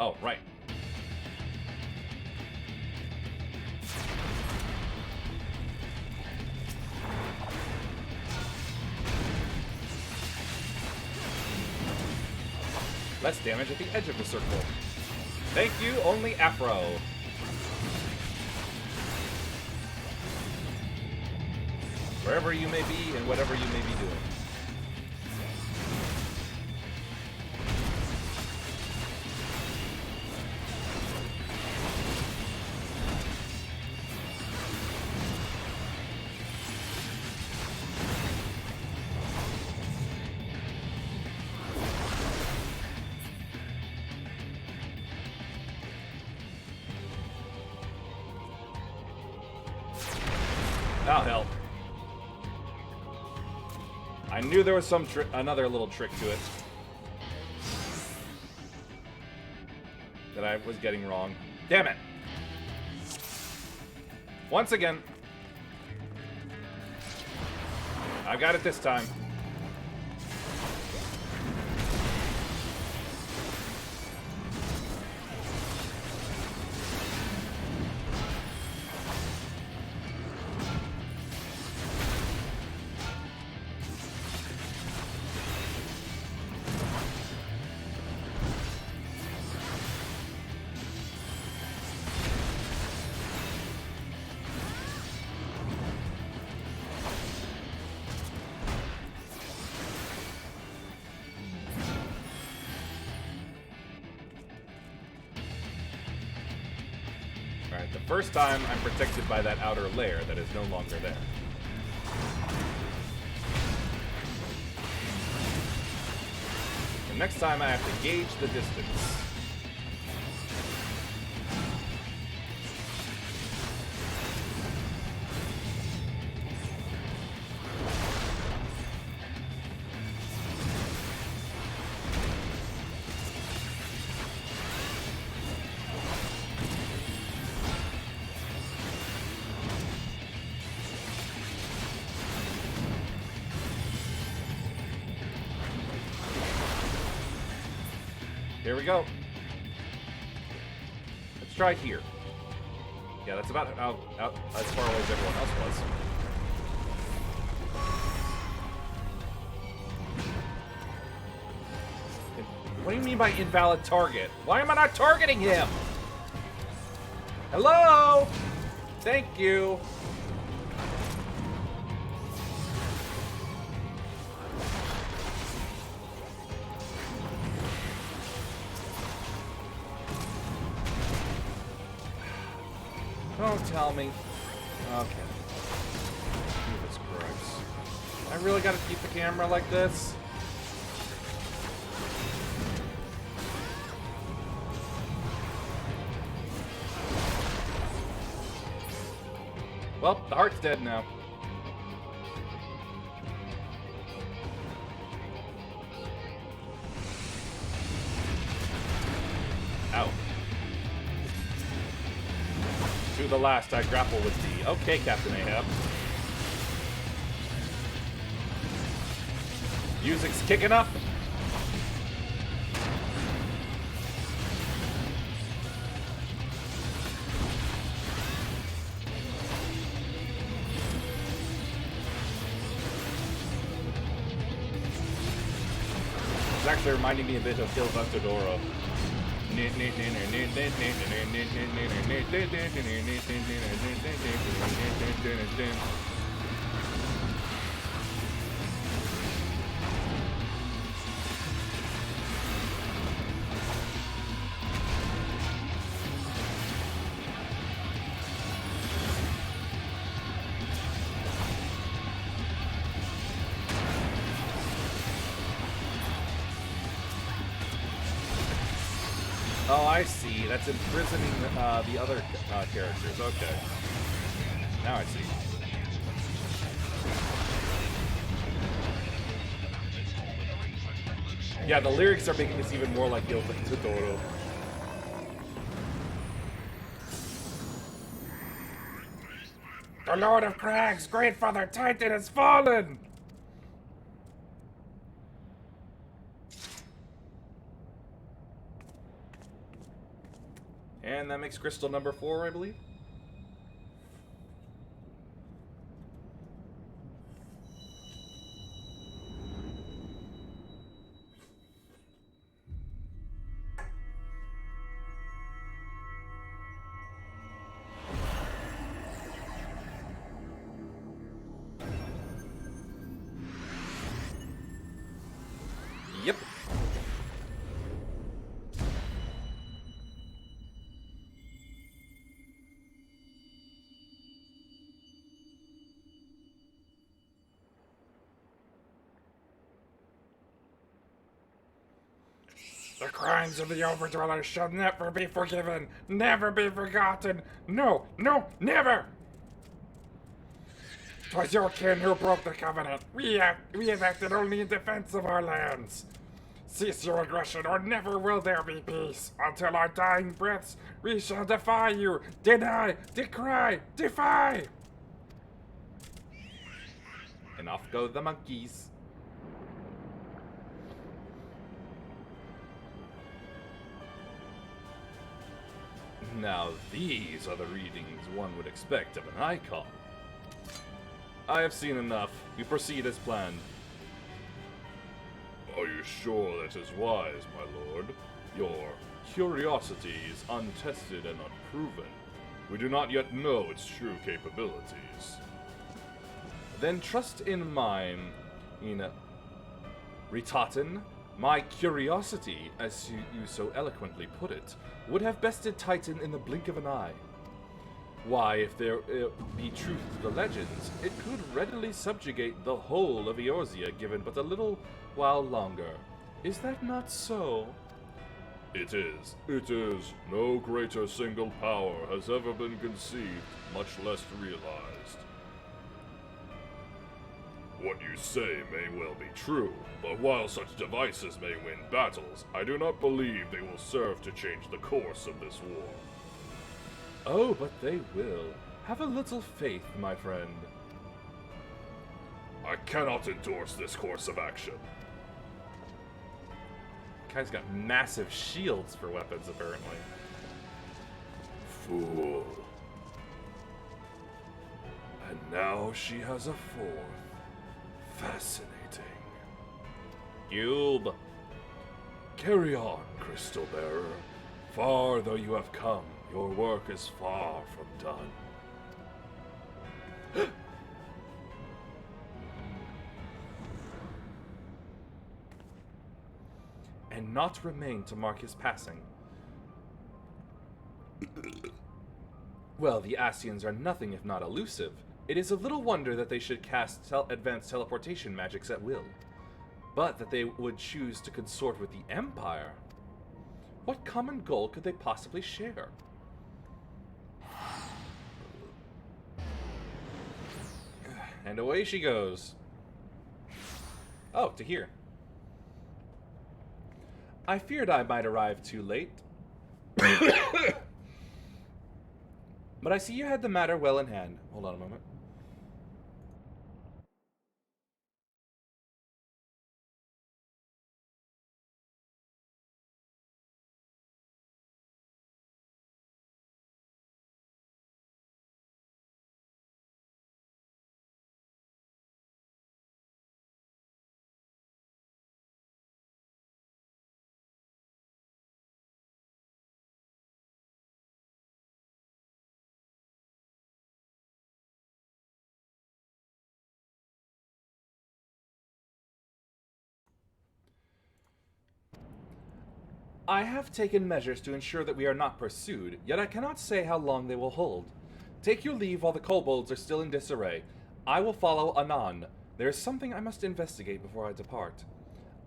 Oh, right. Less damage at the edge of the circle. Thank you, only Afro. Wherever you may be and whatever you may be doing. That'll help. I knew there was some another little trick to it that I was getting wrong. Damn it! Once again. I got it this time. Alright, the first time I'm protected by that outer layer that is no longer there. The next time I have to gauge the distance. Here we go. Let's try here. Yeah, that's about out as far away as everyone else was. What do you mean by invalid target? Why am I not targeting him? Hello? Thank you. Don't tell me. Okay. Jesus Christ. I really gotta keep the camera like this? Well, the heart's dead now. Ow. To the last I grapple with thee. Okay, Captain Ahab. Music's kicking up. It's actually reminding me a bit of Kill Vestadoro. Oh, I see. That's imprisoning the other characters. Okay. Now I see. Yeah, the lyrics are making this even more like Gil Totoro. The Lord of Crags, great father Titan has fallen! And that makes crystal number 4, I believe. Yep. The crimes of the Overdwellers shall never be forgiven, never be forgotten. No, no, never! 'Twas your kin who broke the covenant. We have acted only in defense of our lands. Cease your aggression, or never will there be peace. Until our dying breaths, we shall defy you, deny, decry, defy! And off go the monkeys. Now these are the readings one would expect of an icon. I have seen enough. We proceed as planned. Are you sure that is wise, my lord? Your curiosity is untested and unproven. We do not yet know its true capabilities. Then trust in mine, Ritaten. My curiosity, as you so eloquently put it, would have bested Titan in the blink of an eye. Why, if there be truth to the legends, it could readily subjugate the whole of Eorzea given but a little while longer. Is that not so? It is. It is. No greater single power has ever been conceived, much less realized. What you say may well be true, but while such devices may win battles, I do not believe they will serve to change the course of this war. Oh, but they will. Have a little faith, my friend. I cannot endorse this course of action. Guy's got massive shields for weapons, apparently. Fool. And now she has a fourth. Fascinating. Cube. Carry on, Crystal Bearer. Far though you have come, Your work is far from done. And not remain to mark his passing. Well, the Asians are nothing if not elusive. It is a little wonder that they should cast advanced teleportation magics at will. But that they would choose to consort with the Empire. What common goal could they possibly share? And away she goes. Oh, to here. I feared I might arrive too late. But I see you had the matter well in hand. Hold on a moment. I have taken measures to ensure that we are not pursued, yet I cannot say how long they will hold. Take your leave while the kobolds are still in disarray. I will follow anon. There is something I must investigate before I depart.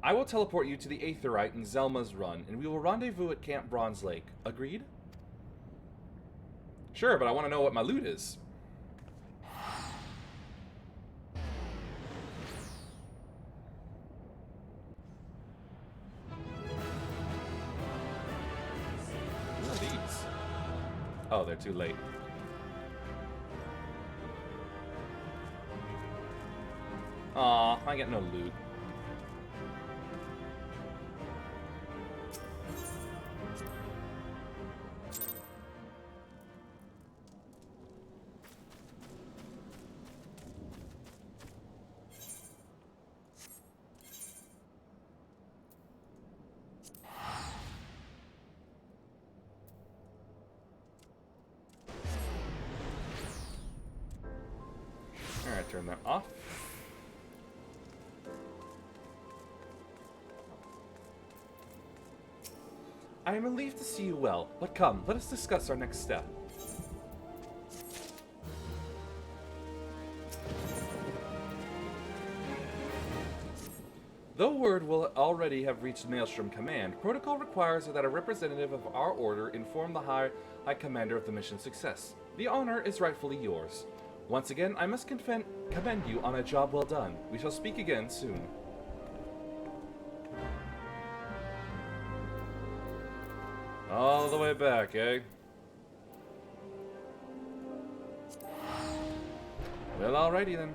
I will teleport you to the Aetherite in Zelma's Run, and we will rendezvous at Camp Bronze Lake. Agreed? Sure, but I want to know what my loot is. What are these? Oh, they're too late. Aw, I get no loot. Alright, turn that off. I am relieved to see you well, but come, let us discuss our next step. Though word will already have reached Maelstrom Command, protocol requires that a representative of our order inform the High Commander of the mission's success. The honor is rightfully yours. Once again, I must commend you on a job well done. We shall speak again soon. All the way back, eh? Well, alrighty then.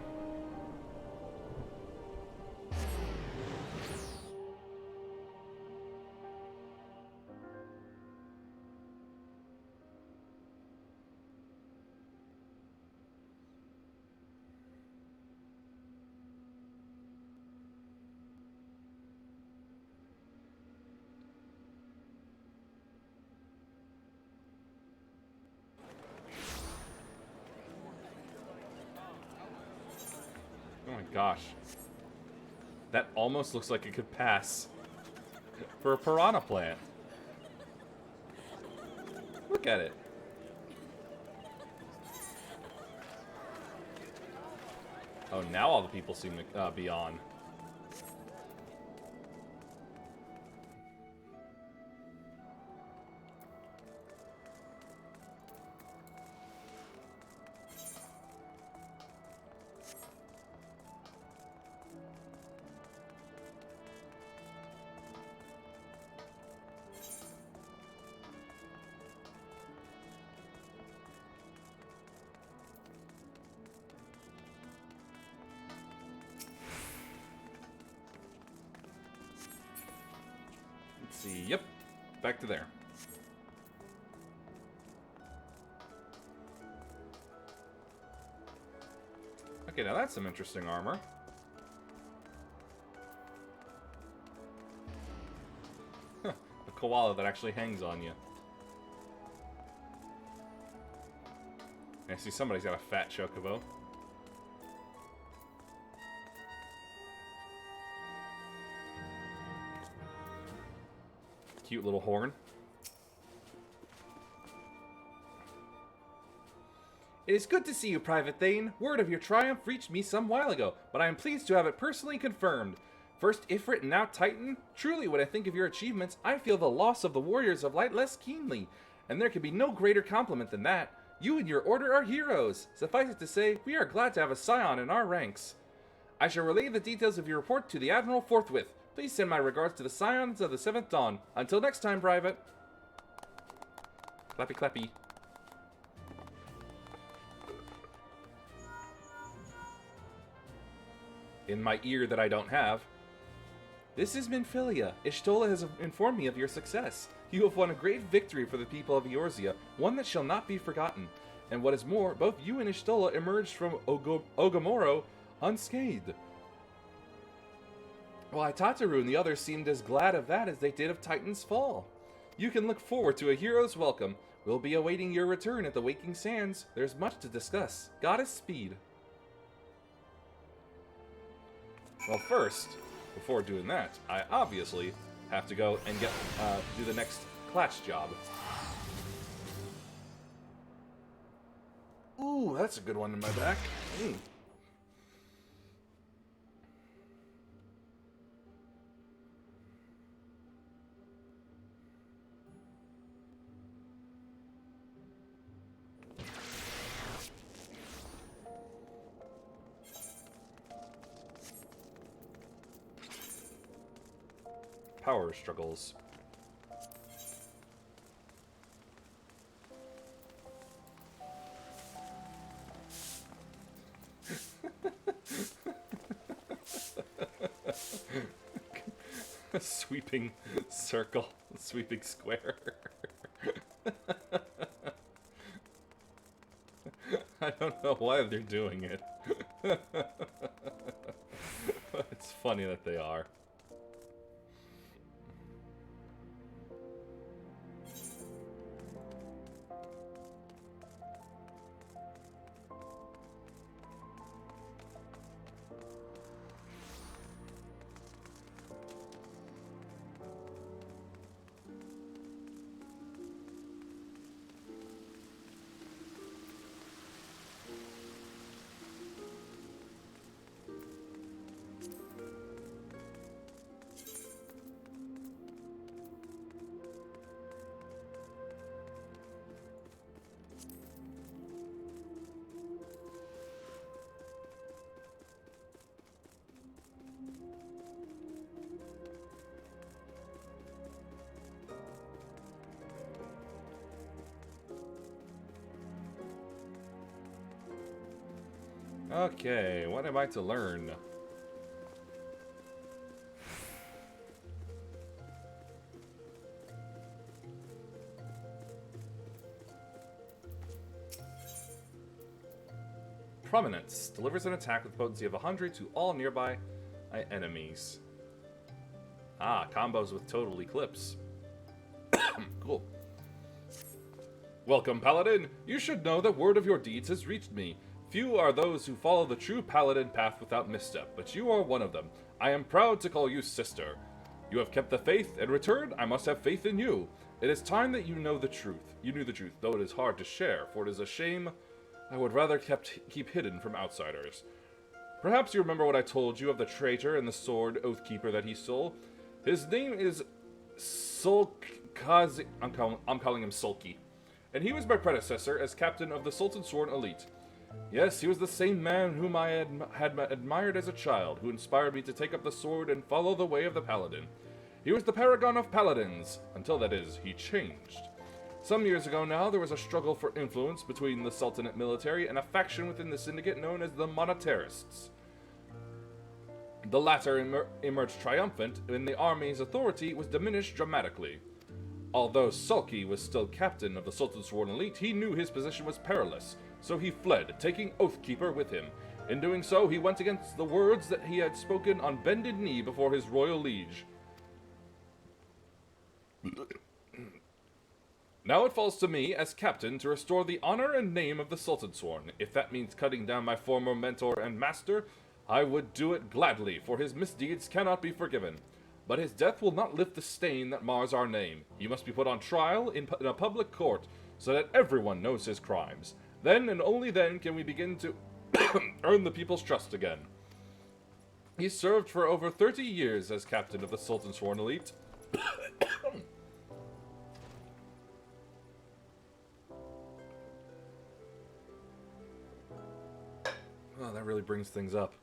Oh my gosh. That almost looks like it could pass for a piranha plant. Look at it. Oh, now all the people seem to be on. Let's see. Yep. Back to there. Okay, now that's some interesting armor. Huh, a koala that actually hangs on you. I see somebody's got a fat chocobo. Cute little horn. It is good to see you, Private Thane. Word of your triumph reached me some while ago, but I am pleased to have it personally confirmed. First Ifrit and now Titan? Truly, when I think of your achievements, I feel the loss of the Warriors of Light less keenly, and there can be no greater compliment than that. You and your order are heroes. Suffice it to say, we are glad to have a scion in our ranks. I shall relay the details of your report to the Admiral forthwith. Please send my regards to the scions of the 7th Dawn. Until next time, Private. Clappy clappy. In my ear that I don't have. This is Minfilia. Ishtola has informed me of your success. You have won a great victory for the people of Eorzea, one that shall not be forgotten. And what is more, both you and Ishtola emerged from Ogamoro unscathed. Why, Tataru and the others seemed as glad of that as they did of Titan's fall. You can look forward to a hero's welcome. We'll be awaiting your return at the Waking Sands. There's much to discuss. Goddess Speed. Well, first, before doing that, I obviously have to go and get do the next class job. Ooh, that's a good one in my back. Power struggles. A sweeping circle, a sweeping square. I don't know why they're doing it. But it's funny that they are. Okay, what am I to learn? Prominence. Delivers an attack with potency of 100 to all nearby enemies. Ah, combos with Total Eclipse. Cool. Welcome, Paladin. You should know that word of your deeds has reached me. Few are those who follow the true Paladin path without misstep, but you are one of them. I am proud to call you sister. You have kept the faith. In return, I must have faith in you. It is time that you know the truth. You knew the truth, though it is hard to share, for it is a shame I would rather keep hidden from outsiders. Perhaps you remember what I told you of the traitor and the sword Oathkeeper that he stole. His name is Sulkazi. I'm calling him Sulky. And he was my predecessor as captain of the Sultan Sworn Elite. Yes, he was the same man whom I had admired as a child, who inspired me to take up the sword and follow the way of the Paladin. He was the paragon of paladins, until, that is, he changed. Some years ago now, there was a struggle for influence between the Sultanate military and a faction within the syndicate known as the Monetarists. The latter emerged triumphant, and the army's authority was diminished dramatically. Although Sulky was still captain of the Sultan Sworn Elite, he knew his position was perilous, so he fled, taking Oathkeeper with him. In doing so, he went against the words that he had spoken on bended knee before his royal liege. Now it falls to me, as captain, to restore the honor and name of the Sultansworn. If that means cutting down my former mentor and master, I would do it gladly, for his misdeeds cannot be forgiven. But his death will not lift the stain that mars our name. He must be put on trial in a public court, so that everyone knows his crimes. Then and only then can we begin to earn the people's trust again. He served for over 30 years as captain of the Sultansworn elite. Oh, that really brings things up.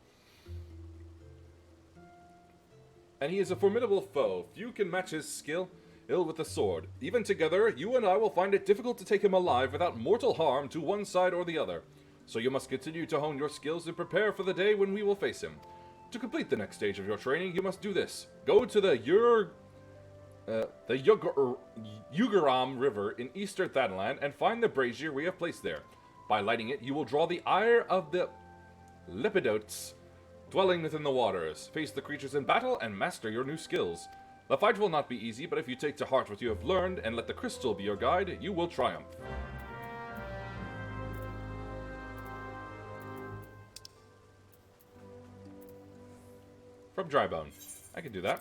And he is a formidable foe. Few can match his skill with the sword. Even together, you and I will find it difficult to take him alive without mortal harm to one side or the other. So you must continue to hone your skills and prepare for the day when we will face him. To complete the next stage of your training, you must do this. Go to the Yugaram River in eastern Thanalan and find the brazier we have placed there. By lighting it, you will draw the ire of the Lepidotes dwelling within the waters. Face the creatures in battle and master your new skills. The fight will not be easy, but if you take to heart what you have learned and let the crystal be your guide, you will triumph. From Drybone. I can do that.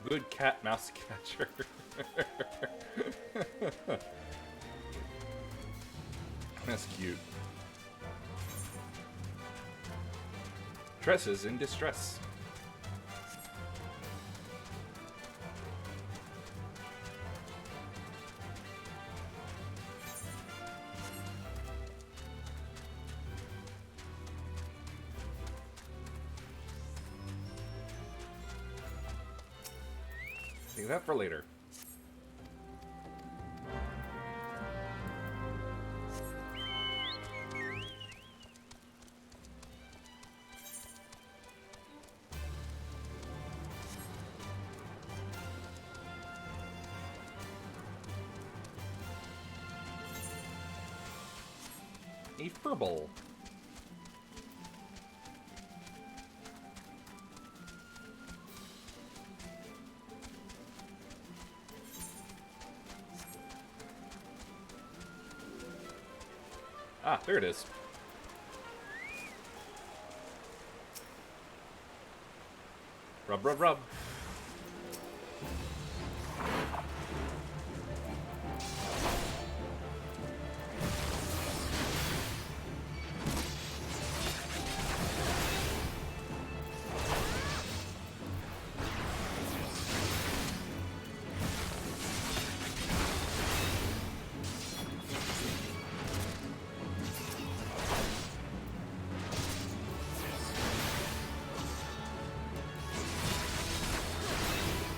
Good cat mouse catcher. That's cute. Tress is in distress. Save that for later. A furble. Ah, there it is. Rub, rub, rub.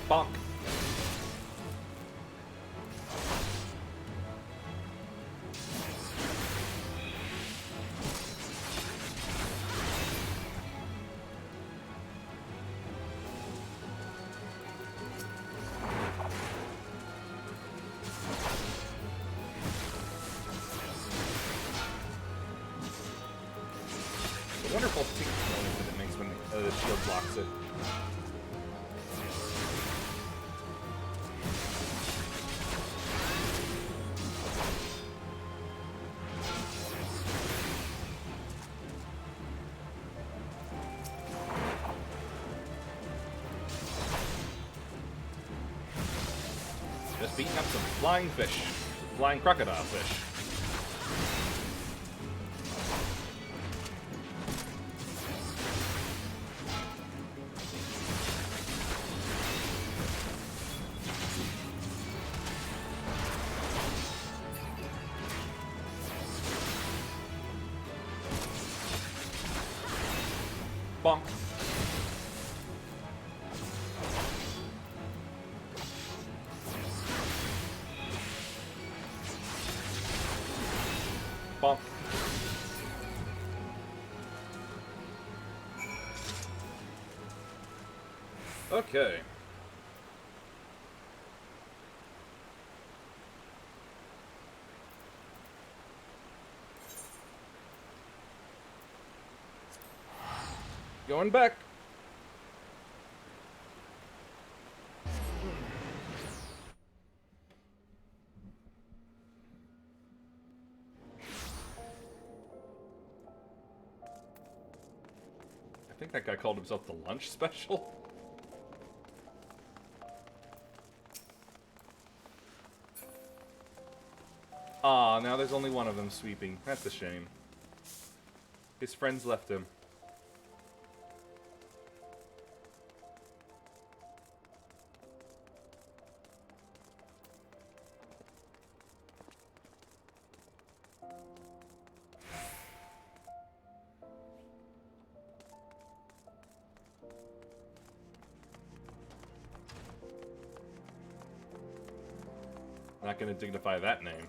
Bonk. The wonderful tick noise that it makes when the shield blocks it. Just beating up some flying fish. Flying crocodile fish. Bonk. Bonk. Okay. Going back. I think that guy called himself the lunch special. Aw, now there's only one of them sweeping. That's a shame. His friends left him. Not gonna dignify that name.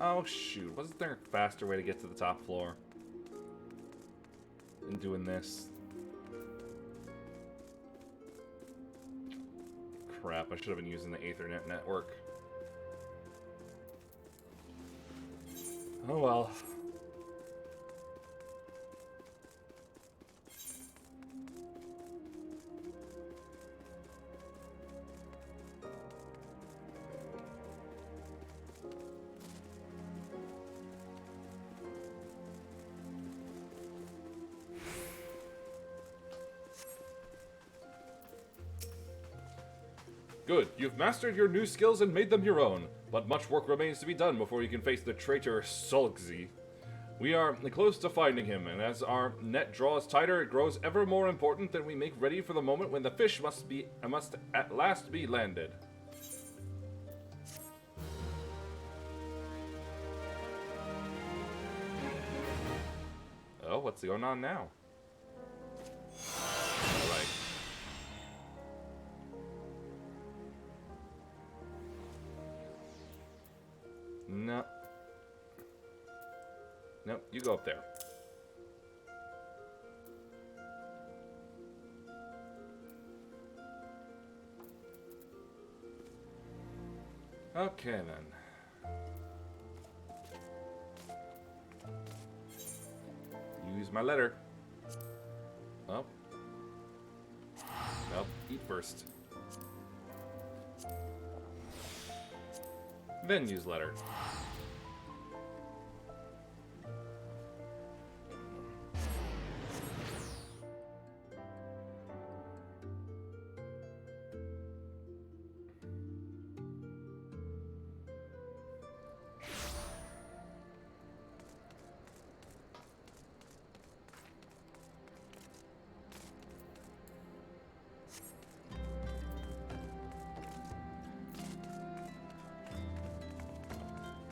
Oh shoot, wasn't there a faster way to get to the top floor than doing this? Crap, I should have been using the Ethernet network. Oh well. Good, you've mastered your new skills and made them your own, but much work remains to be done before you can face the traitor Solgzi. We are close to finding him, and as our net draws tighter, it grows ever more important that we make ready for the moment when the fish must at last be landed. Oh, what's going on now? Alright. No. Nope, you go up there. Okay, then. Use my letter. Oh. Nope, eat first. Then use letter.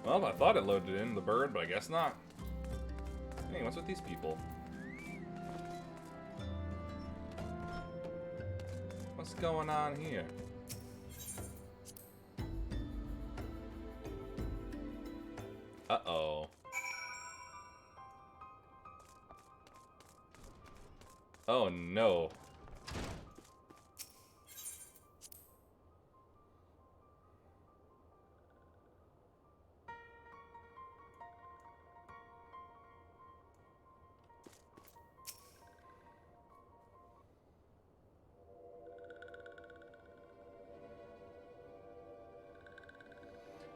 Well, I thought it loaded in the bird, but I guess not. Hey, what's with these people? What's going on here? Uh-oh. Oh, no.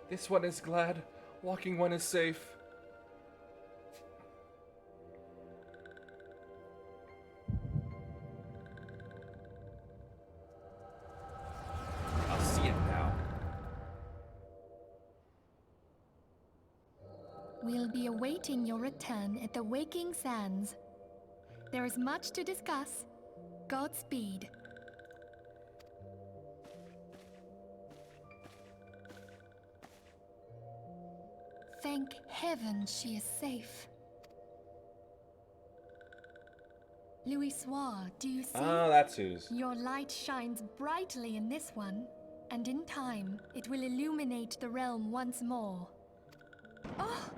This one is glad. Walking one is safe. I'll see it now. We'll be awaiting your return at the Waking Sands. There is much to discuss. Godspeed. Thank heaven she is safe. Louis Soir, do you see? Ah, that's who's. Your light shines brightly in this one, and in time, it will illuminate the realm once more. Oh!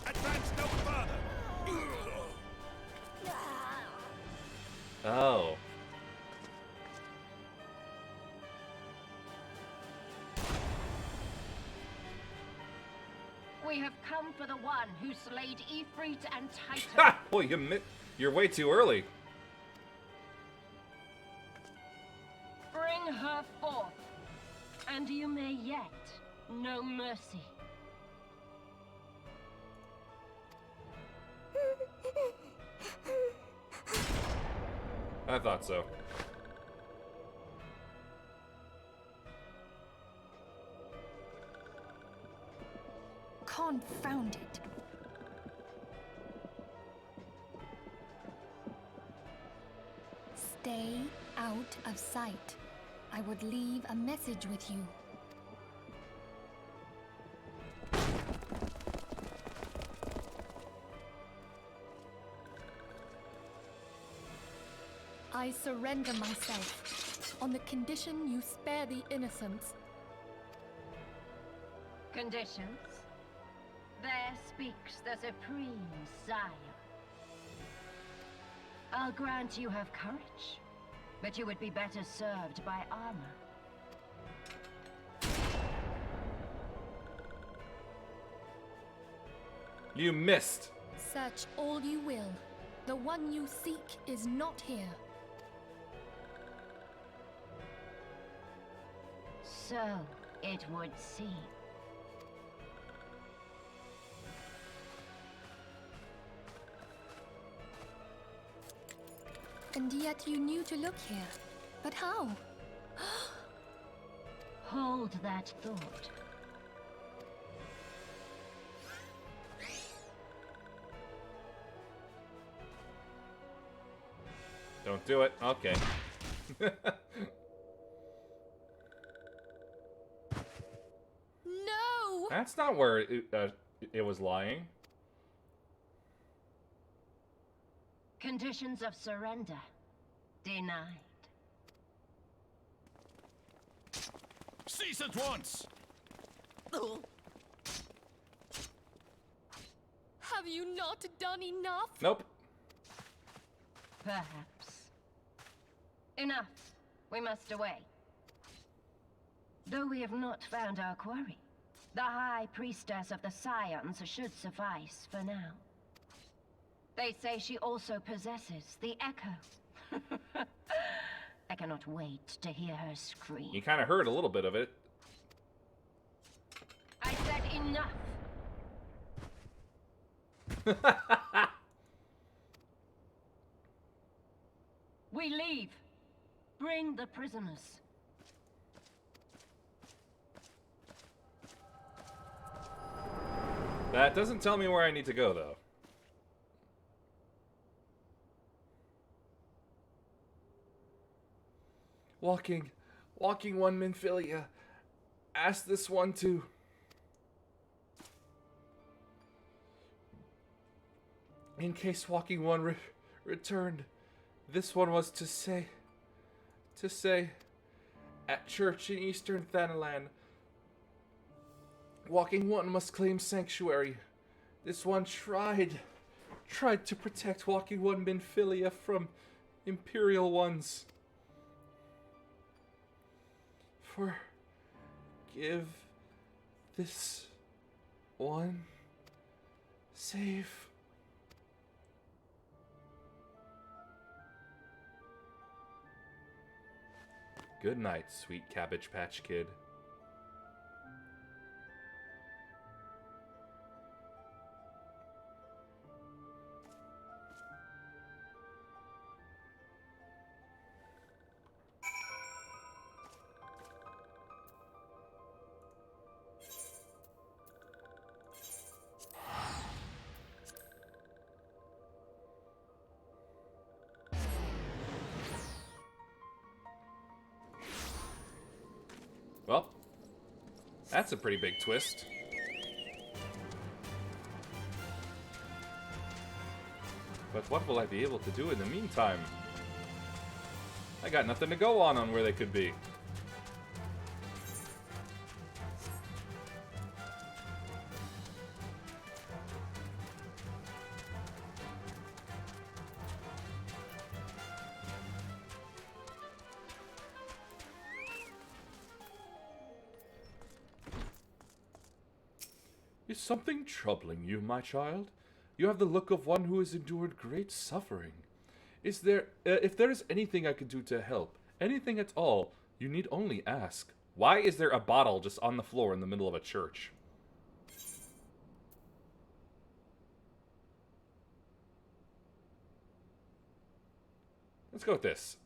Advance no further! Oh. We have come for the one who slayed Ifrit and Titan. Ha! Boy, you're way too early. Bring her forth, and you may yet know mercy. I thought so. Confound it. Stay out of sight. I would leave a message with you. I surrender myself, on the condition you spare the innocents. Conditions? There speaks the Supreme Sire. I'll grant you have courage, but you would be better served by armor. You missed. Search all you will. The one you seek is not here. So it would seem. And yet you knew to look here. But how? Hold that thought. Don't do it. Okay. No! That's not where it was lying. Conditions of surrender denied. Cease at once! Have you not done enough? Nope. Perhaps. Enough. We must away. Though we have not found our quarry, the High Priestess of the Scions should suffice for now. They say she also possesses the Echo. I cannot wait to hear her scream. You kind of heard a little bit of it. I said enough! We leave. Bring the prisoners. That doesn't tell me where I need to go, though. Walking one Minfilia. Ask this one to... In case walking one returned, this one was to say, at church in Eastern Thanalan, walking one must claim sanctuary. This one tried to protect walking one Minfilia from Imperial ones. Forgive this one. Save. Good night, sweet Cabbage Patch Kid. That's a pretty big twist. But what will I be able to do in the meantime? I got nothing to go on where they could be. Is something troubling you, my child? You have the look of one who has endured great suffering. Is there, if there is anything I can do to help, anything at all, you need only ask. Why is there a bottle just on the floor in the middle of a church? Let's go with this.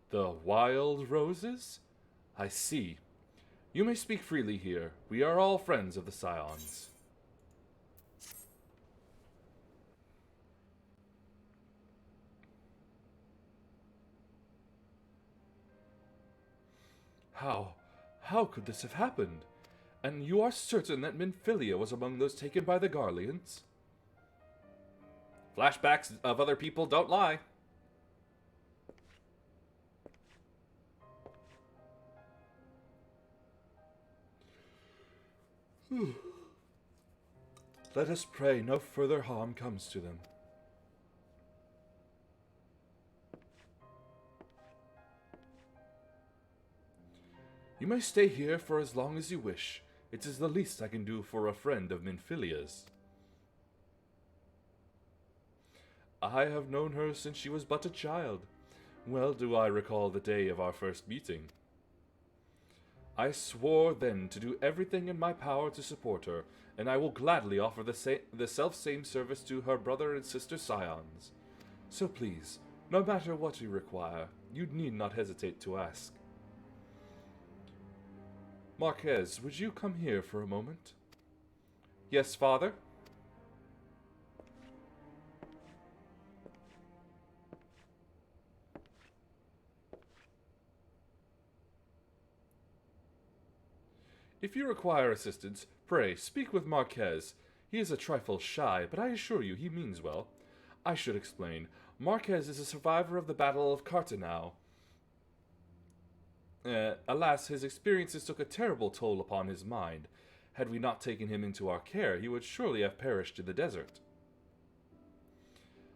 The wild roses? I see. You may speak freely here. We are all friends of the Scions. How could this have happened? And you are certain that Minfilia was among those taken by the Garleans? Flashbacks of other people don't lie. Let us pray no further harm comes to them. You may stay here for as long as you wish. It is the least I can do for a friend of Minfilia's. I have known her since she was but a child. Well do I recall the day of our first meeting. I swore then to do everything in my power to support her, and I will gladly offer the self-same service to her brother and sister Scions. So please, no matter what you require, you need not hesitate to ask. Marquez, would you come here for a moment? Yes, father? If you require assistance, pray speak with Marquez. He is a trifle shy, but I assure you he means well. I should explain. Marquez is a survivor of the Battle of Cartanau. Alas, his experiences took a terrible toll upon his mind. Had we not taken him into our care, he would surely have perished in the desert.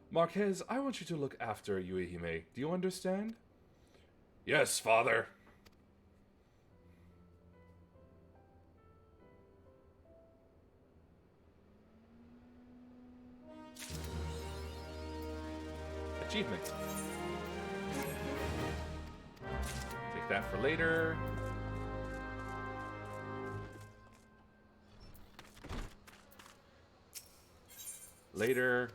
Marquez, I want you to look after Yuehime. Do you understand? Yes, father. Achievement. Take that for later. Later.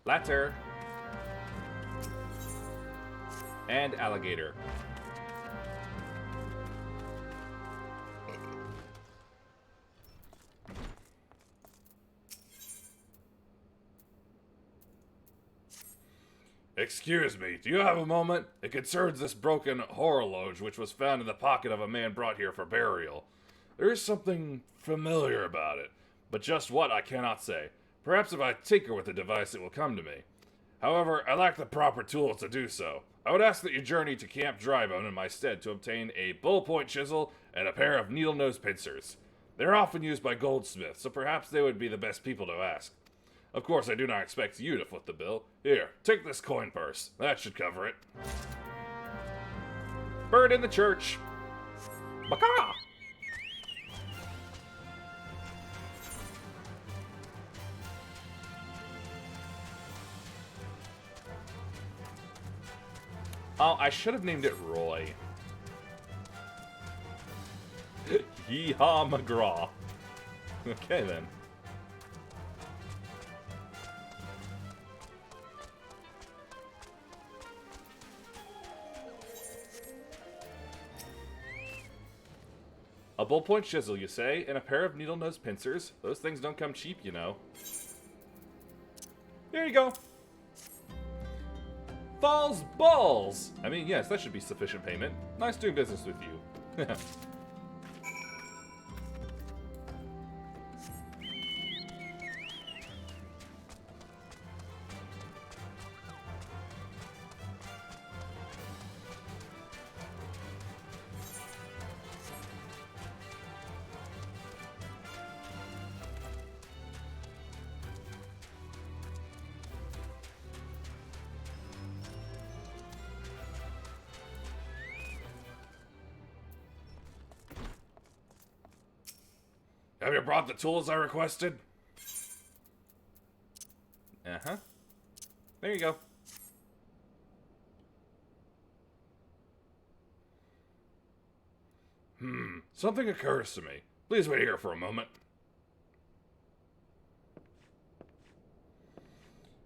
Latter. And alligator. Excuse me, do you have a moment? It concerns this broken horologe which was found in the pocket of a man brought here for burial. There is something familiar about it, but just what I cannot say. Perhaps if I tinker with the device it will come to me. However, I lack the proper tools to do so. I would ask that you journey to Camp Drybone in my stead to obtain a bullpoint chisel and a pair of needle-nose pincers. They are often used by goldsmiths, so perhaps they would be the best people to ask. Of course, I do not expect you to foot the bill. Here, take this coin purse. That should cover it. Bird in the church. Baka! Oh, I should have named it Roy. Yeehaw McGraw. Okay, then. A ballpoint chisel, you say, and a pair of needle-nose pincers. Those things don't come cheap, you know. There you go. Falls balls! I mean, yes, that should be sufficient payment. Nice doing business with you. Have you brought the tools I requested? Uh-huh. There you go. Something occurs to me. Please wait here for a moment.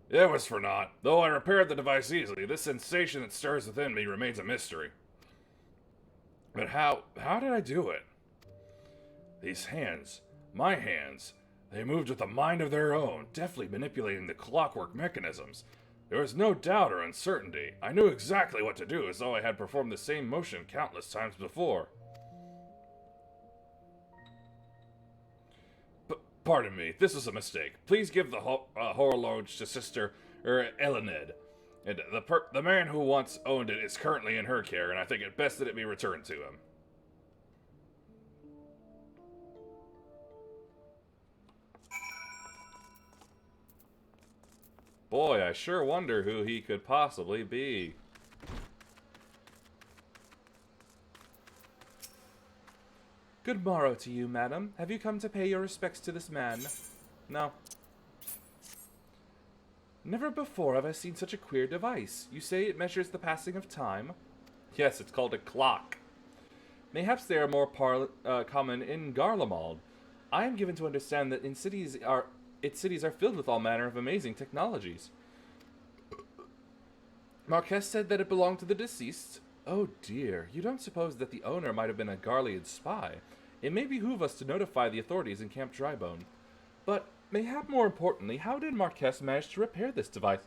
It was for naught. Though I repaired the device easily, this sensation that stirs within me remains a mystery. But how did I do it? These hands, my hands, they moved with a mind of their own, deftly manipulating the clockwork mechanisms. There was no doubt or uncertainty. I knew exactly what to do, as though I had performed the same motion countless times before. Pardon me, this was a mistake. Please give the horologe to Sister Elened. And the man who once owned it is currently in her care, and I think it best that it be returned to him. Boy, I sure wonder who he could possibly be. Good morrow to you, madam. Have you come to pay your respects to this man? No. Never before have I seen such a queer device. You say it measures the passing of time? Yes, it's called a clock. Mayhaps they are more common in Garlemald. I am given to understand that its cities are filled with all manner of amazing technologies. Marquez said that it belonged to the deceased. Oh dear, you don't suppose that the owner might have been a Garlead spy? It may behoove us to notify the authorities in Camp Drybone. But, mayhap more importantly, how did Marquez manage to repair this device?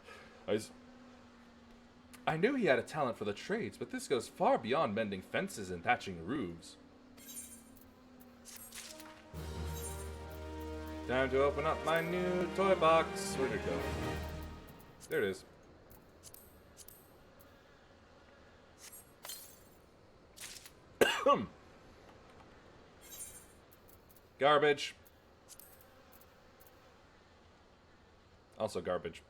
I knew he had a talent for the trades, but this goes far beyond mending fences and thatching roofs. Time to open up my new toy box. Where'd it go? There it is. Garbage. Also garbage.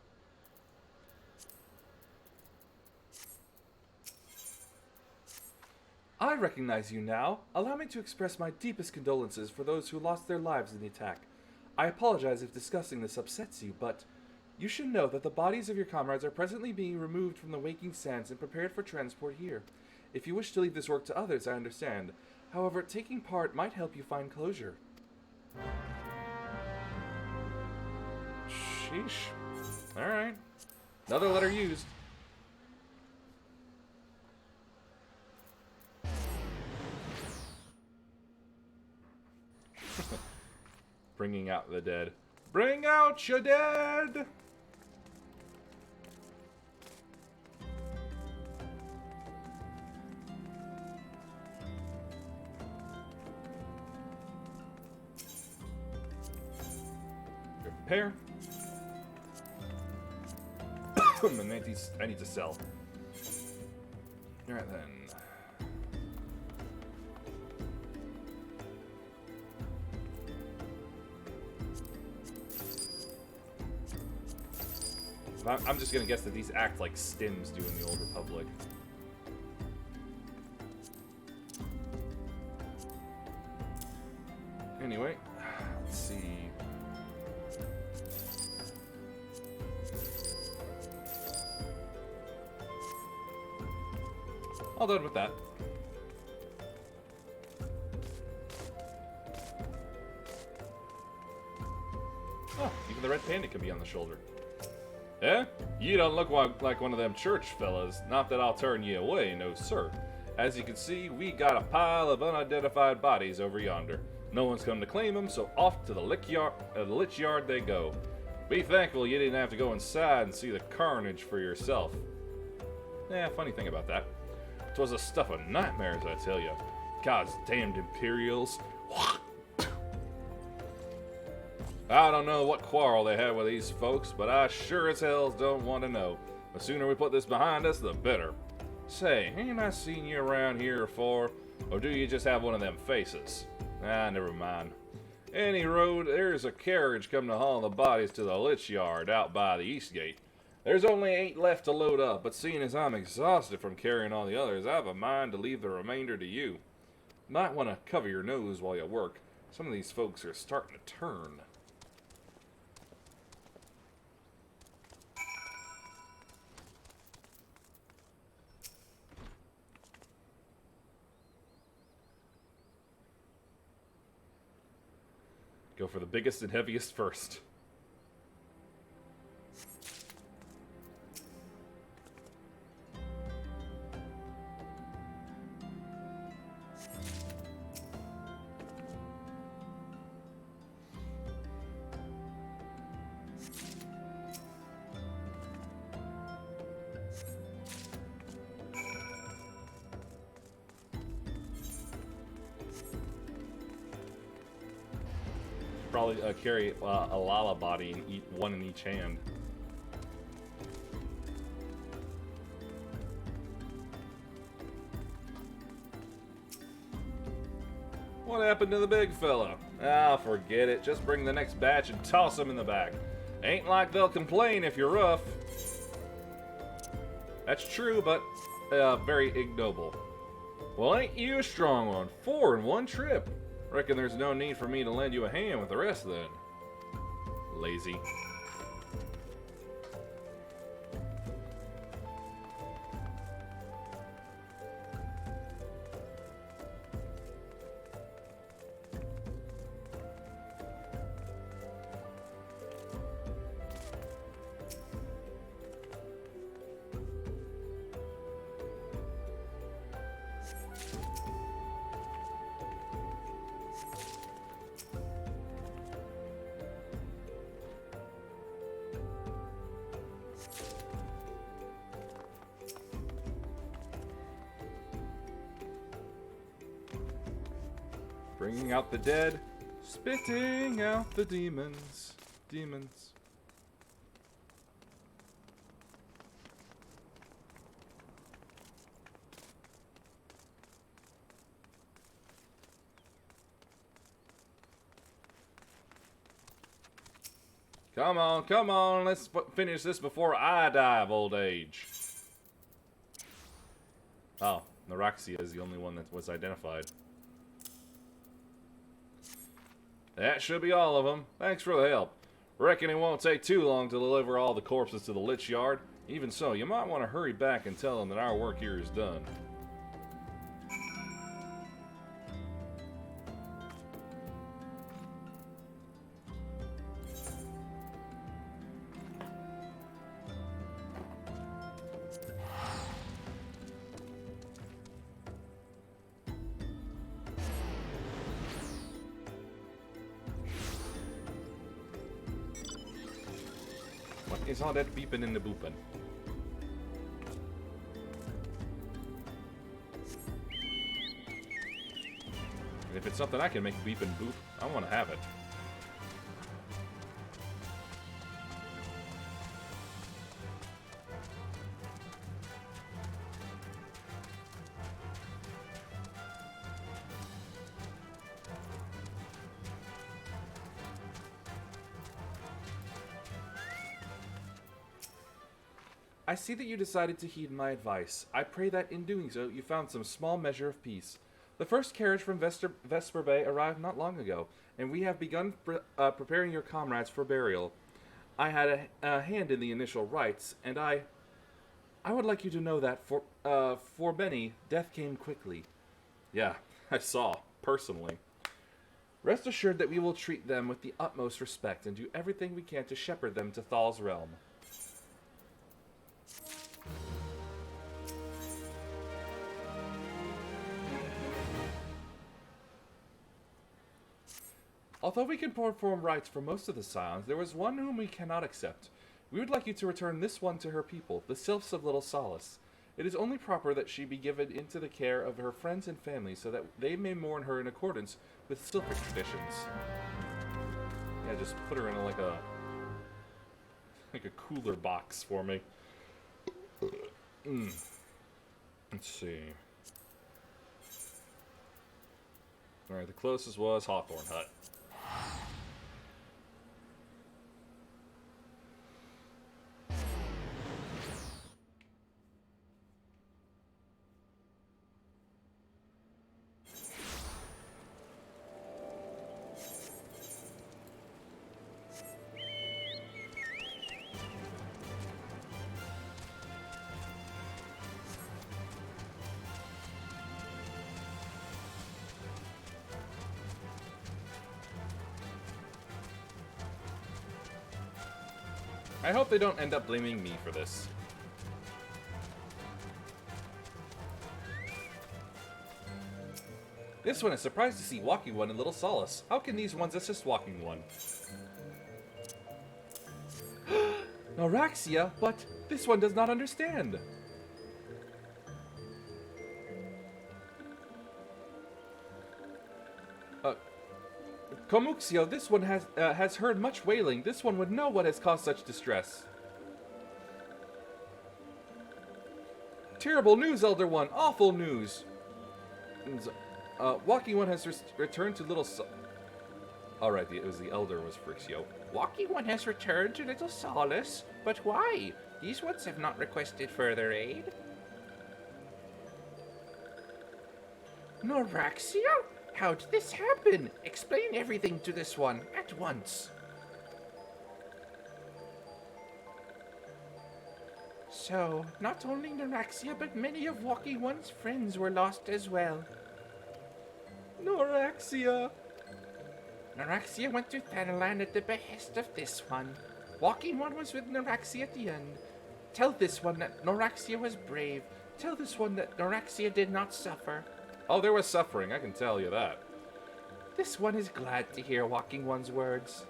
I recognize you now. Allow me to express my deepest condolences for those who lost their lives in the attack. I apologize if discussing this upsets you, but you should know that the bodies of your comrades are presently being removed from the waking sands and prepared for transport here. If you wish to leave this work to others, I understand. However, taking part might help you find closure. Sheesh. Alright. Another letter used. Bringing out the dead. Bring out your dead! Repair. I need to sell. Alright then. I'm just gonna guess that these act like stims do in the Old Republic. Anyway, let's see. All done with that. Oh, even the red panda can be on the shoulder. Eh? You don't look like one of them church fellas. Not that I'll turn you away, no sir. As you can see, we got a pile of unidentified bodies over yonder. No one's come to claim them, so off to the lich yard they go. Be thankful you didn't have to go inside and see the carnage for yourself. Funny thing about that. 'Twas the stuff of nightmares, I tell you. God's damned Imperials. I don't know what quarrel they had with these folks, but I sure as hell don't want to know. The sooner we put this behind us, the better. Say, ain't I seen you around here before, or do you just have one of them faces? Never mind. Any road, there's a carriage come to haul the bodies to the Lich Yard out by the East Gate. There's only 8 left to load up, but seeing as I'm exhausted from carrying all the others, I have a mind to leave the remainder to you. Might want to cover your nose while you work. Some of these folks are starting to turn. Go for the biggest and heaviest first. Probably carry a Lala body and eat one in each hand. What happened to the big fella? Forget it. Just bring the next batch and toss him in the back. Ain't like they'll complain if you're rough. That's true, but very ignoble. Well, ain't you a strong one? 4 in one trip. Reckon there's no need for me to lend you a hand with the rest then. Lazy. Bringing out the dead, spitting out the demons. Demons. Come on, let's finish this before I die of old age. Oh, Naraxia is the only one that was identified. That should be all of them. Thanks for the help. Reckon it won't take too long to deliver all the corpses to the Lich Yard. Even so, you might want to hurry back and tell them that our work here is done. What is all that beeping and the booping? And if it's something I can make beep and boop, I want to have it. I see that you decided to heed my advice. I pray that in doing so, you found some small measure of peace. The first carriage from Vesper Bay arrived not long ago, and we have begun preparing your comrades for burial. I had a hand in the initial rites, and I would like you to know that for many, death came quickly. Yeah, I saw, personally. Rest assured that we will treat them with the utmost respect and do everything we can to shepherd them to Thal's realm. Although we can perform rites for most of the Scions, there was one whom we cannot accept. We would like you to return this one to her people, the Sylphs of Little Solace. It is only proper that she be given into the care of her friends and family so that they may mourn her in accordance with Sylphic traditions. Yeah, just put her in like a cooler box for me. Let's see. Alright, the closest was Hawthorne Hut. I hope they don't end up blaming me for this. This one is surprised to see Walking One in Little Solace. How can these ones assist Walking One? Noraxia, but this one does not understand. Comuxio, this one has heard much wailing. This one would know what has caused such distress. Terrible news, Elder One. Awful news. Walking One has returned to Little Alright, it was the Elder was Frixio. Walking One has returned to Little Solace, but why? These ones have not requested further aid. Noraxia? How did this happen? Explain everything to this one, at once. So, not only Noraxia, but many of Walking One's friends were lost as well. Noraxia! Noraxia went to Thanalan at the behest of this one. Walking One was with Noraxia at the end. Tell this one that Noraxia was brave. Tell this one that Noraxia did not suffer. Oh, there was suffering, I can tell you that. This one is glad to hear Walking One's words.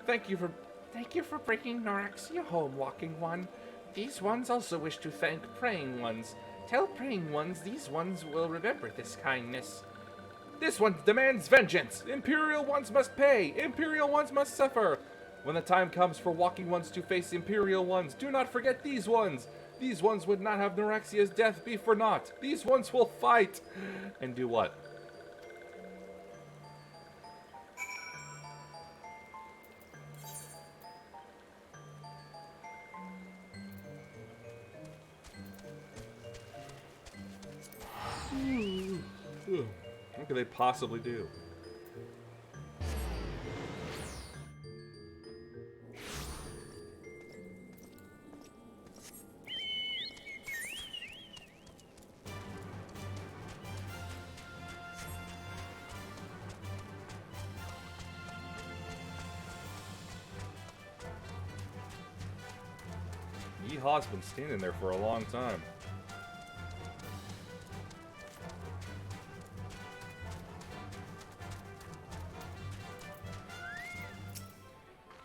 Thank you for bringing Noraxia home, Walking One. These ones also wish to thank Praying Ones. Tell Praying Ones these ones will remember this kindness. This one demands vengeance! Imperial Ones must pay! Imperial Ones must suffer! When the time comes for Walking Ones to face Imperial Ones, do not forget these ones! These ones would not have Noraxia's death be for naught. These ones will fight. And do what? What could they possibly do? Yeehaw's been standing there for a long time.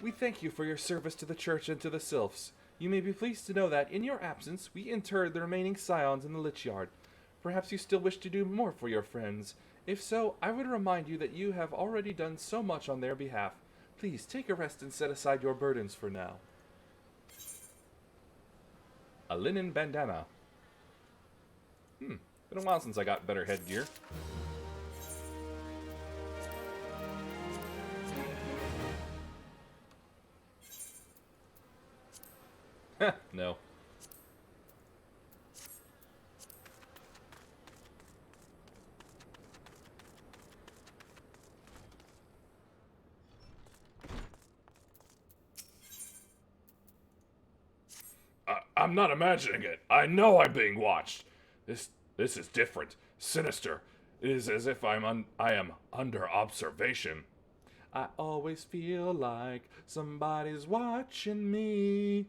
We thank you for your service to the church and to the sylphs. You may be pleased to know that, in your absence, we interred the remaining scions in the Lich Yard. Perhaps you still wish to do more for your friends. If so, I would remind you that you have already done so much on their behalf. Please take a rest and set aside your burdens for now. A linen bandana. Been a while since I got better headgear. No. I'm not imagining it. I know I'm being watched. This is different, sinister. It is as if I am under observation. I always feel like somebody's watching me,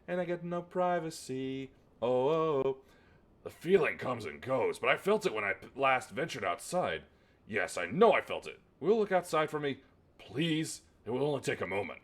and I get no privacy. Oh. The feeling comes and goes, but I felt it when I last ventured outside. Yes, I know I felt it. Will you look outside for me? Please? It will only take a moment.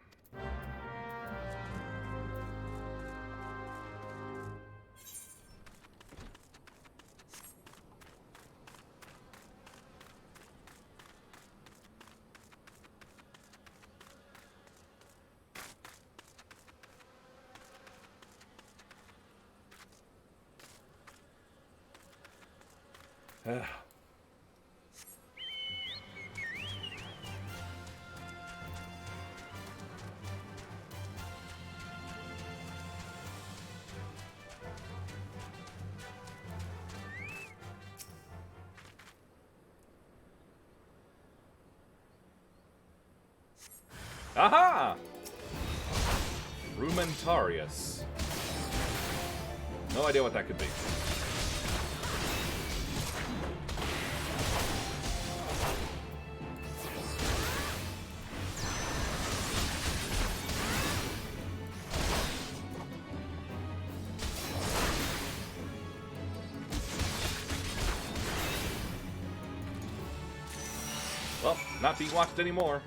Aha! Rumentarius. No idea what that could be. Well, not being watched anymore.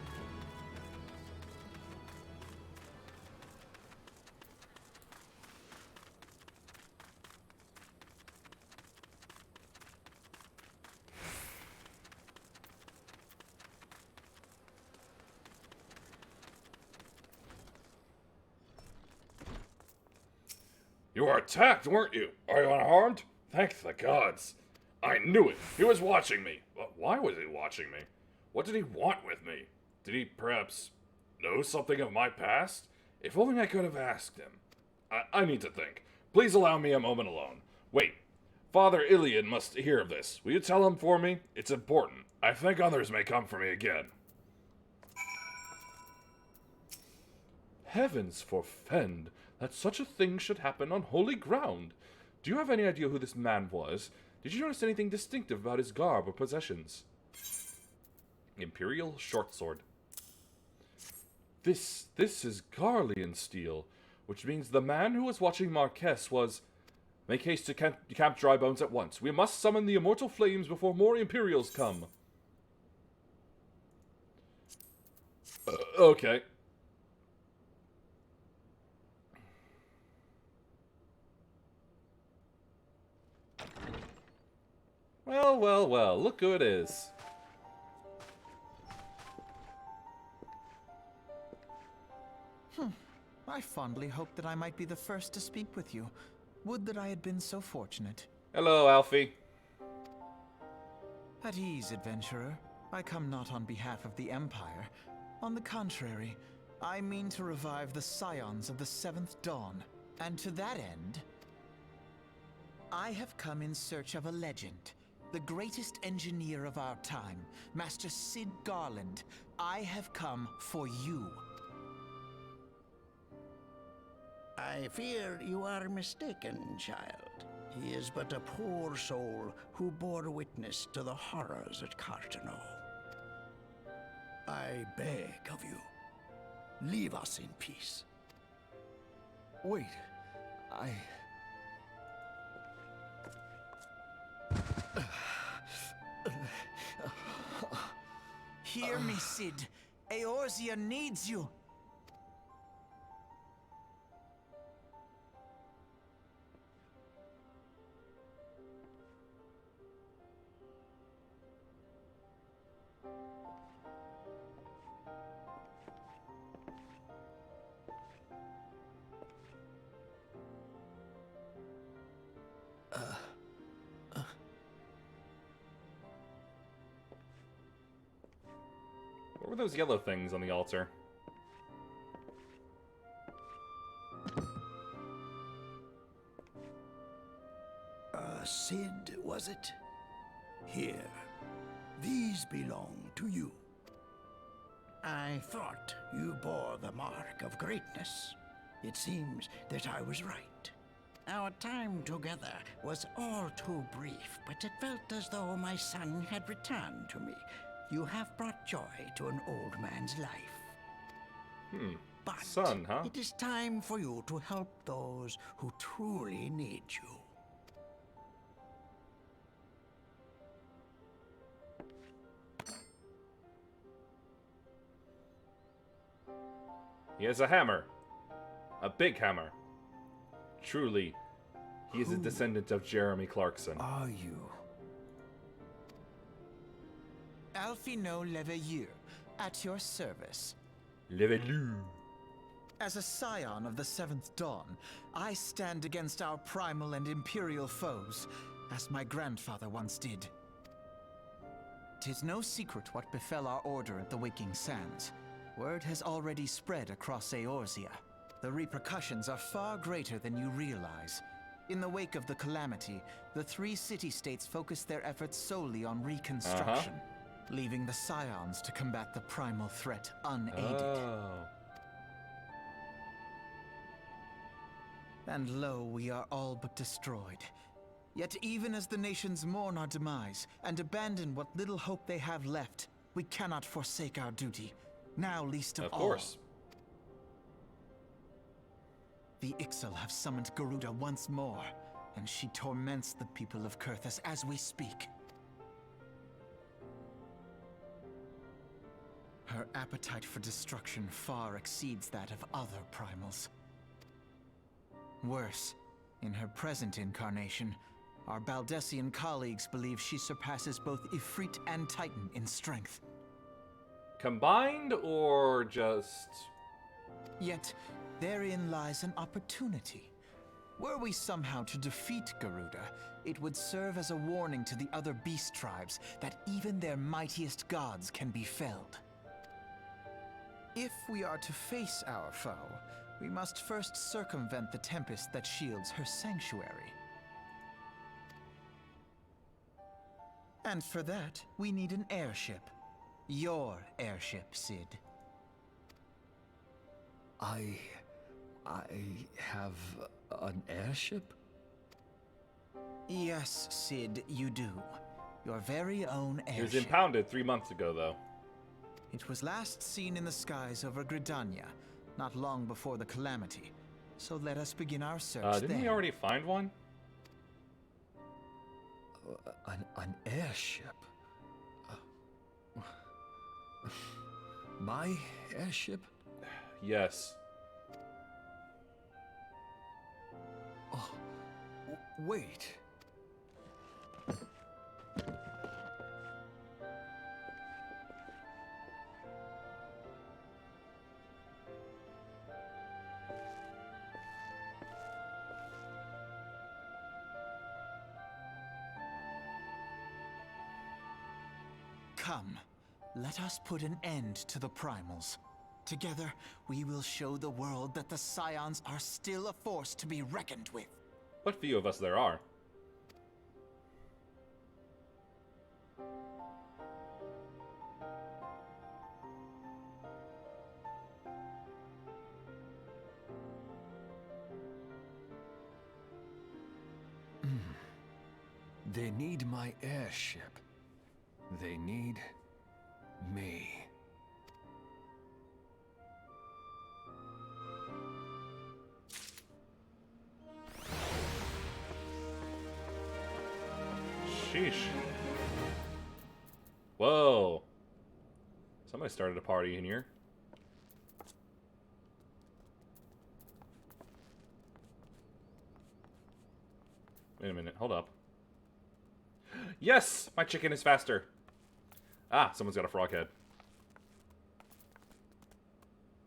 You were attacked, weren't you? Are you unharmed? Thank the gods. I knew it. He was watching me. But why was he watching me? What did he want with me? Did he perhaps know something of my past? If only I could have asked him. I need to think. Please allow me a moment alone. Wait. Father Iliad must hear of this. Will you tell him for me? It's important. I think others may come for me again. Heavens forfend that such a thing should happen on holy ground. Do you have any idea who this man was? Did you notice anything distinctive about his garb or possessions? Imperial short sword. This is Garlean steel, which means the man who was watching Marquess was... Make haste to camp Drybones at once. We must summon the immortal flames before more Imperials come. Okay. Well, well, well, look who it is. I fondly hoped that I might be the first to speak with you. Would that I had been so fortunate. Hello, Alfie. At ease, adventurer. I come not on behalf of the Empire. On the contrary, I mean to revive the scions of the Seventh Dawn. And to that end, I have come in search of a legend. The greatest engineer of our time, Master Cid Garland. I have come for you. I fear you are mistaken, child. He is but a poor soul who bore witness to the horrors at Carteneau. I beg of you, leave us in peace. Wait, Hear me, Cid. Eorzea needs you. What were those yellow things on the altar? Cid, was it? Here. These belong to you. I thought you bore the mark of greatness. It seems that I was right. Our time together was all too brief, but it felt as though my son had returned to me. You have brought joy to an old man's life. But Son, huh? it is time for you to help those who truly need you. He has a hammer. A big hammer. Truly, he is a descendant of Jeremy Clarkson. Are you? Alfino Leveilleur, at your service. Leveilleur. As a scion of the Seventh Dawn, I stand against our primal and imperial foes, as my grandfather once did. 'Tis no secret what befell our order at the Waking Sands. Word has already spread across Eorzea. The repercussions are far greater than you realize. In the wake of the calamity, the 3 city-states focused their efforts solely on reconstruction, leaving the Scions to combat the primal threat unaided. Oh. And lo, we are all but destroyed. Yet even as the nations mourn our demise and abandon what little hope they have left, we cannot forsake our duty, now least of all. Of course. The Ixal have summoned Garuda once more, and she torments the people of Kurthus as we speak. Her appetite for destruction far exceeds that of other primals. Worse, in her present incarnation, our Baldessian colleagues believe she surpasses both Ifrit and Titan in strength. Combined or just... Yet, therein lies an opportunity. Were we somehow to defeat Garuda, it would serve as a warning to the other beast tribes that even their mightiest gods can be felled. If we are to face our foe, we must first circumvent the tempest that shields her sanctuary. And for that, we need an airship. Your airship, Sid. I have an airship? Yes, Sid, you do. Your very own airship. It was impounded 3 months ago, though. It was last seen in the skies over Gridania, not long before the calamity. So let us begin our search Didn't we there. already find one? An airship? My airship? Yes. Oh, wait. Come, let us put an end to the primals. Together, we will show the world that the Scions are still a force to be reckoned with. What few of us there are. They need my airship. They need me. Sheesh. Whoa. Somebody started a party in here. Wait a minute, hold up. Yes! My chicken is faster! Ah, someone's got a frog head.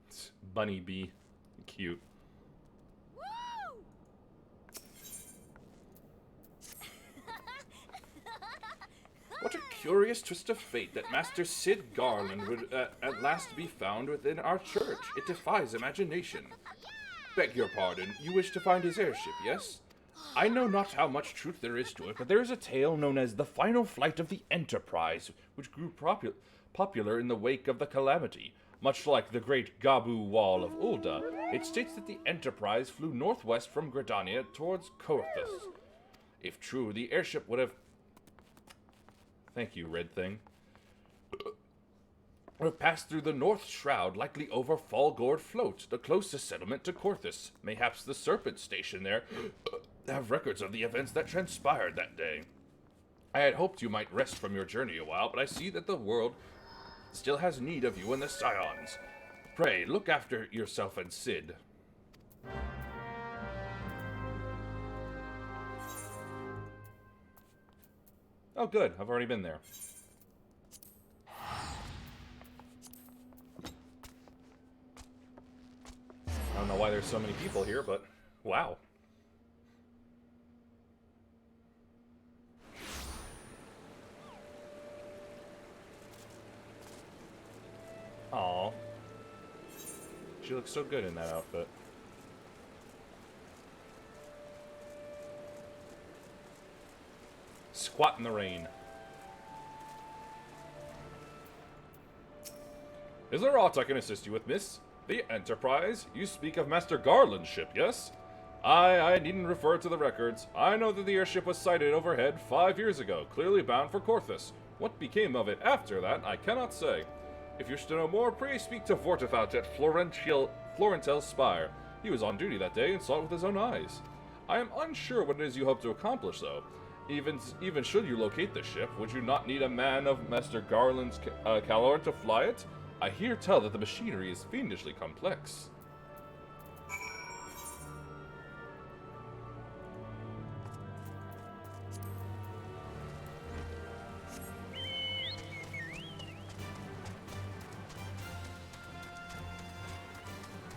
It's Bunny Bee. Cute. What a curious twist of fate that Master Sid Garland would at last be found within our church. It defies imagination. Beg your pardon, you wish to find his airship, yes? I know not how much truth there is to it, but there is a tale known as the final flight of the Enterprise, which grew popular in the wake of the calamity. Much like the great Gabu Wall of Ulda, it states that the Enterprise flew northwest from Gridania towards Korthus. If true, the airship would have... Thank you, Red Thing. Would have passed through the North Shroud, likely over Falgord Float, the closest settlement to Korthus. Mayhaps the Serpent Station there have records of the events that transpired that day. I had hoped you might rest from your journey a while, but I see that the world still has need of you and the Scions. Pray, look after yourself and Sid. Oh, good. I've already been there. I don't know why there's so many people here, but wow. Aw. She looks so good in that outfit. Squat in the rain. Is there aught I can assist you with, miss? The Enterprise? You speak of Master Garland's ship, yes? I needn't refer to the records. I know that the airship was sighted overhead 5 years ago, clearly bound for Corthus. What became of it after that, I cannot say. If you wish to know more, pray speak to Vortifout at Florentel's Spire. He was on duty that day and saw it with his own eyes. I am unsure what it is you hope to accomplish, though. Even should you locate the ship, would you not need a man of Master Garland's caliber to fly it? I hear tell that the machinery is fiendishly complex.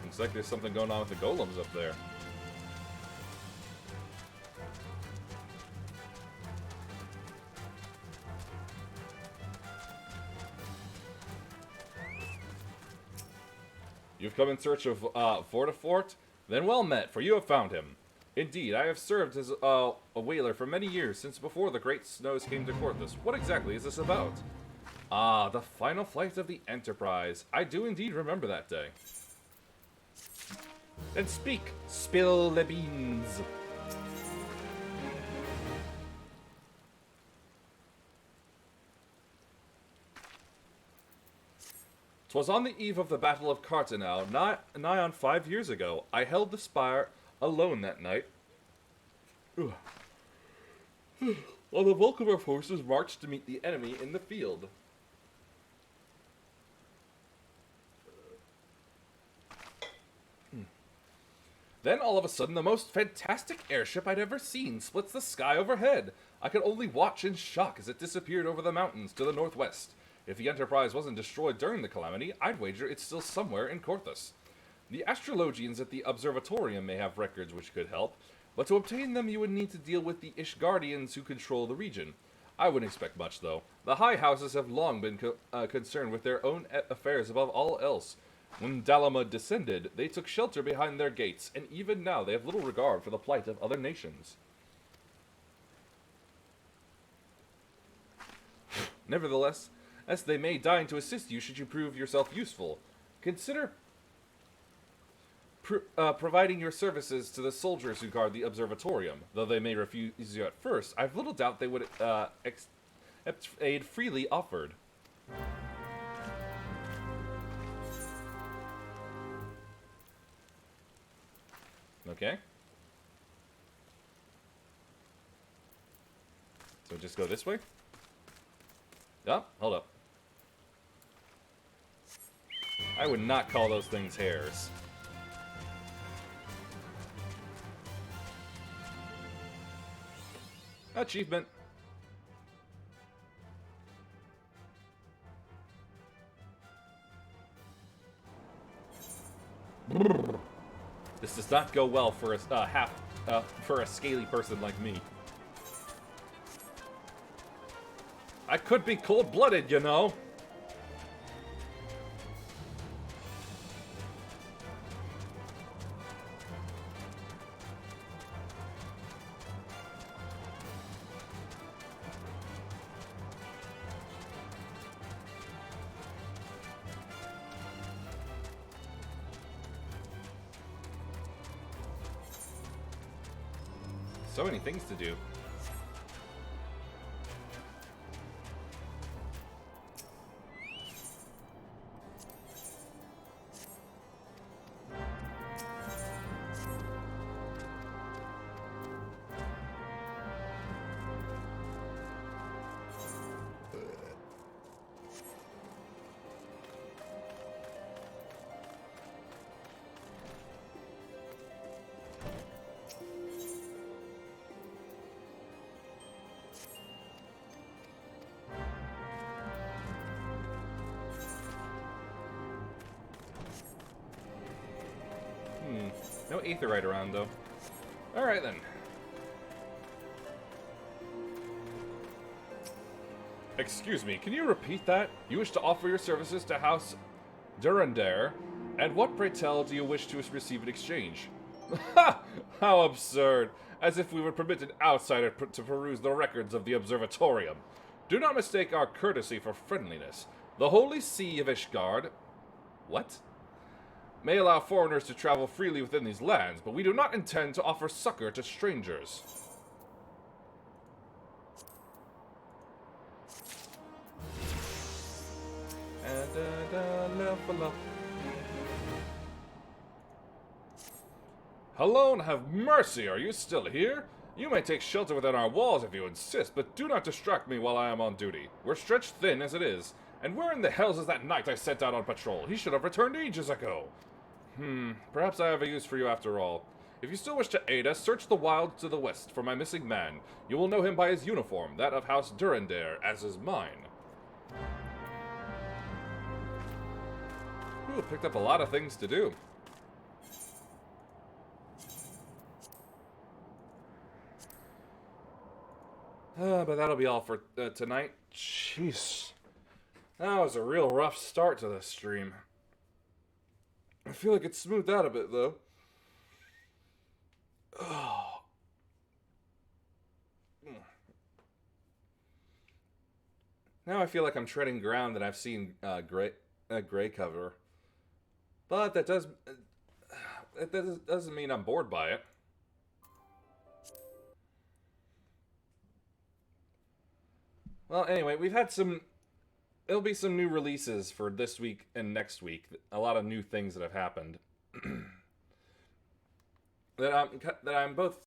Looks like there's something going on with the golems up there. You've come in search of Vortifort? Then well met, for you have found him. Indeed, I have served as a whaler for many years, since before the great snows came to Corthus. What exactly is this about? Ah, the final flight of the Enterprise. I do indeed remember that day. Then speak, spill the beans. 'Twas on the eve of the Battle of Cartanel, nigh on 5 years ago. I held the spire alone that night. While the bulk of our forces marched to meet the enemy in the field. Then, all of a sudden, the most fantastic airship I'd ever seen splits the sky overhead. I could only watch in shock as it disappeared over the mountains to the northwest. If the Enterprise wasn't destroyed during the calamity, I'd wager it's still somewhere in Corthus. The astrologians at the observatorium may have records which could help, but to obtain them you would need to deal with the Ishgardians who control the region. I wouldn't expect much, though. The high houses have long been concerned with their own affairs above all else. When Dalamud descended, they took shelter behind their gates, and even now they have little regard for the plight of other nations. Nevertheless, as they may deign to assist you should you prove yourself useful. Consider providing your services to the soldiers who guard the observatorium. Though they may refuse you at first, I've little doubt they would accept aid freely offered. Okay. So just go this way? Oh, hold up. I would not call those things hairs. Achievement. This does not go well for a for a scaly person like me. I could be cold-blooded, you know. So many things to do. No aetherite around, though. Alright, then. Excuse me, can you repeat that? You wish to offer your services to House Durandare, and what, pray tell, do you wish to receive in exchange? Ha! How absurd! As if we would permit an outsider to peruse the records of the observatorium. Do not mistake our courtesy for friendliness. The Holy See of Ishgard... What? May allow foreigners to travel freely within these lands, but we do not intend to offer succor to strangers. Hello and have mercy, are you still here? You may take shelter within our walls if you insist, but do not distract me while I am on duty. We're stretched thin as it is. And where in the hells is that knight I sent out on patrol? He should have returned ages ago. Perhaps I have a use for you after all. If you still wish to aid us, search the wilds to the west for my missing man. You will know him by his uniform, that of House Durandare, as is mine. Ooh, picked up a lot of things to do. But that'll be all for tonight. Jeez. That was a real rough start to this stream. I feel like it smoothed out a bit, though. Oh. Now I feel like I'm treading ground that I've seen Gray cover. But that doesn't mean I'm bored by it. Well, anyway, we've had there'll be some new releases for this week and next week. A lot of new things that have happened. that I'm both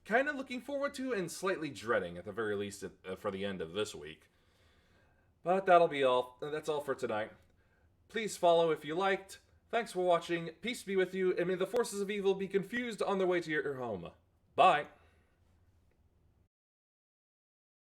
kind of looking forward to and slightly dreading, at the very least, for the end of this week. But that'll be all. That's all for tonight. Please follow if you liked. Thanks for watching. Peace be with you, and may the forces of evil be confused on their way to your home. Bye.